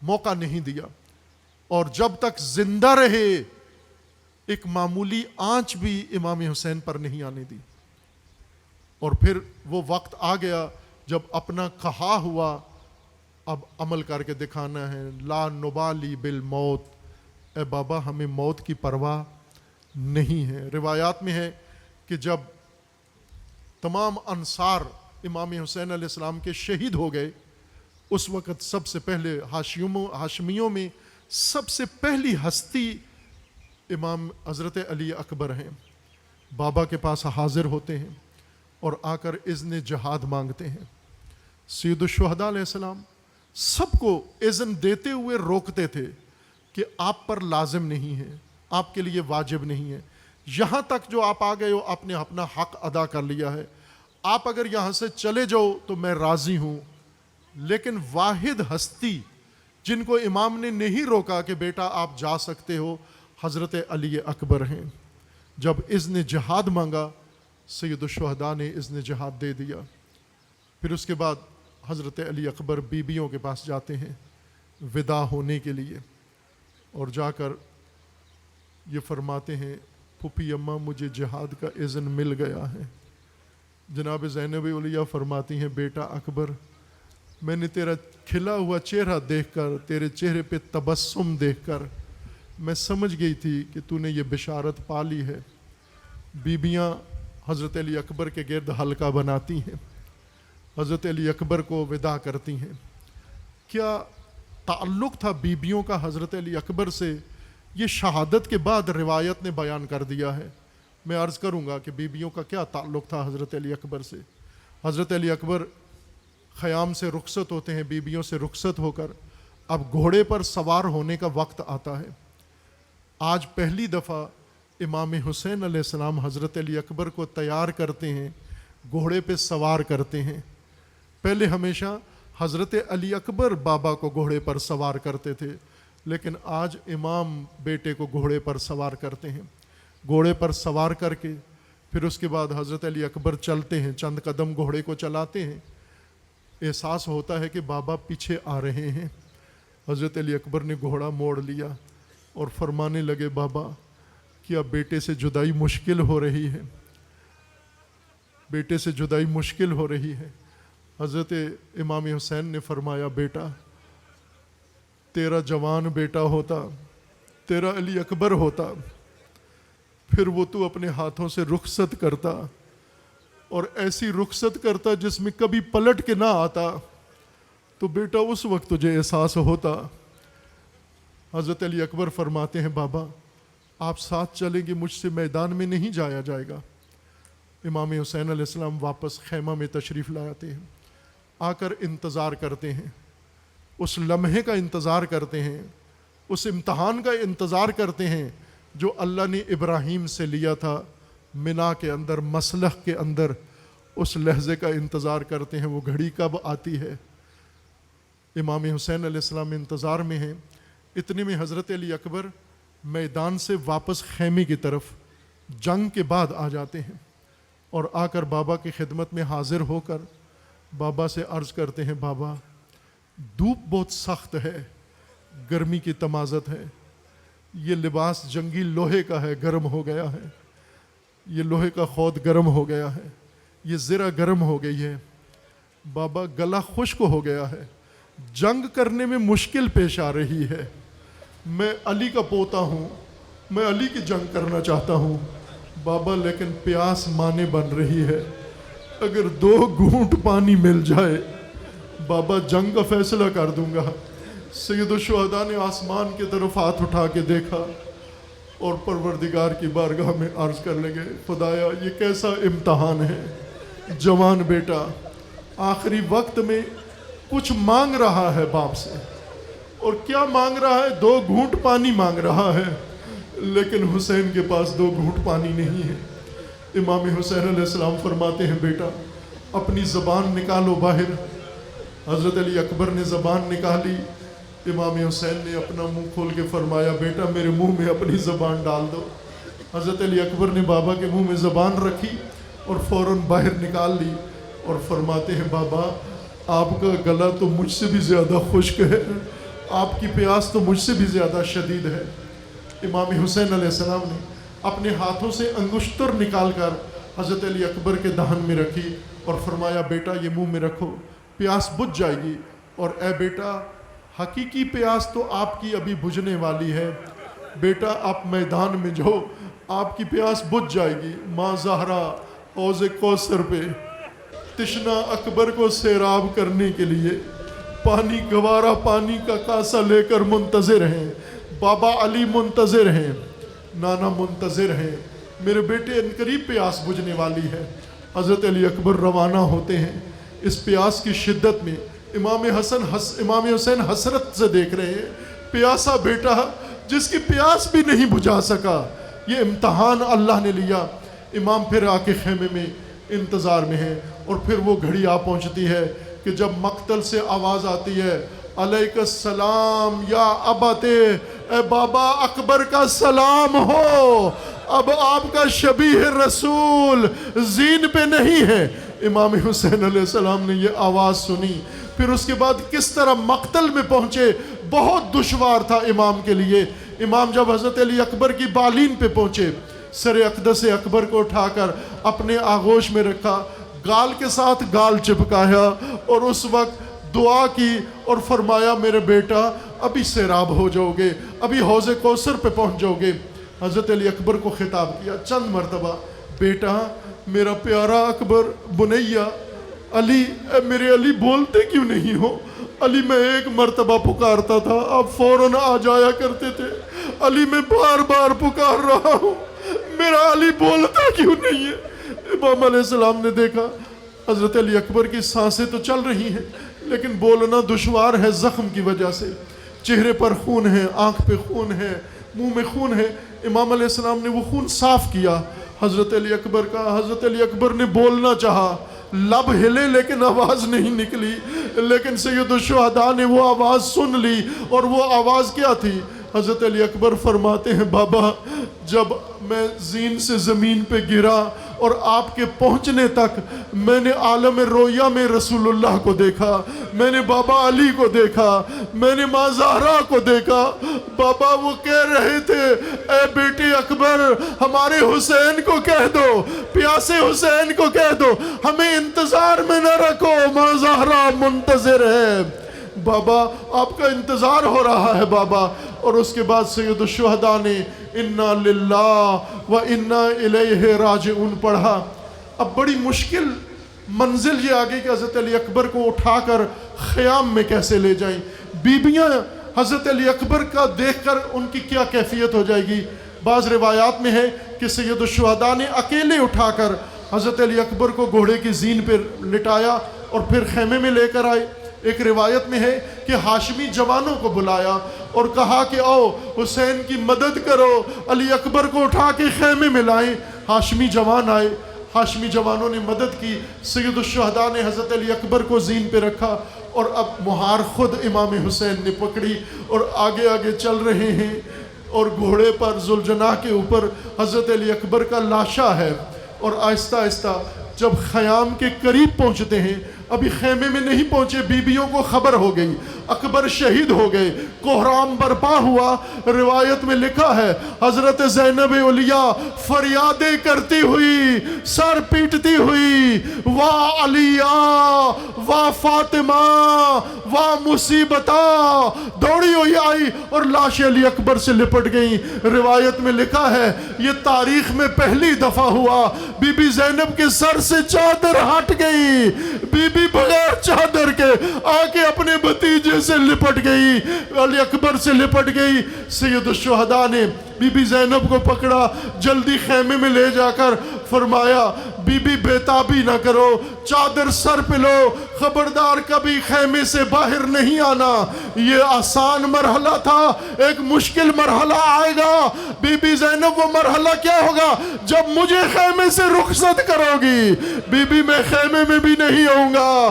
موقع نہیں دیا۔ اور جب تک زندہ رہے ایک معمولی آنچ بھی امام حسین پر نہیں آنے دی۔ اور پھر وہ وقت آ گیا جب اپنا کہا ہوا اب عمل کر کے دکھانا ہے۔ لا نبالی بالموت، اے بابا ہمیں موت کی پرواہ نہیں ہے۔ روایات میں ہے کہ جب تمام انصار امام حسین علیہ السلام کے شہید ہو گئے، اس وقت سب سے پہلے ہاشمیوں میں سب سے پہلی ہستی امام حضرت علی اکبر ہیں، بابا کے پاس حاضر ہوتے ہیں اور آ کر اذن جہاد مانگتے ہیں۔ سید الشہداء علیہ السلام سب کو اذن دیتے ہوئے روکتے تھے کہ آپ پر لازم نہیں ہے، آپ کے لیے واجب نہیں ہے، یہاں تک جو آپ آ گئے ہو آپ نے اپنا حق ادا کر لیا ہے، آپ اگر یہاں سے چلے جاؤ تو میں راضی ہوں۔ لیکن واحد ہستی جن کو امام نے نہیں روکا کہ بیٹا آپ جا سکتے ہو، حضرت علی اکبر ہیں۔ جب اذن جہاد مانگا، سید الشہداء نے اذن جہاد دے دیا۔ پھر اس کے بعد حضرت علی اکبر بیویوں کے پاس جاتے ہیں وداع ہونے کے لیے، اور جا کر یہ فرماتے ہیں پھوپھی اماں مجھے جہاد کا اذن مل گیا ہے۔ جناب زینب اولیاء فرماتی ہیں بیٹا اکبر، میں نے تیرا کھلا ہوا چہرہ دیکھ کر، تیرے چہرے پہ تبسم دیکھ کر میں سمجھ گئی تھی کہ تو نے یہ بشارت پا لی ہے۔ بیبیاں حضرت علی اکبر کے گرد حلقہ بناتی ہیں، حضرت علی اکبر کو وداع کرتی ہیں۔ کیا تعلق تھا بیبیوں کا حضرت علی اکبر سے، یہ شہادت کے بعد روایت نے بیان کر دیا ہے۔ میں عرض کروں گا کہ بیبیوں کا کیا تعلق تھا حضرت علی اکبر سے۔ حضرت علی اکبر خیام سے رخصت ہوتے ہیں، بیبیوں سے رخصت ہو کر اب گھوڑے پر سوار ہونے کا وقت آتا ہے۔ آج پہلی دفعہ امام حسین علیہ السلام حضرت علی اکبر کو تیار کرتے ہیں، گھوڑے پہ سوار کرتے ہیں۔ پہلے ہمیشہ حضرت علی اکبر بابا کو گھوڑے پر سوار کرتے تھے، لیکن آج امام بیٹے کو گھوڑے پر سوار کرتے ہیں۔ گھوڑے پر سوار کر کے پھر اس کے بعد حضرت علی اکبر چلتے ہیں، چند قدم گھوڑے کو چلاتے ہیں، احساس ہوتا ہے کہ بابا پیچھے آ رہے ہیں۔ حضرت علی اکبر نے گھوڑا موڑ لیا اور فرمانے لگے بابا کیا بیٹے سے جدائی مشکل ہو رہی ہے، بیٹے سے جدائی مشکل ہو رہی ہے۔ حضرت امام حسین نے فرمایا بیٹا تیرا جوان بیٹا ہوتا، تیرا علی اکبر ہوتا، پھر وہ تو اپنے ہاتھوں سے رخصت کرتا اور ایسی رخصت کرتا جس میں کبھی پلٹ کے نہ آتا، تو بیٹا اس وقت تجھے احساس ہوتا۔ حضرت علی اکبر فرماتے ہیں بابا آپ ساتھ چلیں گے، مجھ سے میدان میں نہیں جایا جائے گا۔ امام حسین علیہ السلام واپس خیمہ میں تشریف لاتے ہیں، آ کر انتظار کرتے ہیں، اس لمحے کا انتظار کرتے ہیں، اس امتحان کا انتظار کرتے ہیں جو اللہ نے ابراہیم سے لیا تھا منا کے اندر، مسلح کے اندر۔ اس لحظے کا انتظار کرتے ہیں، وہ گھڑی کب آتی ہے۔ امام حسین علیہ السلام انتظار میں ہیں، اتنے میں حضرت علی اکبر میدان سے واپس خیمے کی طرف جنگ کے بعد آ جاتے ہیں اور آ کر بابا کی خدمت میں حاضر ہو کر بابا سے عرض کرتے ہیں بابا دھوپ بہت سخت ہے، گرمی کی تمازت ہے، یہ لباس جنگی لوہے کا ہے، گرم ہو گیا ہے، یہ لوہے کا خود گرم ہو گیا ہے، یہ زرہ گرم ہو گئی ہے، بابا گلا خشک ہو گیا ہے، جنگ کرنے میں مشکل پیش آ رہی ہے، میں علی کا پوتا ہوں، میں علی کی جنگ کرنا چاہتا ہوں بابا، لیکن پیاس مانے بن رہی ہے، اگر 2 گھونٹ پانی مل جائے بابا جنگ کا فیصلہ کر دوں گا۔ سید الشہداء نے آسمان کی طرف ہاتھ اٹھا کے دیکھا اور پروردگار کی بارگاہ میں عرض کر لگے، خدایا یہ کیسا امتحان ہے، جوان بیٹا آخری وقت میں کچھ مانگ رہا ہے باپ سے، اور کیا مانگ رہا ہے؟ 2 گھونٹ پانی مانگ رہا ہے، لیکن حسین کے پاس 2 گھونٹ پانی نہیں ہے۔ امام حسین علیہ السلام فرماتے ہیں، بیٹا اپنی زبان نکالو باہر۔ حضرت علی اکبر نے زبان نکالی، امام حسین نے اپنا منہ کھول کے فرمایا، بیٹا میرے منہ میں اپنی زبان ڈال دو۔ حضرت علی اکبر نے بابا کے منہ میں زبان رکھی اور فوراً باہر نکال لی اور فرماتے ہیں، بابا آپ کا گلا تو مجھ سے بھی زیادہ خشک ہے، آپ کی پیاس تو مجھ سے بھی زیادہ شدید ہے۔ امام حسین علیہ السلام نے اپنے ہاتھوں سے انگشتر نکال کر حضرت علی اکبر کے دہن میں رکھی اور فرمایا، بیٹا یہ منہ میں رکھو، پیاس بجھ جائے گی، اور اے بیٹا حقیقی پیاس تو آپ کی ابھی بجھنے والی ہے، بیٹا آپ میدان میں جاؤ، آپ کی پیاس بجھ جائے گی۔ ماں زہرا حوض کوثر پہ تشنا اکبر کو سیراب کرنے کے لیے پانی گوارا پانی کا کاسا لے کر منتظر ہیں، بابا علی منتظر ہیں، نانا منتظر ہیں، میرے بیٹے ان قریب پیاس بجھنے والی ہے۔ حضرت علی اکبر روانہ ہوتے ہیں، اس پیاس کی شدت میں امام حسین حسرت سے دیکھ رہے ہیں، پیاسا بیٹا جس کی پیاس بھی نہیں بجھا سکا، یہ امتحان اللہ نے لیا۔ امام پھر آ کے خیمے میں انتظار میں ہے، اور پھر وہ گھڑی آ پہنچتی ہے کہ جب مقتل سے آواز آتی ہے، علیک السلام یا ابت، اے بابا اکبر کا سلام ہو، اب آپ کا شبیہ رسول زین پہ نہیں ہے۔ امام حسین علیہ السلام نے یہ آواز سنی، پھر اس کے بعد کس طرح مقتل میں پہنچے، بہت دشوار تھا امام کے لیے۔ امام جب حضرت علی اکبر کی بالین پہ پہنچے، سر اقدس اکبر کو اٹھا کر اپنے آغوش میں رکھا، گال کے ساتھ گال چپکایا، اور اس وقت دعا کی اور فرمایا، میرے بیٹا ابھی سیراب ہو جاؤ گے، ابھی حوض کوثر پہ پہنچ جاؤ گے۔ حضرت علی اکبر کو خطاب کیا چند مرتبہ، بیٹا میرا پیارا اکبر، بنیا علی، اے میرے علی بولتے کیوں نہیں ہو؟ علی میں ایک مرتبہ پکارتا تھا، آپ فوراً آ جایا کرتے تھے، علی میں بار بار پکار رہا ہوں، میرا علی بولتا کیوں نہیں ہے؟ امام علیہ السلام نے دیکھا حضرت علی اکبر کی سانسیں تو چل رہی ہیں لیکن بولنا دشوار ہے زخم کی وجہ سے، چہرے پر خون ہے، آنکھ پہ خون ہے، منہ میں خون ہے۔ امام علیہ السلام نے وہ خون صاف کیا حضرت علی اکبر کا۔ حضرت علی اکبر نے بولنا چاہا، لب ہلے لیکن آواز نہیں نکلی، لیکن سید الشہداء نے وہ آواز سن لی، اور وہ آواز کیا تھی؟ حضرت علی اکبر فرماتے ہیں، بابا جب میں زین سے زمین پہ گرا اور آپ کے پہنچنے تک میں نے عالم رویا میں رسول اللہ کو دیکھا، میں نے بابا علی کو دیکھا، میں نے ماں زہرا کو دیکھا۔ بابا وہ کہہ رہے تھے، اے بیٹے اکبر ہمارے حسین کو کہہ دو، پیاسے حسین کو کہہ دو ہمیں انتظار میں نہ رکھو، ماں زہرا منتظر ہے۔ بابا آپ کا انتظار ہو رہا ہے بابا۔ اور اس کے بعد سید الشہداء نے انا للہ و انا الیہ راجعون پڑھا۔ اب بڑی مشکل منزل یہ آگئی کہ حضرت علی اکبر کو اٹھا کر خیام میں کیسے لے جائیں۔ بیبیاں حضرت علی اکبر کا دیکھ کر ان کی کیا کیفیت ہو جائے گی۔ بعض روایات میں ہے کہ سید الشہداء نے اکیلے اٹھا کر حضرت علی اکبر کو گھوڑے کی زین پر لٹایا اور پھر خیمے میں لے کر آئے۔ ایک روایت میں ہے کہ ہاشمی جوانوں کو بلایا اور کہا کہ آؤ حسین کی مدد کرو، علی اکبر کو اٹھا کے خیمے میں لائیں۔ ہاشمی جوان آئے، ہاشمی جوانوں نے مدد کی، سید الشہداء نے حضرت علی اکبر کو زین پہ رکھا، اور اب مہار خود امام حسین نے پکڑی اور آگے آگے چل رہے ہیں، اور گھوڑے پر ذوالجناح کے اوپر حضرت علی اکبر کا لاشا ہے۔ اور آہستہ آہستہ جب خیام کے قریب پہنچتے ہیں، ابھی خیمے میں نہیں پہنچے، بیبیوں کو خبر ہو گئی اکبر شہید ہو گئے، کوہرام برپا ہوا۔ روایت میں لکھا ہے حضرت زینب علیہ فریادیں کرتی ہوئی، سر پیٹتی ہوئی، وا علیہ واہ فاطمہ واہ مصیبتہ، دوڑی ہوئی آئی اور لاش علی اکبر سے لپٹ گئی۔ روایت میں لکھا ہے یہ تاریخ میں پہلی دفعہ ہوا، بی بی زینب کے سر سے چادر ہٹ گئی، بی بی بغیر چادر کے آ کے اپنے بھتیجے سے لپٹ گئی، علی اکبر سے لپٹ گئی۔ سید الشہداء نے بی بی زینب کو پکڑا، جلدی خیمے میں لے جا کر فرمایا بی بی بےتابی نہ کرو، چادر سر پہ لو، خبردار کبھی خیمے سے باہر نہیں آنا۔ یہ آسان مرحلہ تھا، ایک مشکل مرحلہ آئے گا۔ بی بی زینب وہ مرحلہ کیا ہوگا جب مجھے خیمے سے رخصت کرو گی؟ بی بی میں خیمے میں بھی نہیں آؤں گا،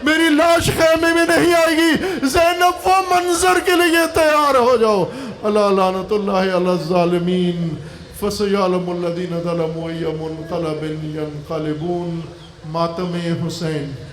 میری لاش خیمے میں نہیں آئے گی۔ زینب وہ منظر کے لیے تیار ہو جاؤ۔ اللہ لعنت اللہ علی الظالمین، فَسَيَعْلَمُ الَّذِينَ ظَلَمُوا أَيَّ مُنْقَلَبٍ يَنْقَلِبُونَ۔ ماتم حسین۔